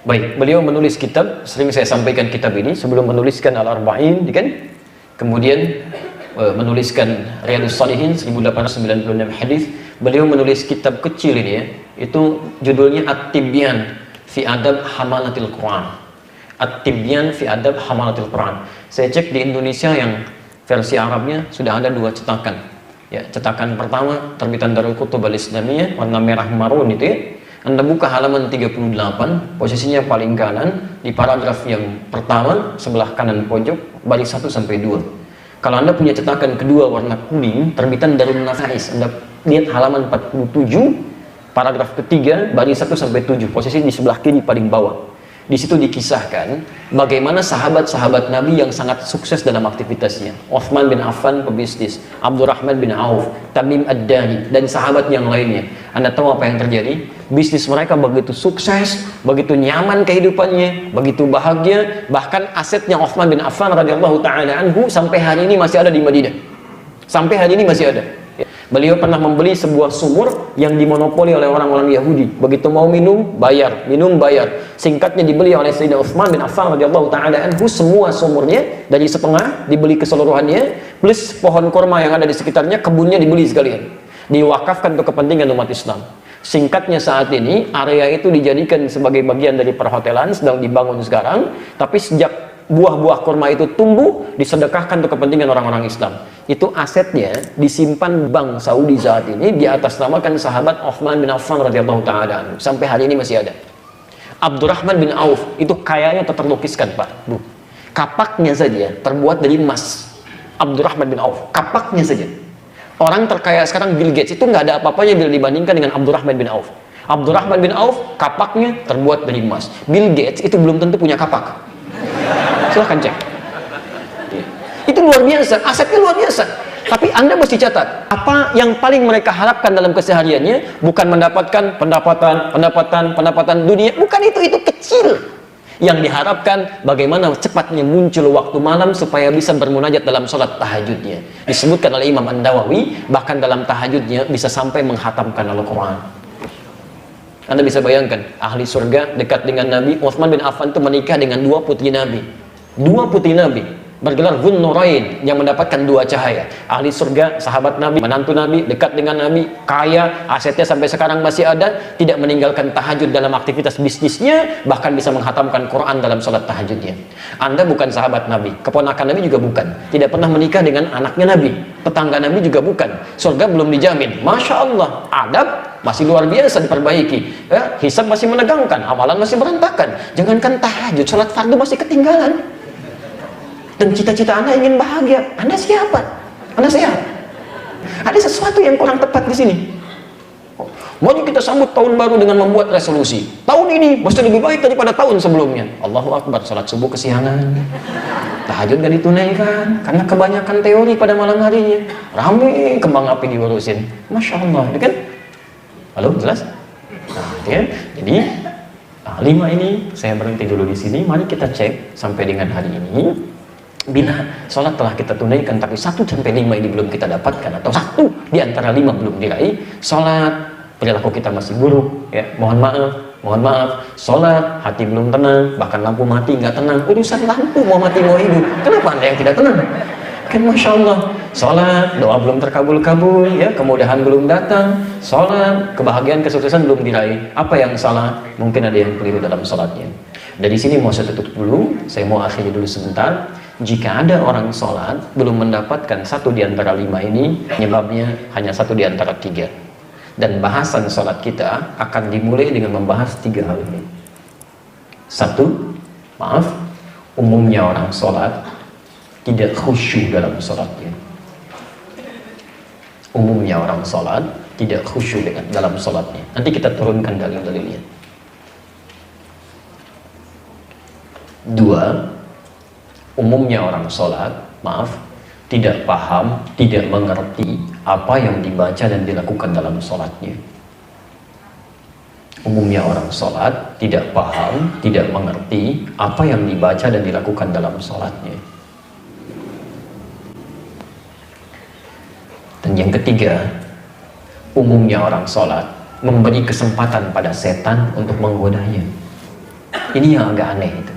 Baik, beliau menulis kitab, sering saya sampaikan kitab ini sebelum menuliskan Al-Arba'in, kan? Kemudian menuliskan Riyadhus Shalihin 1896 hadis. Beliau menulis kitab kecil ini ya. Itu judulnya At-Tibyan fi Adab Hamalatil Quran. At-Tibyan fi Adab Hamalatil Quran. Saya cek di Indonesia yang versi Arabnya sudah ada 2 cetakan. Ya, cetakan pertama terbitan Darul Kutub Al-Islamiyah warna merah marun itu ya. Anda buka halaman 38, posisinya paling kanan di paragraf yang pertama sebelah kanan pojok baris 1 sampai 2. Kalau Anda punya cetakan kedua warna kuning terbitan Darul Nafais, Anda lihat halaman 47 paragraf ketiga baris 1 sampai 7, posisi di sebelah kiri paling bawah. Di situ dikisahkan bagaimana sahabat-sahabat Nabi yang sangat sukses dalam aktivitasnya. Uthman bin Affan pebisnis, Abdurrahman bin Auf, Tamim Ad-Dari, dan sahabat yang lainnya. Anda tahu apa yang terjadi? Bisnis mereka begitu sukses, begitu nyaman kehidupannya, begitu bahagia. Bahkan asetnya Uthman bin Affan radhiyallahu taala anhu sampai hari ini masih ada di Madinah. Sampai hari ini masih ada. Beliau pernah membeli sebuah sumur yang dimonopoli oleh orang-orang Yahudi. Begitu mau minum, bayar, minum, bayar. Singkatnya dibeli oleh Sayyidina Uthman bin Affan radhiyallahu taala anhu, semua sumurnya dari setengah dibeli keseluruhannya, plus pohon kurma yang ada di sekitarnya, kebunnya dibeli sekalian. Diwakafkan untuk kepentingan umat Islam. Singkatnya saat ini area itu dijadikan sebagai bagian dari perhotelan, sedang dibangun sekarang, tapi sejak buah-buah kurma itu tumbuh, disedekahkan untuk kepentingan orang-orang Islam. Itu asetnya disimpan bank Saudi saat ini di atas namakan sahabat Uthman bin Affan radhiyallahu taala anhu. Sampai hari ini masih ada. Abdurrahman bin Auf itu kayanya terlukiskan, Pak, Bu. Kapaknya saja terbuat dari emas. Abdurrahman bin Auf, kapaknya saja. Orang terkaya sekarang Bill Gates itu nggak ada apa-apanya bila dibandingkan dengan Abdurrahman bin Auf. Abdurrahman bin Auf kapaknya terbuat dari emas. Bill Gates itu belum tentu punya kapak. Silahkan cek. Itu luar biasa, asetnya luar biasa. Tapi Anda mesti catat, apa yang paling mereka harapkan dalam kesehariannya bukan mendapatkan pendapatan dunia, bukan itu kecil. Yang diharapkan bagaimana cepatnya muncul waktu malam supaya bisa bermunajat dalam sholat tahajudnya. Disebutkan oleh Imam An-Nawawi, bahkan dalam tahajudnya bisa sampai menghatamkan Al-Quran. Anda bisa bayangkan, ahli surga dekat dengan Nabi. Uthman bin Affan itu menikah dengan 2 putri Nabi. 2 putri Nabi bergelar Dzun Nurain, yang mendapatkan 2 cahaya. Ahli surga, sahabat Nabi, menantu Nabi, dekat dengan Nabi, kaya, asetnya sampai sekarang masih ada, tidak meninggalkan tahajud dalam aktivitas bisnisnya, bahkan bisa menghatamkan Quran dalam sholat tahajudnya. Anda bukan sahabat Nabi, keponakan Nabi juga bukan, tidak pernah menikah dengan anaknya Nabi, tetangga Nabi juga bukan, surga belum dijamin. Masya Allah, adab masih luar biasa diperbaiki, ya, hisab masih menegangkan, amalan masih berantakan. Jangankan tahajud, sholat fardu masih ketinggalan. Dan cita-cita Anda ingin bahagia, Anda siapa? Anda sehat? Ada sesuatu yang kurang tepat di sini. Mari kita sambut tahun baru dengan membuat resolusi. Tahun ini mesti lebih baik daripada tahun sebelumnya. Allahu Akbar, salat subuh kesiangan, tahajud gak ditunaikan karena kebanyakan teori pada malam harinya. Rame kembang api diurusin. Masya Allah, kan? Halo, jelas? Nah, ya. Jadi Nah, 5 ini saya berhenti dulu di sini. Mari kita cek sampai dengan hari ini. Bila sholat telah kita tunaikan tapi 1 sampai 5 ini belum kita dapatkan, atau 1 di antara 5 belum diraih, sholat perilaku kita masih buruk, ya, mohon maaf, sholat hati belum tenang, bahkan lampu mati nggak tenang. Urusan lampu mau mati mau hidup, kenapa anda yang tidak tenang? Kan masya Allah, sholat doa belum terkabul-kabul, ya, kemudahan belum datang, sholat kebahagiaan kesuksesan belum diraih. Apa yang salah? Mungkin ada yang keliru dalam sholatnya. Dari sini mau saya tutup dulu, saya mau akhiri dulu sebentar. Jika ada orang sholat belum mendapatkan 1 di antara 5 ini, penyebabnya hanya 1 di antara 3. Dan bahasan sholat kita akan dimulai dengan membahas 3 hal ini. 1, umumnya orang sholat tidak khusyuk dalam sholatnya. Umumnya orang sholat tidak khusyuk dalam sholatnya. Nanti kita turunkan dalil-dalilnya. 2, umumnya orang sholat, tidak paham, tidak mengerti apa yang dibaca dan dilakukan dalam sholatnya. Umumnya orang sholat tidak paham, tidak mengerti apa yang dibaca dan dilakukan dalam sholatnya. Dan yang ketiga, umumnya orang sholat memberi kesempatan pada setan untuk menggodanya. Ini yang agak aneh itu.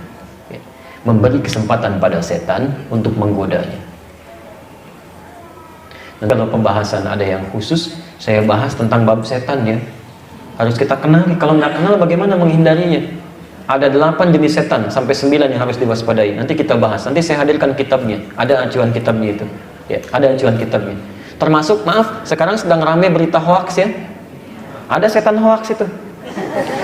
Memberi kesempatan pada setan untuk menggodanya. Dan kalau pembahasan ada yang khusus, saya bahas tentang bab setan, ya. Harus kita kenali. Kalau nggak kenal, bagaimana menghindarinya? Ada 8 jenis setan sampai 9 yang harus diwaspadai. Nanti kita bahas. Nanti saya hadirkan kitabnya. Ada acuan kitabnya itu. Ya, ada acuan kitabnya. Termasuk, sekarang sedang ramai berita hoaks, ya. Ada setan hoaks itu.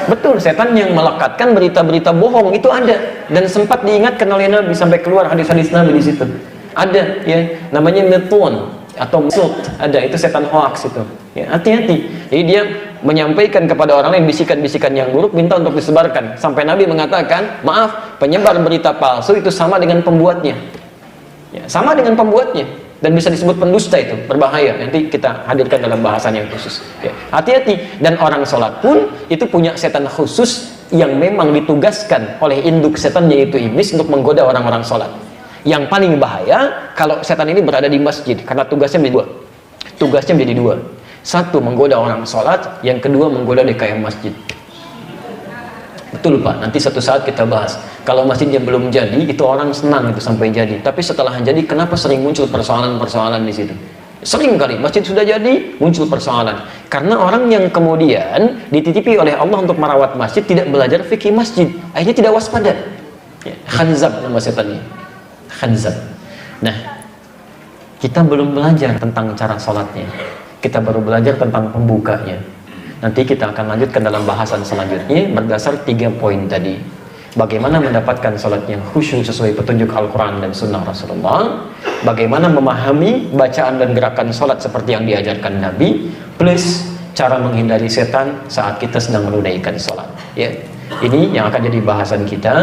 Betul, setan yang melekatkan berita-berita bohong itu ada, dan sempat diingatkan oleh Nabi sampai keluar hadis-hadis Nabi di situ. Ada, ya, namanya metun atau mesut, ada, itu setan hoaks itu. Ya, hati-hati. Jadi dia menyampaikan kepada orang lain bisikan-bisikan yang buruk, minta untuk disebarkan. Sampai Nabi mengatakan, penyebar berita palsu itu sama dengan pembuatnya. Ya, sama dengan pembuatnya. Dan bisa disebut pendusta, itu berbahaya. Nanti kita hadirkan dalam bahasan yang khusus. Ya, hati-hati. Dan orang sholat pun itu punya setan khusus yang memang ditugaskan oleh induk setan, yaitu iblis, untuk menggoda orang-orang sholat. Yang paling bahaya kalau setan ini berada di masjid, karena tugasnya menjadi 2. Tugasnya menjadi 2. 1, menggoda orang sholat. Yang kedua, menggoda DKM masjid. Betul Pak, nanti satu saat kita bahas. Kalau masjidnya belum jadi, itu orang senang itu sampai jadi. Tapi setelah jadi, kenapa sering muncul persoalan-persoalan di situ? Sering kali masjid sudah jadi, muncul persoalan. Karena orang yang kemudian dititipi oleh Allah untuk merawat masjid tidak belajar fikih masjid, akhirnya tidak waspada. Ya, khanzab nama setannya. Khanzab. Nah, kita belum belajar tentang cara sholatnya. Kita baru belajar tentang pembukanya. Nanti kita akan lanjutkan dalam bahasan selanjutnya berdasar 3 poin tadi. Bagaimana mendapatkan sholat yang khusyuk sesuai petunjuk Al-Quran dan Sunnah Rasulullah. Bagaimana memahami bacaan dan gerakan sholat seperti yang diajarkan Nabi. Plus cara menghindari setan saat kita sedang menunaikan sholat. Ya, ini yang akan jadi bahasan kita.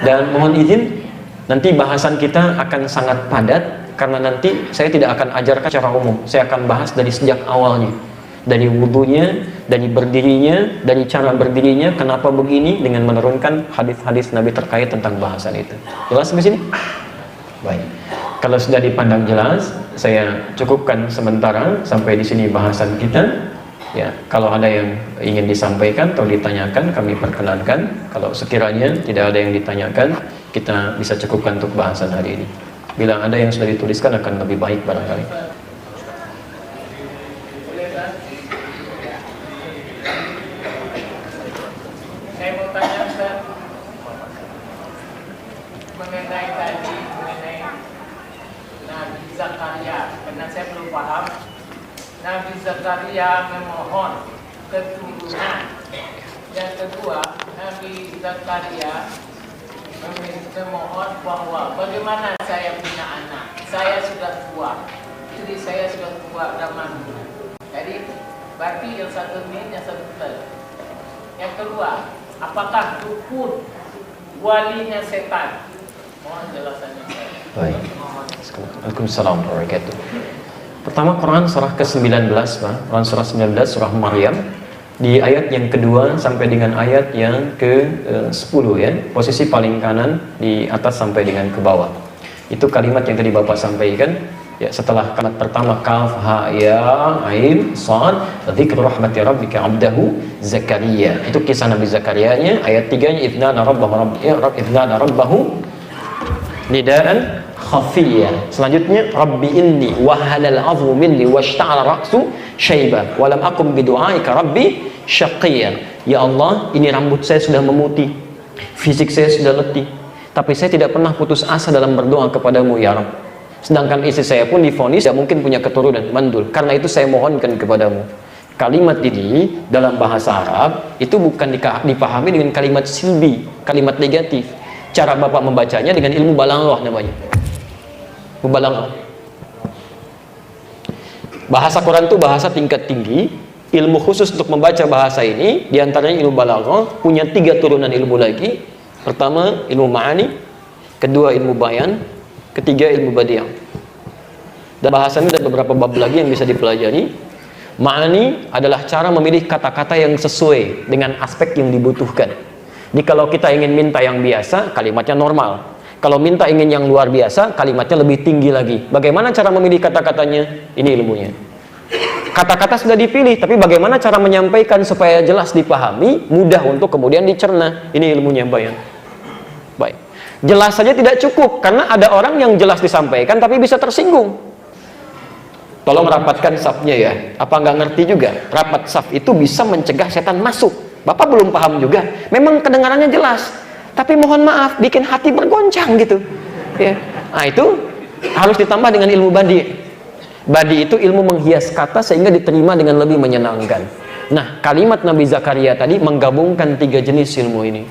Dan mohon izin, nanti bahasan kita akan sangat padat. Karena nanti saya tidak akan ajarkan secara umum. Saya akan bahas dari sejak awalnya. Dari wudunya, dari berdirinya, dari cara berdirinya, kenapa begini, dengan menurunkan hadis-hadis Nabi terkait tentang bahasan itu. Jelas di sini? Baik. Kalau sudah dipandang jelas, saya cukupkan sementara sampai di sini bahasan kita. Ya, kalau ada yang ingin disampaikan atau ditanyakan, kami perkenankan. Kalau sekiranya tidak ada yang ditanyakan, kita bisa cukupkan untuk bahasan hari ini. Bila ada yang sudah dituliskan akan lebih baik barangkali. Nabi Zakaria memohon keturunan. Yang kedua, Nabi Zakaria memohon bahwa bagaimana saya punya anak, saya sudah tua, istri saya sudah tua dan mandu. Jadi berarti yang satu min, yang satu tel. Yang kedua, apakah dukun walinya setan? Mohon jelasannya. Baik. Waalaikumsalam warahmatullahi wabarakatuh. Pertama, Quran surah ke-19, Quran surah 19, surah Maryam, Di ayat yang kedua sampai dengan ayat yang ke-10 ya. Posisi paling kanan di atas sampai dengan ke bawah. Itu kalimat yang tadi Bapak sampaikan. Ya, setelah kalimat pertama kaf ha ya ain sad dzikru rahmati rabbika 'abdahu Zakaria. Itu kisah Nabi Zakaria-nya. Ayat 3-nya idnana rabbahu nidaan khafiyya. Selanjutnya rabbi inni wa halal 'azmu minni washta'ala ra'su syaiba wa lam akum bidu'aika rabbi syaqiyya. Ya Allah, ini rambut saya sudah memutih, fisik saya sudah letih, tapi saya tidak pernah putus asa dalam berdoa kepadamu ya Rabb. Sedangkan istri saya pun divonis tidak mungkin punya keturunan, mandul. Karena itu saya mohonkan kepadamu. Kalimat ini dalam bahasa Arab itu bukan dipahami dengan kalimat silbi, kalimat negatif. Cara Bapak membacanya dengan ilmu balaghah namanya. Mubalaghah. Bahasa Quran itu bahasa tingkat tinggi. Ilmu khusus untuk membaca bahasa ini diantaranya ilmu balaghah, punya 3 turunan ilmu lagi. Pertama ilmu ma'ani, kedua ilmu bayan, ketiga ilmu badiah. Dan bahasa ini ada beberapa bab lagi yang bisa dipelajari. Ma'ani adalah cara memilih kata-kata yang sesuai dengan aspek yang dibutuhkan. Jadi kalau kita ingin minta yang biasa, kalimatnya normal. Kalau minta ingin yang luar biasa, kalimatnya lebih tinggi lagi. Bagaimana cara memilih kata-katanya? Ini ilmunya. Kata-kata sudah dipilih, tapi bagaimana cara menyampaikan supaya jelas dipahami, mudah untuk kemudian dicerna? Ini ilmunya bayan. Baik. Jelas saja tidak cukup, karena ada orang yang jelas disampaikan tapi bisa tersinggung. Tolong rapatkan safnya ya. Apa nggak ngerti juga? Rapat saf itu bisa mencegah setan masuk. Bapak belum paham juga. Memang kedengarannya jelas, tapi mohon maaf bikin hati bergoncang gitu. Ya. Nah itu harus ditambah dengan ilmu badi. Badi itu ilmu menghias kata sehingga diterima dengan lebih menyenangkan. Nah kalimat Nabi Zakaria tadi menggabungkan 3 jenis ilmu ini.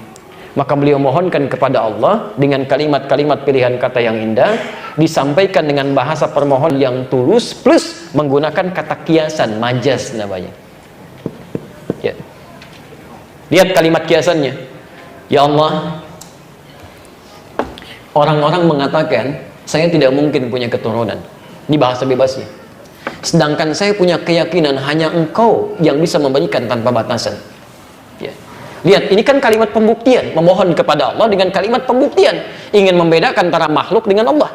Maka beliau mohonkan kepada Allah dengan kalimat-kalimat pilihan kata yang indah, disampaikan dengan bahasa permohon yang tulus, plus menggunakan kata kiasan, majas namanya. Ya. Lihat kalimat kiasannya. Ya Allah, orang-orang mengatakan saya tidak mungkin punya keturunan. Ini bahasa bebasnya. Sedangkan saya punya keyakinan hanya Engkau yang bisa memberikan tanpa batasan. Ya. Lihat, ini kan kalimat pembuktian, memohon kepada Allah dengan kalimat pembuktian, ingin membedakan antara makhluk dengan Allah.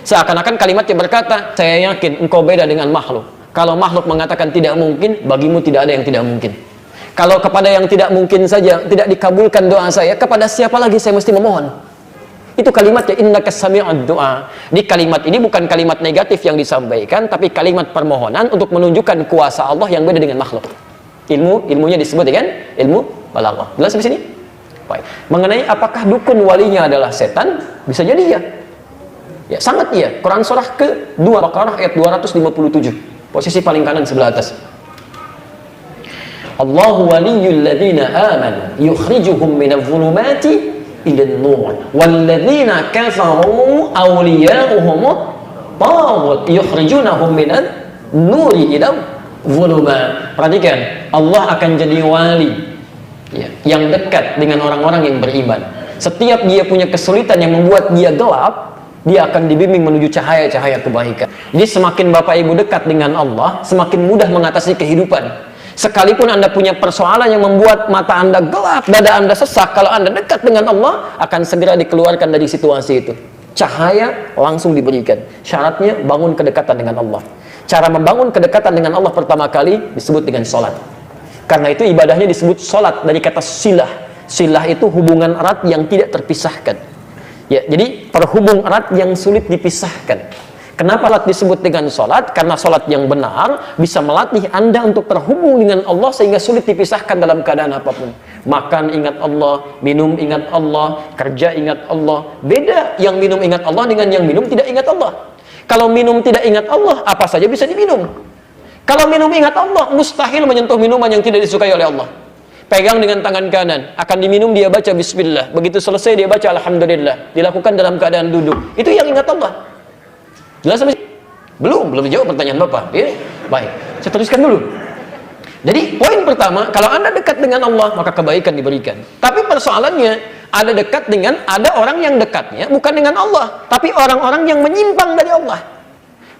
Seakan-akan kalimatnya berkata, saya yakin engkau beda dengan makhluk. Kalau makhluk mengatakan tidak mungkin, bagimu tidak ada yang tidak mungkin. Kalau kepada yang tidak mungkin saja tidak dikabulkan doa saya, kepada siapa lagi saya mesti memohon? Itu kalimatnya, innaka sami'ud du'a. Di kalimat ini bukan kalimat negatif yang disampaikan, tapi kalimat permohonan untuk menunjukkan kuasa Allah yang beda dengan makhluk. Ilmunya disebut dengan ilmu balaghah. Jelas di sini? Baik. Mengenai apakah dukun walinya adalah setan, bisa jadi ya. Ya, sangat iya. Quran surah ke-2 Baqarah ayat 257. Posisi paling kanan sebelah atas. Allahu waliyyul ladzina amanu yukhrijuhum minadh dhulumati ilan nur wal ladzina kafaru awliya'uhum taghut yukhrijunahum minadh nuri ila dhulumat. Perhatikan, Allah akan jadi wali ya, yang dekat dengan orang-orang yang beriman. Setiap dia punya kesulitan yang membuat dia gelap, dia akan dibimbing menuju cahaya-cahaya kebaikan. Jadi semakin Bapak Ibu dekat dengan Allah, semakin mudah mengatasi kehidupan. Sekalipun Anda punya persoalan yang membuat mata Anda gelap, dada Anda sesak, kalau Anda dekat dengan Allah, akan segera dikeluarkan dari situasi itu. Cahaya langsung diberikan. Syaratnya bangun kedekatan dengan Allah. Cara membangun kedekatan dengan Allah pertama kali disebut dengan sholat. Karena itu ibadahnya disebut sholat dari kata silah. Silah itu hubungan erat yang tidak terpisahkan. Ya, jadi terhubung erat yang sulit dipisahkan. Kenapa sholat disebut dengan sholat? Karena sholat yang benar bisa melatih Anda untuk terhubung dengan Allah sehingga sulit dipisahkan dalam keadaan apapun. Makan ingat Allah, minum ingat Allah, kerja ingat Allah. Beda yang minum ingat Allah dengan yang minum tidak ingat Allah. Kalau minum tidak ingat Allah, apa saja bisa diminum. Kalau minum ingat Allah, mustahil menyentuh minuman yang tidak disukai oleh Allah. Pegang dengan tangan kanan, akan diminum dia baca bismillah. Begitu selesai dia baca alhamdulillah. Dilakukan dalam keadaan duduk. Itu yang ingat Allah. Jelas sampai? Belum jawab pertanyaan Bapak. Ya? Baik, saya teruskan dulu. Jadi poin pertama, kalau Anda dekat dengan Allah, maka kebaikan diberikan. Tapi persoalannya, ada dekat dengan, ada orang yang dekatnya bukan dengan Allah, tapi orang-orang yang menyimpang dari Allah.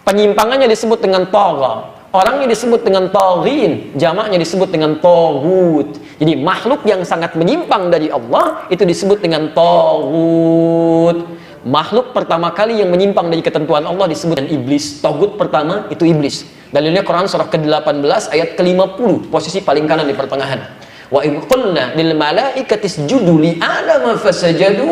Penyimpangannya disebut dengan tagha. Orangnya disebut dengan taghin, jamaknya disebut dengan taghut. Jadi makhluk yang sangat menyimpang dari Allah itu disebut dengan taghut. Makhluk pertama kali yang menyimpang dari ketentuan Allah disebut dengan iblis. Taghut pertama itu iblis. Dalilnya Quran surah ke-18 ayat ke-50, posisi paling kanan di pertengahan. Wa idh qulna lil malaikati isjudu li adama fasajadu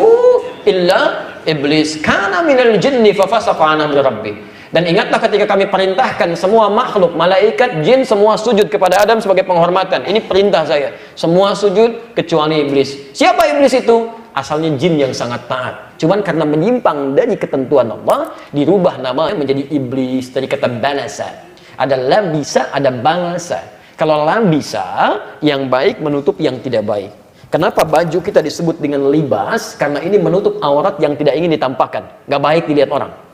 illa iblis kana minal jinni fafasaqa an amri rabbih. Dan ingatlah ketika kami perintahkan semua makhluk, malaikat, jin, semua sujud kepada Adam sebagai penghormatan. Ini perintah saya. Semua sujud kecuali iblis. Siapa iblis itu? Asalnya jin yang sangat taat. Cuman karena menyimpang dari ketentuan Allah, dirubah namanya menjadi iblis dari kata balasa. Ada labisa, ada balasa. Kalau labisa, yang baik menutup yang tidak baik. Kenapa baju kita disebut dengan libas? Karena ini menutup aurat yang tidak ingin ditampakkan. Gak baik dilihat orang.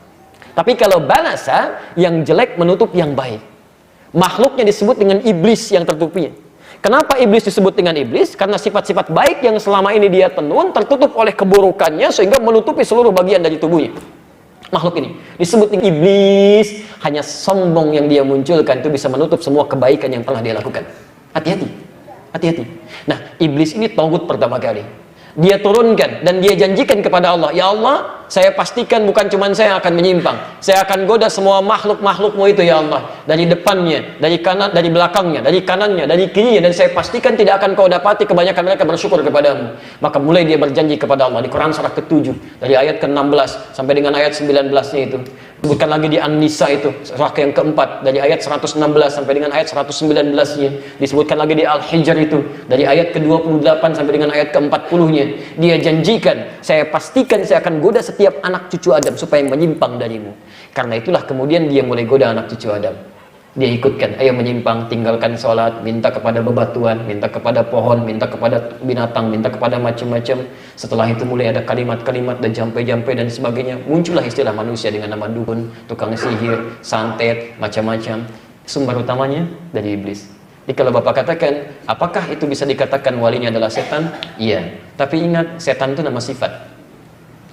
Tapi kalau balasa, yang jelek menutup yang baik. Makhluknya disebut dengan iblis yang tertutupi. Kenapa iblis disebut dengan iblis? Karena sifat-sifat baik yang selama ini dia tenun tertutup oleh keburukannya sehingga menutupi seluruh bagian dari tubuhnya. Makhluk ini disebut dengan iblis. Hanya sombong yang dia munculkan itu bisa menutup semua kebaikan yang pernah dia lakukan. Hati-hati, hati-hati. Nah, iblis ini taghut pertama kali. Dia turunkan dan dia janjikan kepada Allah, ya Allah, saya pastikan bukan cuma saya akan menyimpang, saya akan goda semua makhluk-makhlukmu itu ya Allah, dari depannya, dari kanan, dari belakangnya, dari kanannya, dari kirinya, dan saya pastikan tidak akan kau dapati kebanyakan mereka bersyukur kepadamu. Maka mulai dia berjanji kepada Allah di Quran surah ke-7 dari ayat ke-16 sampai dengan ayat 19-nya itu. Disebutkan lagi di An-Nisa itu surah yang keempat dari ayat 116 sampai dengan ayat 119-nya. Disebutkan lagi di Al-Hijr itu dari ayat ke-28 sampai dengan ayat ke-40-nya. Dia janjikan, saya pastikan saya akan goda setiap anak cucu Adam supaya menyimpang darimu. Karena itulah kemudian dia mulai goda anak cucu Adam. Dia ikutkan, ayo menyimpang, tinggalkan sholat, minta kepada bebatuan, minta kepada pohon, minta kepada binatang, minta kepada macam-macam. Setelah itu mulai ada kalimat-kalimat dan jampe-jampe dan sebagainya. Muncullah istilah manusia dengan nama dukun, tukang sihir, santet, macam-macam. Sumber utamanya dari iblis. Jadi kalau Bapak katakan, apakah itu bisa dikatakan walinya adalah setan? Iya. Tapi ingat, setan itu nama sifat.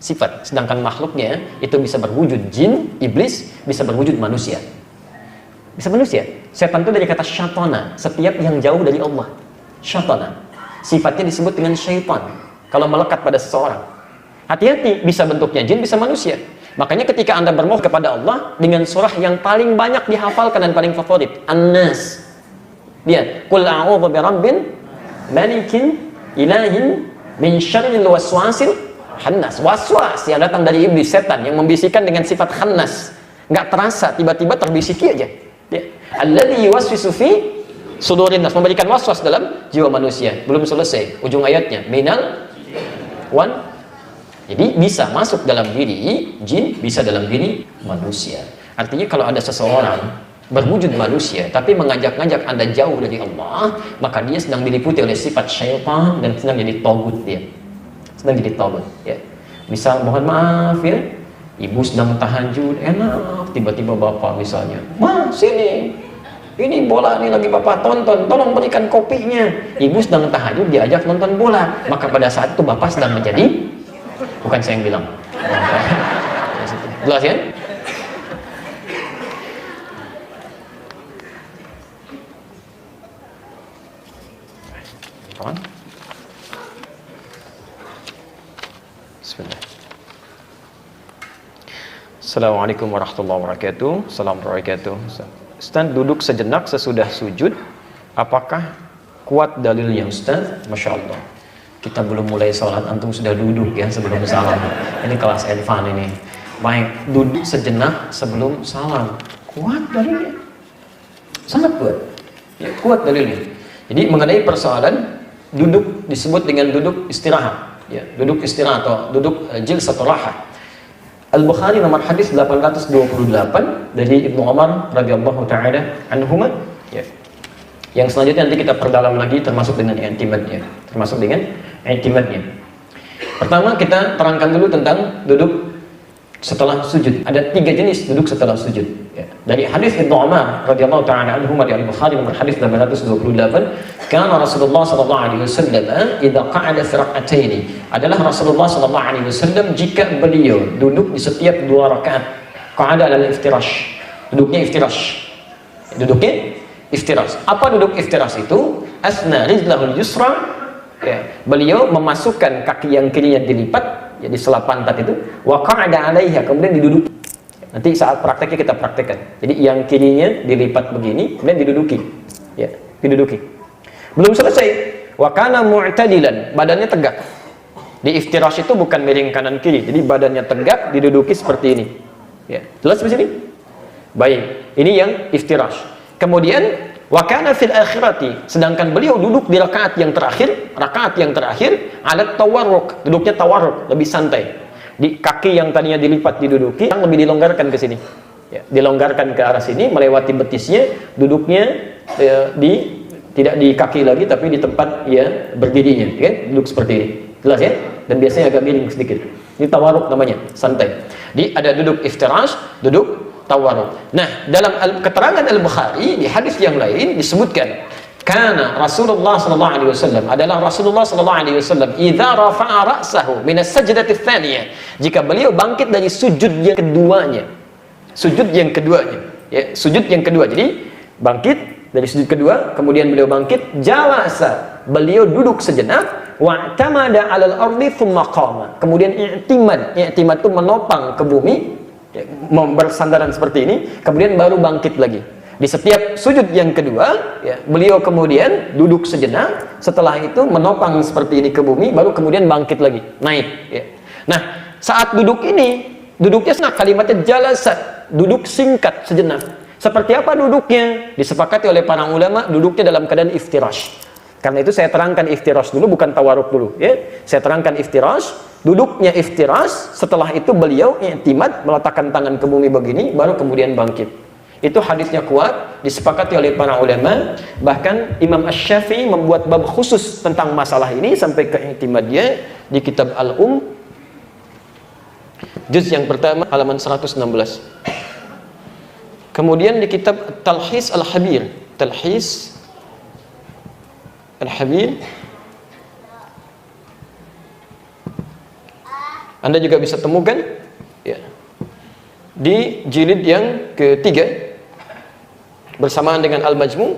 Sifat. Sedangkan makhluknya itu bisa berwujud jin, iblis, bisa berwujud manusia. Bisa manusia. Setan itu dari kata syatana, setiap yang jauh dari Allah. Syatana. Sifatnya disebut dengan syaitan. Kalau melekat pada seseorang. Hati-hati, bisa bentuknya jin, bisa manusia. Makanya ketika Anda bermohon kepada Allah dengan surah yang paling banyak dihafalkan dan paling favorit, An-Nas. Lihat, Qul a'udzu birabbin malikin ilahin min syarril waswasil khannas. Waswas yang datang dari iblis, setan yang membisikkan dengan sifat khannas. Nggak terasa, tiba-tiba terbisiki aja. Ya. Alladzi yuwaswisu fi sudurin nas, memberikan waswas dalam jiwa manusia. Belum selesai ujung ayatnya, minal wan. Jadi bisa masuk dalam diri jin, bisa dalam diri manusia. Artinya kalau ada seseorang berwujud manusia tapi mengajak-ngajak Anda jauh dari Allah, maka dia sedang diliputi oleh sifat syaitan dan sedang jadi taghut dia. Sedang jadi taghut, ya. Misal mohon maaf ya, ibu sedang tahajud, enak, tiba-tiba bapak misalnya, "Ma, sini. Ini bola ini lagi bapak tonton, tolong berikan kopinya." Ibu sedang tahajud, diajak nonton bola. Maka pada saat itu bapak sedang menjadi, bukan saya yang bilang. Jelas ya? Kawan? Bismillah. Assalamualaikum warahmatullahi wabarakatuh. Assalamualaikum warahmatullahi wabarakatuh. Ustaz, duduk sejenak sesudah sujud, apakah kuat dalilnya Ustaz? Masya Allah. Kita belum mulai sholat, antum sudah duduk ya sebelum salam. Ini kelas advance ini. Baik, duduk sejenak sebelum salam. Kuat dalilnya. Sangat kuat. Ya, kuat dalilnya. Jadi mengenai persoalan duduk disebut dengan duduk istirahat. Ya, duduk istirahat atau duduk jilsatul raha. Al-Bukhari nomor hadis 828 dari Ibnu Umar radhiyallahu taala anhuma. Ya. Yang selanjutnya nanti kita perdalam lagi termasuk dengan i'timadnya. Pertama kita terangkan dulu tentang duduk setelah sujud. Ada 3 jenis duduk setelah sujud. Ya. Dari hadis Ibnu Umar radhiyallahu taala anhuma dari Al-Bukhari nomor hadis 828, kana Rasulullah sallallahu alaihi wasallam idza qa'ada fi rak'ataini. Adalah Rasulullah sallallahu alaihi wasallam jika beliau duduk di setiap 2 rakaat. Qa'ada adalah iftirash. Duduknya iftirash. Duduknya iftirash. Apa duduk iftirash itu? Asna rijlahul yusra, ya, beliau memasukkan kaki yang kirinya dilipat, jadi sela pantat itu, wa qa'ada 'alaiha, kemudian diduduki. Nanti saat prakteknya kita praktekkan. Jadi yang kirinya dilipat begini, kemudian diduduki. Ya, diduduki. Belum selesai. Wa kana mu'tadilan, badannya tegak. Di iftirash itu bukan miring kanan kiri, jadi badannya tegak, diduduki seperti ini. Ya, jelas di sini? Baik, ini yang iftirash. Kemudian wa kana fil akhirati, sedangkan beliau duduk di rakaat yang terakhir, alat tawarruk, duduknya tawarruk, lebih santai. Di kaki yang tadinya dilipat diduduki, yang lebih dilonggarkan ke sini. Ya, dilonggarkan ke arah sini melewati betisnya, duduknya tidak di kaki lagi tapi di tempat ya berdirinya, ya, duduk seperti ini. Jelas ya? Dan biasanya agak miring sedikit. Ini tawarruk namanya, santai. Di ada duduk iftirash, duduk tawarruk. Nah, dalam keterangan Al-Bukhari di hadis yang lain disebutkan, karena Rasulullah sallallahu alaihi wasallam adalah Rasulullah sallallahu alaihi wasallam idza rafa'a ra'sahu min as-sajdati tsaniyah, jika beliau bangkit dari sujud yang keduanya. Sujud yang keduanya, ya, sujud yang kedua. Jadi bangkit dari sujud kedua, kemudian beliau bangkit, jalasa, beliau duduk sejenak, wa'tamada 'alal ardi tsumma qama, kemudian i'timad itu menopang ke bumi, ya, bersandaran seperti ini, kemudian baru bangkit lagi. Di setiap sujud yang kedua, ya, beliau kemudian duduk sejenak, setelah itu menopang seperti ini ke bumi, baru kemudian bangkit lagi, naik, ya. Nah, saat duduk ini, duduknya kalimatnya jalasat, duduk singkat sejenak. Seperti apa duduknya? Disepakati oleh para ulama, duduknya dalam keadaan iftirash. Karena itu saya terangkan iftirash dulu, bukan tawarruk dulu, ya. Saya terangkan iftirash, duduknya iftirash, setelah itu beliau i'timad, meletakkan tangan ke bumi begini, baru kemudian bangkit. Itu hadisnya kuat, disepakati oleh para ulama. Bahkan Imam Asy-Syafi'i membuat bab khusus tentang masalah ini sampai ke i'timadnya di kitab Al-Um, juz yang pertama halaman 116. Kemudian di kitab Talhis Al-Habir, Talhis Al-Habir, Anda juga bisa temukan, ya, di jilid yang ketiga bersamaan dengan Al-Majmu'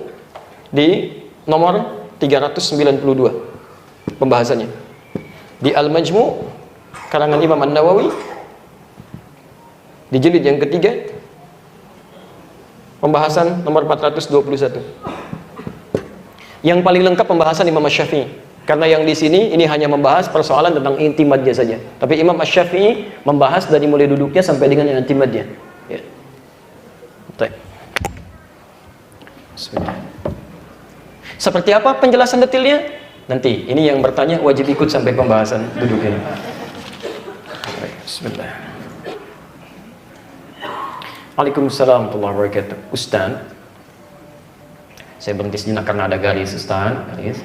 di nomor 392 pembahasannya. Di Al-Majmu' karangan Imam An-Nawawi di jilid yang ketiga pembahasan nomor 421. Yang paling lengkap pembahasan Imam Asy-Syafi'i. Karena yang di sini ini hanya membahas persoalan tentang intimadnya saja. Tapi Imam Asy-Syafi'i membahas dari mulai duduknya sampai dengan intimadnya. Ya. Baik. Seperti apa penjelasan detailnya? Nanti ini yang bertanya wajib ikut sampai pembahasan duduknya. Baik. Bismillah. Waalaikumsalam warahmatullahi wabarakatuh. Ustaz, saya berhenti sejenak karena ada garis, Ustaz. Garis.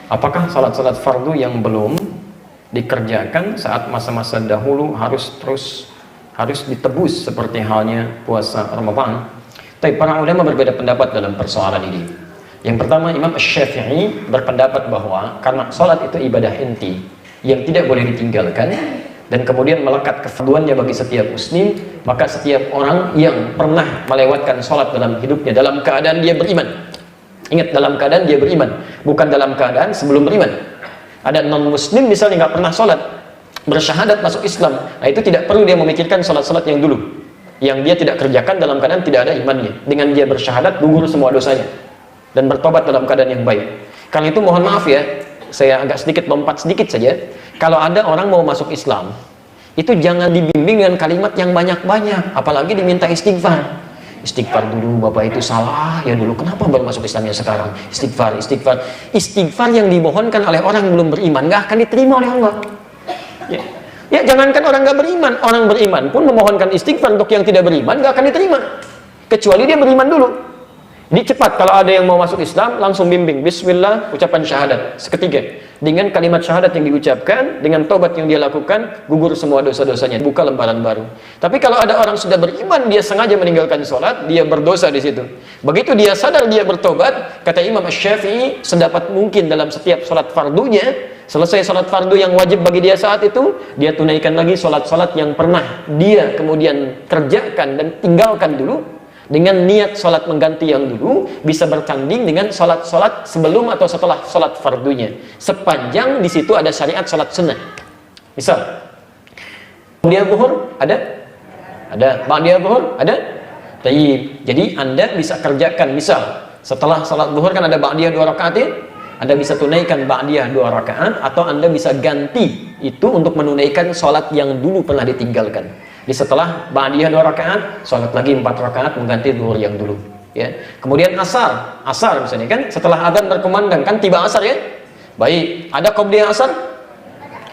Apakah salat-salat fardu yang belum dikerjakan saat masa-masa dahulu harus ditebus seperti halnya puasa Ramadan? Tapi para ulama berbeda pendapat dalam persoalan ini. Yang pertama, Imam Asy-Syafi'i berpendapat bahwa karena salat itu ibadah inti yang tidak boleh ditinggalkan dan kemudian melekat kefarduannya bagi setiap muslim, maka setiap orang yang pernah melewatkan sholat dalam hidupnya dalam keadaan dia beriman, ingat, dalam keadaan dia beriman, bukan dalam keadaan sebelum beriman. Ada non muslim misalnya nggak pernah sholat, bersyahadat masuk Islam, nah itu tidak perlu dia memikirkan sholat-sholat yang dulu yang dia tidak kerjakan dalam keadaan tidak ada imannya. Dengan dia bersyahadat gugur semua dosanya dan bertobat dalam keadaan yang baik. Karena itu mohon maaf ya, saya agak sedikit lompat sedikit saja. Kalau ada orang mau masuk Islam, itu jangan dibimbing dengan kalimat yang banyak-banyak, apalagi diminta istighfar. Istighfar dulu, Bapak itu salah ya dulu, kenapa baru masuk Islamnya sekarang? Istighfar, istighfar. Istighfar yang dimohonkan oleh orang yang belum beriman nggak akan diterima oleh Allah. Ya, jangankan orang nggak beriman, orang beriman pun memohonkan istighfar untuk yang tidak beriman nggak akan diterima, kecuali dia beriman dulu. Jadi cepat kalau ada yang mau masuk Islam langsung bimbing Bismillah, ucapan syahadat seketika. Dengan kalimat syahadat yang diucapkan, dengan tobat yang dia lakukan, gugur semua dosa-dosanya, buka lembaran baru. Tapi kalau ada orang sudah beriman, dia sengaja meninggalkan sholat, dia berdosa di situ. Begitu dia sadar dia bertobat, kata Imam Asy-Syafi'i, sedapat mungkin dalam setiap sholat fardunya, selesai sholat fardu yang wajib bagi dia saat itu, dia tunaikan lagi sholat-sholat yang pernah dia kemudian kerjakan dan tinggalkan dulu. dengan niat sholat mengganti yang dulu bisa bertanding dengan sholat sebelum atau setelah sholat fardunya, sepanjang di situ ada syariat sholat sunnah. Misal ba'diyah zuhur ada ba'diyah zuhur ada. Tayyib. Jadi Anda bisa kerjakan, misal setelah sholat zuhur kan ada ba'diyah 2 rakaat ya, Anda bisa tunaikan ba'diyah 2 rakaat, atau Anda bisa ganti itu untuk menunaikan sholat yang dulu pernah ditinggalkan. Di setelah ba'diyah 2 rakaat, sholat lagi 4 rakaat mengganti zuhur yang dulu. Ya. Kemudian asar misalnya kan, setelah adzan berkumandang kan tiba asar ya. Baik, ada qobliyah asar?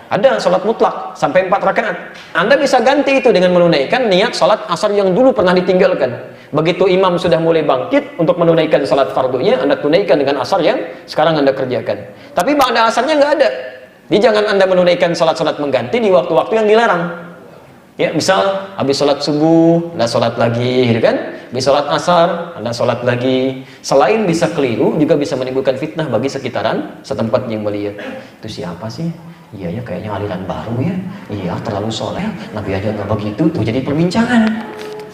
Ada, sholat mutlak sampai 4 rakaat. Anda bisa ganti itu dengan menunaikan niat sholat asar yang dulu pernah ditinggalkan. Begitu imam sudah mulai bangkit untuk menunaikan sholat fardunya, Anda tunaikan dengan asar yang sekarang Anda kerjakan. Tapi ba'da asarnya nggak ada. Jadi jangan Anda menunaikan sholat-sholat mengganti di waktu-waktu yang dilarang. Ya, misal habis sholat subuh, Anda sholat lagi, gitu kan? Habis sholat asar, Anda sholat lagi. Selain bisa keliru, juga bisa menimbulkan fitnah bagi sekitaran setempat yang melihat. Itu siapa sih? Iya ya, kayaknya aliran baru ya. Iya, terlalu soleh. Nabi aja nggak begitu, tuh jadi perbincangan.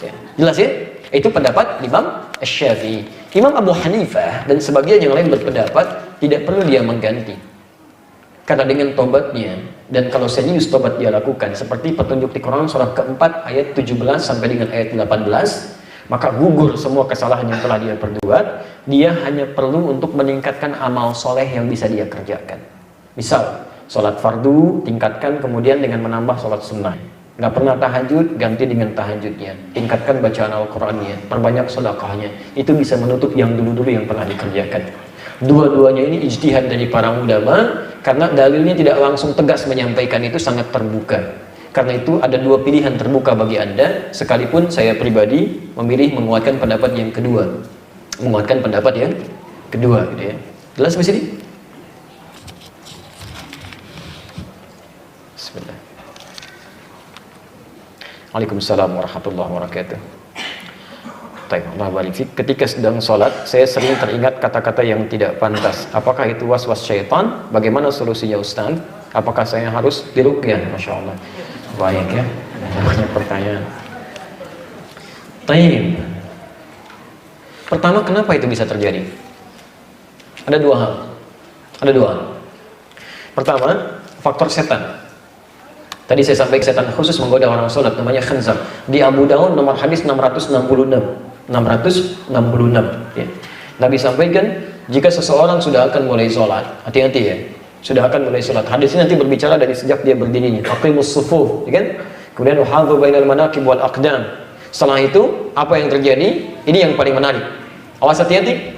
Ya, jelas ya? Itu pendapat Imam Syafi'i. Imam Abu Hanifah dan sebagian yang lain berpendapat tidak perlu dia mengganti. Karena dengan tobatnya, dan kalau serius tobat dia lakukan seperti petunjuk di Quran surah keempat ayat 17 sampai dengan ayat 18, maka gugur semua kesalahan yang telah dia perbuat. Dia hanya perlu untuk meningkatkan amal soleh yang bisa dia kerjakan. Misal sholat fardu tingkatkan, kemudian dengan menambah sholat sunnah. Nggak pernah tahajud, ganti dengan tahajudnya. Tingkatkan bacaan Al-Qurannya, perbanyak sedekahnya. Itu bisa menutup yang dulu-dulu yang pernah dikerjakan. Dua-duanya ini ijtihad dari para ulama, karena dalilnya tidak langsung tegas menyampaikan, itu sangat terbuka. Karena itu ada 2 pilihan terbuka bagi Anda, sekalipun saya pribadi memilih menguatkan pendapat yang kedua. Menguatkan pendapat yang kedua, gitu ya. Jelas di sini? Bismillah. Waalaikumsalam warahmatullahi wabarakatuh. Ketika sedang sholat, saya sering teringat kata-kata yang tidak pantas. Apakah itu was-was syaitan? Bagaimana solusinya Ustaz? Apakah saya harus diruqyah? Masya Allah. Baik ya. Banyak pertanyaan. Taib. Pertama, kenapa itu bisa terjadi? Ada 2 hal. Pertama, faktor setan. Tadi saya sampaikan setan khusus menggoda orang sholat, namanya khanzab. Di Abu Daud nomor hadis 666 ya. Nabi sampaikan, jika seseorang sudah akan mulai sholat, hati-hati ya, sudah akan mulai sholat. Hadis ini nanti berbicara dari sejak dia berdirinya. Aqimus sufuf, ya kan? Kemudian uhadhu bainal manaqib wal aqdam. Setelah itu, apa yang terjadi? Ini yang paling menarik. Awas, hati-hati.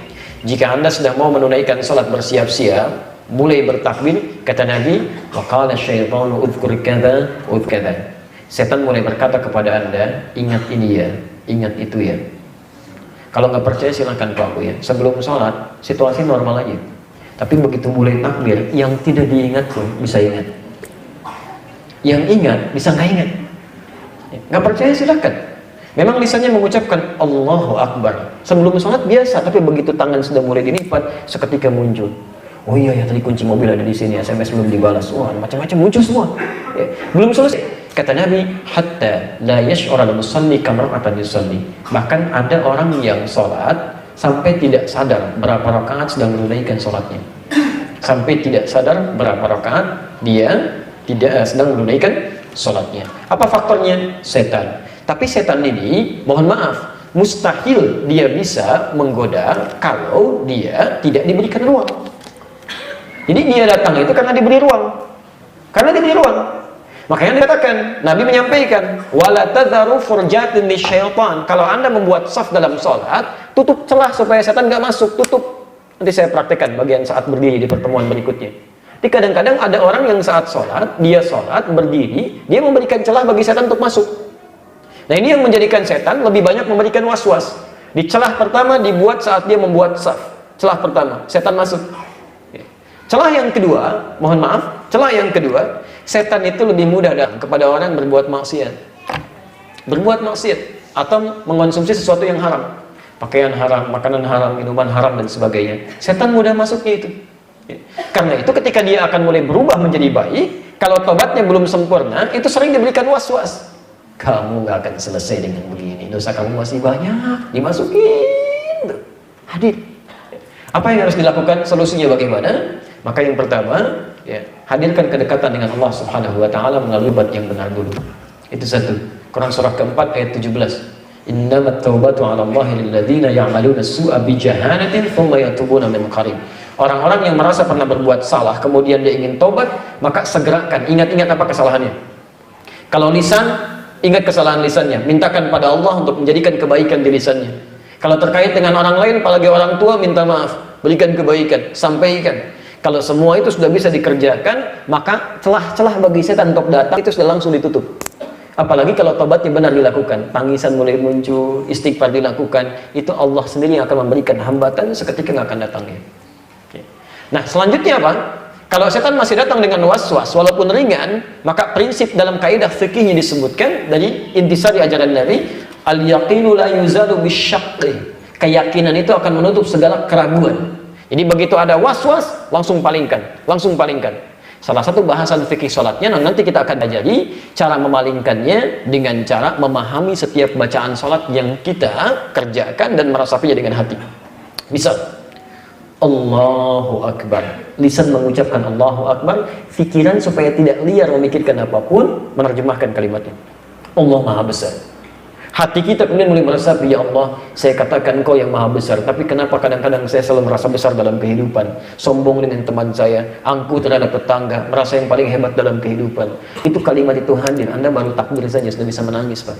Jika Anda sudah mau menunaikan sholat bersiap-siap, mulai bertakbir, kata Nabi, waqala syaitanu udhkur kadza udhkadza. Setan mulai berkata kepada Anda, ingat ini ya, ingat itu ya. Kalau nggak percaya silahkan Pak ya. Sebelum sholat situasi normal aja. Tapi begitu mulai takbir, yang tidak diingat pun bisa ingat. Yang ingat bisa nggak ingat. Nggak percaya silahkan. Memang lisannya mengucapkan Allahu Akbar sebelum sholat biasa, tapi begitu tangan sudah mulai dilipat, seketika muncul. Oh iya ya, tadi kunci mobil ada di sini, SMS belum dibalas. Wah, macam-macam muncul semua. Ya, belum selesai. Kata Nabi, hatta la yash'ura al-musalli kamra'atan yusalli. Bahkan ada orang yang sholat sampai tidak sadar berapa rakaat sedang menunaikan sholatnya. Sampai tidak sadar berapa rakaat dia tidak sedang menunaikan sholatnya. Apa faktornya? Setan. Tapi setan ini, mohon maaf, mustahil dia bisa menggoda kalau dia tidak diberikan ruang. Jadi dia datang itu karena diberi ruang. Karena diberi ruang. Makanya dikatakan, Nabi menyampaikan, wala tadharu furjatin lisyaitan. Kalau Anda membuat saf dalam sholat, tutup celah supaya setan nggak masuk, tutup. Nanti saya praktekkan bagian saat berdiri di pertemuan berikutnya. Jadi kadang-kadang ada orang yang saat sholat, dia sholat berdiri, dia memberikan celah bagi setan untuk masuk. Nah ini yang menjadikan setan lebih banyak memberikan was-was. Di celah pertama dibuat saat dia membuat saf. Celah pertama, setan masuk. Celah yang kedua, mohon maaf, celah yang kedua, setan itu lebih mudah kepada orang berbuat maksiat. Berbuat maksiat atau mengonsumsi sesuatu yang haram. Pakaian haram, makanan haram, minuman haram dan sebagainya. Setan mudah masuknya itu. Karena itu ketika dia akan mulai berubah menjadi baik, kalau tobatnya belum sempurna, itu sering diberikan was-was. kamu nggak akan selesai dengan begini, dosa kamu masih banyak, dimasukin tuh. Hadir. Apa yang harus dilakukan? Solusinya bagaimana? Maka yang pertama, ya, hadirkan kedekatan dengan Allah Subhanahu wa taala melalui obat yang benar dulu. Itu satu. Quran surah keempat ayat 17. Innamat taubatu 'ala Allahi lil ladzina ya'maluna as-su'a bi jahalatin tsumma yatubuna min qarib. Orang-orang yang merasa pernah berbuat salah kemudian dia ingin tobat, maka segerakan, ingat-ingat apa kesalahannya. Kalau lisan, ingat kesalahan lisannya, mintakan pada Allah untuk menjadikan kebaikan di lisannya. Kalau terkait dengan orang lain, apalagi orang tua, minta maaf, berikan kebaikan, sampaikan. Kalau semua itu sudah bisa dikerjakan, maka celah-celah bagi setan untuk datang itu sudah langsung ditutup. Apalagi kalau tobatnya benar dilakukan, tangisan mulai muncul, istighfar dilakukan, itu Allah sendiri yang akan memberikan hambatan seketika nggak akan datangnya. Nah, selanjutnya apa? Kalau setan masih datang dengan was-was walaupun ringan, maka prinsip dalam kaidah fikihnya disebutkan dari intisari ajaran Nabi, al-yaqinu la yuzalu bisyaqqi. Keyakinan itu akan menutup segala keraguan. Jadi begitu ada was-was, langsung palingkan, langsung palingkan. Salah satu bahasan fikih sholatnya, nanti kita akan ajari cara memalingkannya dengan cara memahami setiap bacaan sholat yang kita kerjakan dan meresapinya dengan hati. Misal, Allahu Akbar, lisan mengucapkan Allahu Akbar, pikiran supaya tidak liar memikirkan apapun, menerjemahkan kalimatnya. Allah Maha Besar. Hati kita kemudian mulai meresapi, ya Allah, saya katakan Engkau yang Maha Besar, tapi kenapa kadang-kadang saya selalu merasa besar dalam kehidupan, sombong dengan teman saya, angkuh terhadap tetangga, merasa yang paling hebat dalam kehidupan. Itu kalimat itu hadir, Anda baru takbir saja sudah bisa menangis, Pak.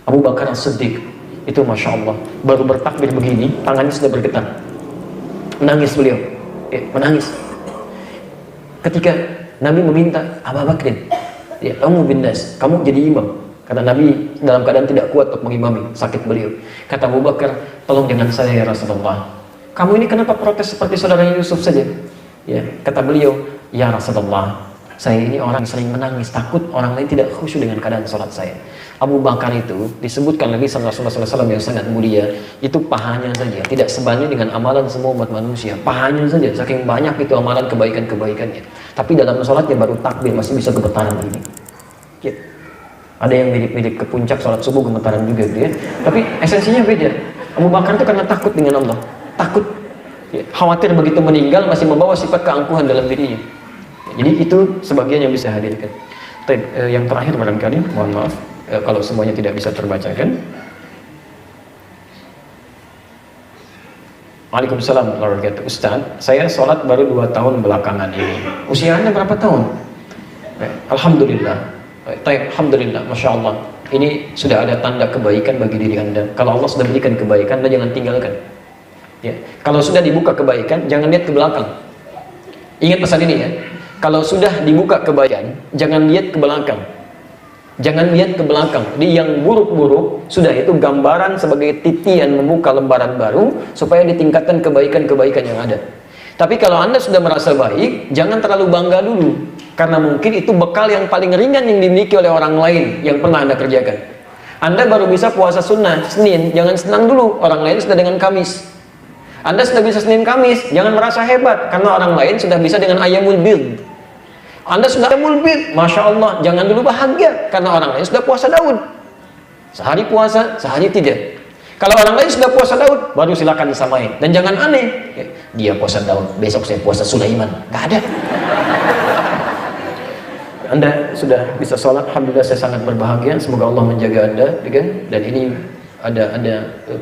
Abu Bakar As-Siddiq, itu Masya Allah, baru bertakbir begini, tangannya sudah bergetar. Menangis beliau, ya, menangis. Ketika Nabi meminta, Abu Bakar, ya, kamu bin nas, kamu jadi imam. Karena Nabi dalam keadaan tidak kuat untuk mengimami, sakit beliau. Kata Abu Bakar, tolong dengan saya ya Rasulullah. Kamu ini kenapa protes seperti saudara Yusuf saja? Ya, kata beliau, ya Rasulullah, saya ini orang yang sering menangis, takut orang lain tidak khusyuk dengan keadaan sholat saya. Abu Bakar itu disebutkan lagi sama Rasulullah SAW yang sangat mulia, itu pahanya saja, tidak sebanding dengan amalan semua umat manusia. Pahanya saja, saking banyak itu amalan kebaikan-kebaikannya. Tapi dalam sholatnya baru takbir masih bisa gemetaran begini. Ya. Ada yang mirip-mirip ke puncak sholat subuh gemetaran juga gitu ya. Tapi esensinya beda. Abu Bakar itu karena takut dengan Allah, takut, ya, khawatir begitu meninggal masih membawa sifat keangkuhan dalam dirinya. Jadi itu sebagian yang bisa hadirkan. Yang terakhir barangkali, mohon maaf kalau semuanya tidak bisa terbacakan. Waalaikumsalam warahmatullahi wabarakatuh. Ustaz, saya sholat baru 2 tahun belakangan ini. Usia Anda berapa tahun? Alhamdulillah. Alhamdulillah, Masya Allah. Ini sudah ada tanda kebaikan bagi diri Anda. Kalau Allah sudah berikan kebaikan, Anda jangan tinggalkan. Ya. Kalau sudah dibuka kebaikan, jangan lihat ke belakang. Ingat pesan ini ya. Kalau sudah dibuka kebaikan, jangan lihat ke belakang. Jangan lihat ke belakang. Jadi yang buruk-buruk, sudah itu gambaran sebagai titian membuka lembaran baru, supaya ditingkatkan kebaikan-kebaikan yang ada. Tapi kalau Anda sudah merasa baik, jangan terlalu bangga dulu. Karena mungkin itu bekal yang paling ringan yang dimiliki oleh orang lain yang pernah Anda kerjakan. Anda baru bisa puasa sunnah, Senin, jangan senang dulu, orang lain sudah dengan Kamis. Anda sudah bisa Senin Kamis, jangan merasa hebat, karena orang lain sudah bisa dengan Ayyamul Bid. Anda sudah Ayyamul Bid, Masya Allah, jangan dulu bahagia, karena orang lain sudah puasa Daud. Sehari puasa, sehari tidak. Kalau orang lain sudah puasa Daud, baru silakan disamain. Dan jangan aneh, dia puasa Daud, besok saya puasa Sulaiman. Gak ada. Anda sudah bisa sholat, alhamdulillah saya sangat berbahagia. Semoga Allah menjaga Anda, dan ini ada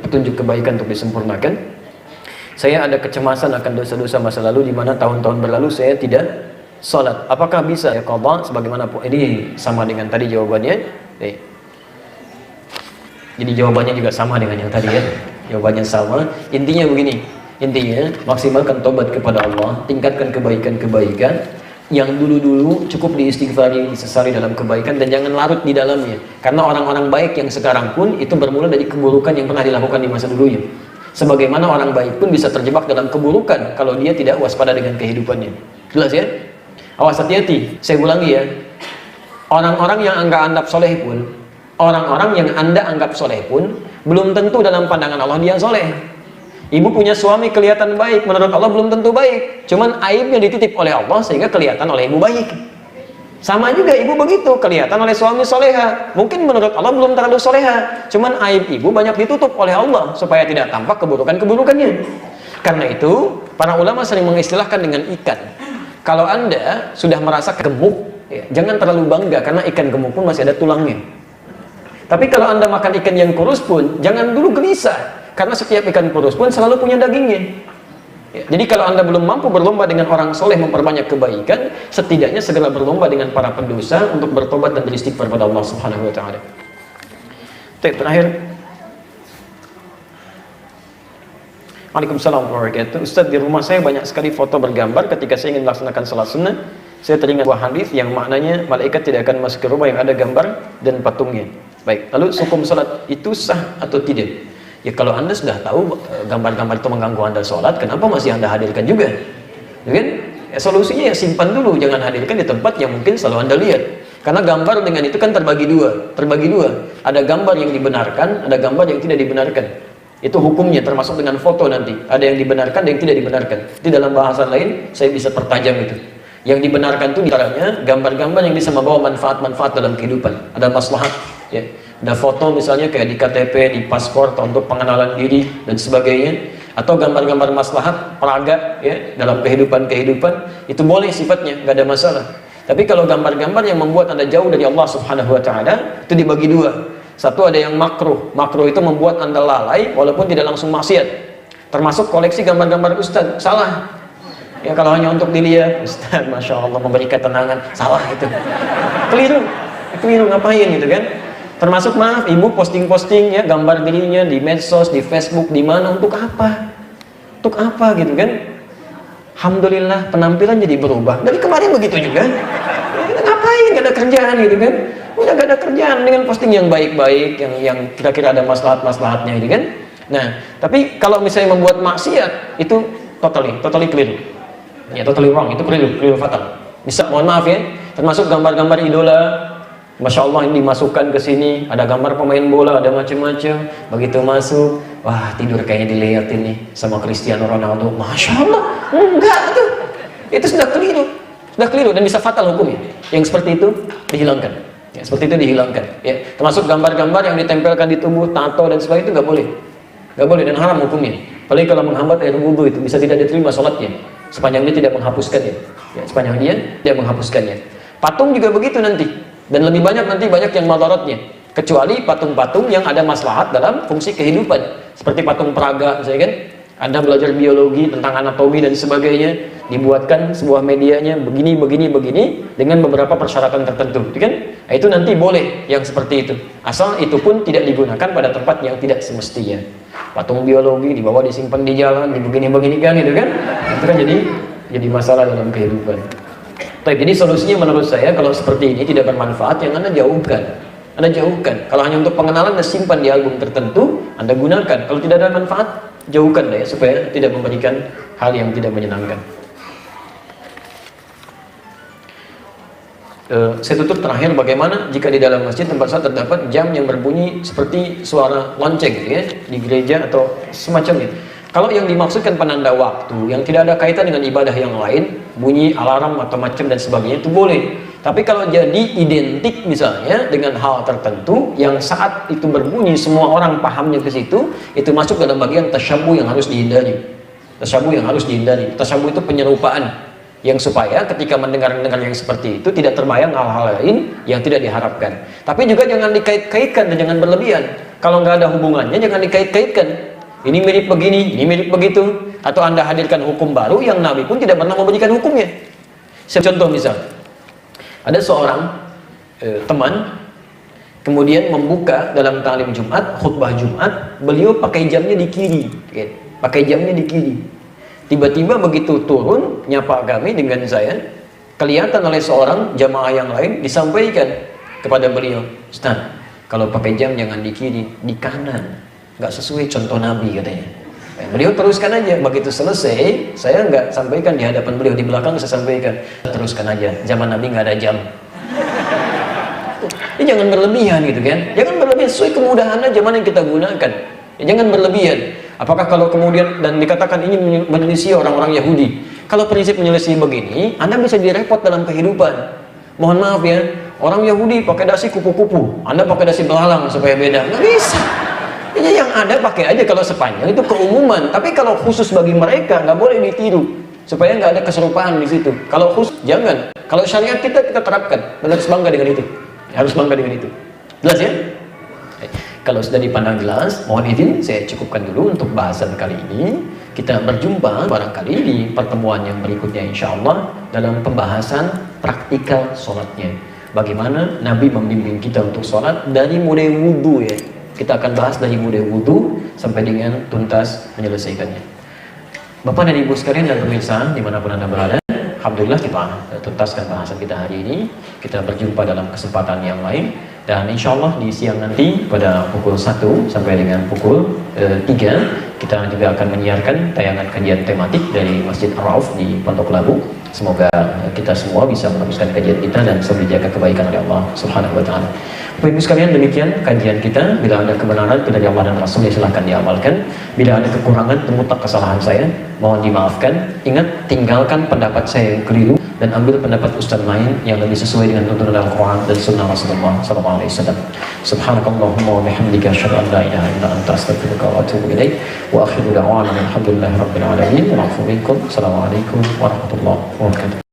petunjuk kebaikan untuk disempurnakan. Saya ada kecemasan akan dosa-dosa masa lalu, di mana tahun-tahun berlalu saya tidak sholat. Apakah bisa ya qadha? Sebagaimana ini sama dengan tadi jawabannya. Jadi jawabannya juga sama dengan yang tadi ya. Jawabannya sama. Intinya begini. Intinya maksimalkan tobat kepada Allah, tingkatkan kebaikan-kebaikan. Yang dulu-dulu cukup diistighfari, disesali dalam kebaikan, dan jangan larut di dalamnya. Karena orang-orang baik yang sekarang pun itu bermula dari keburukan yang pernah dilakukan di masa dulunya. Sebagaimana orang baik pun bisa terjebak dalam keburukan kalau dia tidak waspada dengan kehidupannya. Jelas ya? Awas, hati-hati. Saya ulangi ya. Orang-orang yang Anda anggap soleh pun, orang-orang yang Anda anggap soleh pun, belum tentu dalam pandangan Allah dia soleh. Ibu punya suami kelihatan baik, menurut Allah belum tentu baik. Cuman aibnya dititip oleh Allah sehingga kelihatan oleh ibu baik. Sama juga ibu begitu, kelihatan oleh suami soleha. Mungkin menurut Allah belum terlalu soleha, cuman aib ibu banyak ditutup oleh Allah supaya tidak tampak keburukan-keburukannya. Karena itu, para ulama sering mengistilahkan dengan ikan. Kalau Anda sudah merasa gemuk, ya, jangan terlalu bangga karena ikan gemuk pun masih ada tulangnya. Tapi kalau Anda makan ikan yang kurus pun, jangan dulu gelisah karena setiap ikan kurus pun selalu punya dagingnya. Ya, jadi kalau Anda belum mampu berlomba dengan orang soleh memperbanyak kebaikan, setidaknya segera berlomba dengan para pendosa untuk bertobat dan beristighfar pada Allah Subhanahu wa taala. Terakhir. Waalaikumsalam warahmatullahi wabarakatuh. Ustaz, di rumah saya banyak sekali foto bergambar. Ketika saya ingin melaksanakan salat sunnah, saya teringat sebuah hadis yang maknanya malaikat tidak akan masuk ke rumah yang ada gambar dan patungnya. Baik, lalu hukum salat itu sah atau tidak? Ya kalau Anda sudah tahu gambar-gambar itu mengganggu Anda sholat, kenapa masih Anda hadirkan juga? Ya kan? Ya, solusinya ya simpan dulu, jangan hadirkan di tempat yang mungkin selalu Anda lihat. Karena gambar dengan itu kan terbagi dua. Ada gambar yang dibenarkan, ada gambar yang tidak dibenarkan. Itu hukumnya termasuk dengan foto nanti. Ada yang dibenarkan, ada yang tidak dibenarkan. Di dalam bahasa lain saya bisa pertajam itu. Yang dibenarkan itu diantaranya gambar-gambar yang bisa membawa manfaat-manfaat dalam kehidupan. Ada maslahat, ya. Ada foto misalnya kayak di KTP, di paspor untuk pengenalan diri dan sebagainya, atau gambar-gambar maslahat peraga ya dalam kehidupan itu boleh sifatnya, nggak ada masalah. Tapi kalau gambar-gambar yang membuat Anda jauh dari Allah Subhanahu wa taala, itu dibagi dua. Satu ada yang makruh itu membuat Anda lalai walaupun tidak langsung maksiat. Termasuk koleksi gambar-gambar ustaz, salah. Ya kalau hanya untuk dilihat, ustaz Masya Allah memberi ketenangan, salah itu. Keliru ngapain gitu kan? Termasuk maaf, ibu posting-posting ya gambar dirinya di medsos, di Facebook, di mana, untuk apa? Untuk apa gitu kan? Alhamdulillah penampilan jadi berubah. Dari kemarin begitu juga. Ya, ngapain? Gak ada kerjaan gitu kan? Udah gak ada kerjaan dengan posting yang baik-baik, yang kira-kira ada maslahat-maslahatnya gitu kan? Nah, tapi kalau misalnya membuat maksiat itu totally keliru. Ya, totally wrong, itu keliru fatal. Bisa mohon maaf ya, termasuk gambar-gambar idola. Masya Allah ini dimasukkan ke sini, ada gambar pemain bola, ada macam-macam. Begitu masuk, wah tidur kayaknya dilihatin nih sama Cristiano Ronaldo. Masya Allah, enggak tuh. Itu sudah keliru dan bisa fatal hukumnya. Yang seperti itu dihilangkan. Ya, seperti itu dihilangkan. Ya, termasuk gambar-gambar yang ditempelkan di tubuh, tato dan sebagainya itu nggak boleh dan haram hukumnya. Apalagi kalau menghambat air wudhu itu bisa tidak diterima sholatnya. Sepanjang dia tidak menghapuskannya. Ya, sepanjang dia tidak menghapuskannya. Patung juga begitu nanti. Dan lebih banyak yang madaratnya, kecuali patung-patung yang ada maslahat dalam fungsi kehidupan, seperti patung peraga misalnya kan, Anda belajar biologi tentang anatomi dan sebagainya, dibuatkan sebuah medianya begini dengan beberapa persyaratan tertentu, kan? Nah, itu nanti boleh yang seperti itu, asal itu pun tidak digunakan pada tempat yang tidak semestinya. Patung biologi dibawa disimpan di jalan, begini kan, itu kan? Itu kan jadi masalah dalam kehidupan. Jadi solusinya menurut saya kalau seperti ini tidak bermanfaat, yang Anda jauhkan. Kalau hanya untuk pengenalan, Anda simpan di album tertentu, Anda gunakan. Kalau tidak ada manfaat, jauhkan deh supaya tidak memberikan hal yang tidak menyenangkan. Saya tutup terakhir, bagaimana jika di dalam masjid tempat salat terdapat jam yang berbunyi seperti suara lonceng gitu ya, di gereja atau semacamnya. Kalau yang dimaksudkan penanda waktu yang tidak ada kaitan dengan ibadah yang lain, bunyi alarm atau macam dan sebagainya, itu boleh. Tapi kalau jadi identik misalnya dengan hal tertentu yang saat itu berbunyi semua orang pahamnya ke situ, itu masuk dalam bagian tasyabuh yang harus dihindari. Tasyabuh itu penyerupaan yang supaya ketika mendengar yang seperti itu tidak terbayang hal-hal lain yang tidak diharapkan. Tapi juga jangan dikait-kaitkan dan jangan berlebihan. Kalau nggak ada hubungannya jangan dikait-kaitkan. Ini mirip begini, ini mirip begitu. Atau Anda hadirkan hukum baru yang Nabi pun tidak pernah memberikan hukumnya. Contoh misal, ada seorang teman kemudian membuka dalam taklim Jumat, khutbah Jumat, beliau pakai jamnya di kiri, Tiba-tiba begitu turun nyapa kami dengan saya, kelihatan oleh seorang jamaah yang lain disampaikan kepada beliau, Ustaz, kalau pakai jam jangan di kiri, di kanan. Nggak sesuai contoh Nabi katanya. Beliau teruskan aja, begitu selesai saya nggak sampaikan di hadapan beliau, di belakang saya sampaikan, teruskan aja, zaman Nabi nggak ada jam. Ini jangan berlebihan gitu kan, jangan berlebihan, sesuai kemudahan aja mana yang kita gunakan. Jangan berlebihan. Apakah kalau kemudian dan dikatakan ini menyelisih orang-orang Yahudi, kalau prinsip menyelisih begini, Anda bisa direpot dalam kehidupan. Mohon maaf ya, orang Yahudi pakai dasi kupu-kupu, Anda pakai dasi belalang supaya beda. Nggak bisa. Ini yang ada pakai aja kalau sepanjang itu keumuman. Tapi kalau khusus bagi mereka nggak boleh ditiru, supaya nggak ada keserupaan di situ. Kalau khusus jangan. Kalau syariat kita terapkan, harus bangga dengan itu. Harus bangga dengan itu. Jelas ya? Kalau sudah dipandang jelas, mohon izin saya cukupkan dulu untuk bahasan kali ini. Kita berjumpa barangkali di pertemuan yang berikutnya insya Allah dalam pembahasan praktikal sholatnya. Bagaimana Nabi membimbing kita untuk sholat dari mulai wudhu ya. Kita akan bahas dari mulai wudhu sampai dengan tuntas menyelesaikannya. Bapak dan Ibu sekalian dan pemirsa dimanapun Anda berada, alhamdulillah kita tuntaskan bahasan kita hari ini. Kita berjumpa dalam kesempatan yang lain. Dan insya Allah di siang nanti pada pukul 1 sampai dengan pukul 3 kita juga akan menyiarkan tayangan kajian tematik dari Masjid Ar-Rauf di Pondok Labu. Semoga kita semua bisa meneruskan kajian kita dan selalu dijaga kebaikan oleh Allah Subhanahu wa taala. Bapak Ibu sekalian, demikian kajian kita. Bila ada kebenaran dari Allah dan Rasul, silahkan diamalkan. Bila ada kekurangan, termutak kesalahan saya, mohon dimaafkan. Ingat, tinggalkan pendapat saya yang keliru dan ambil pendapat ustaz lain yang lebih sesuai dengan tuntunan Al-Quran dan Sunnah Rasulullah SAW. Subhanakallahumma wa bihamdika asyhadu an la ilaha illa anta astaghfiruka wa atubu ilaik. Wa akhiru da'wana alhamdulillahi rabbil alamin. Wa afu minkum. Assalamualaikum warahmatullahi wabarakatuh.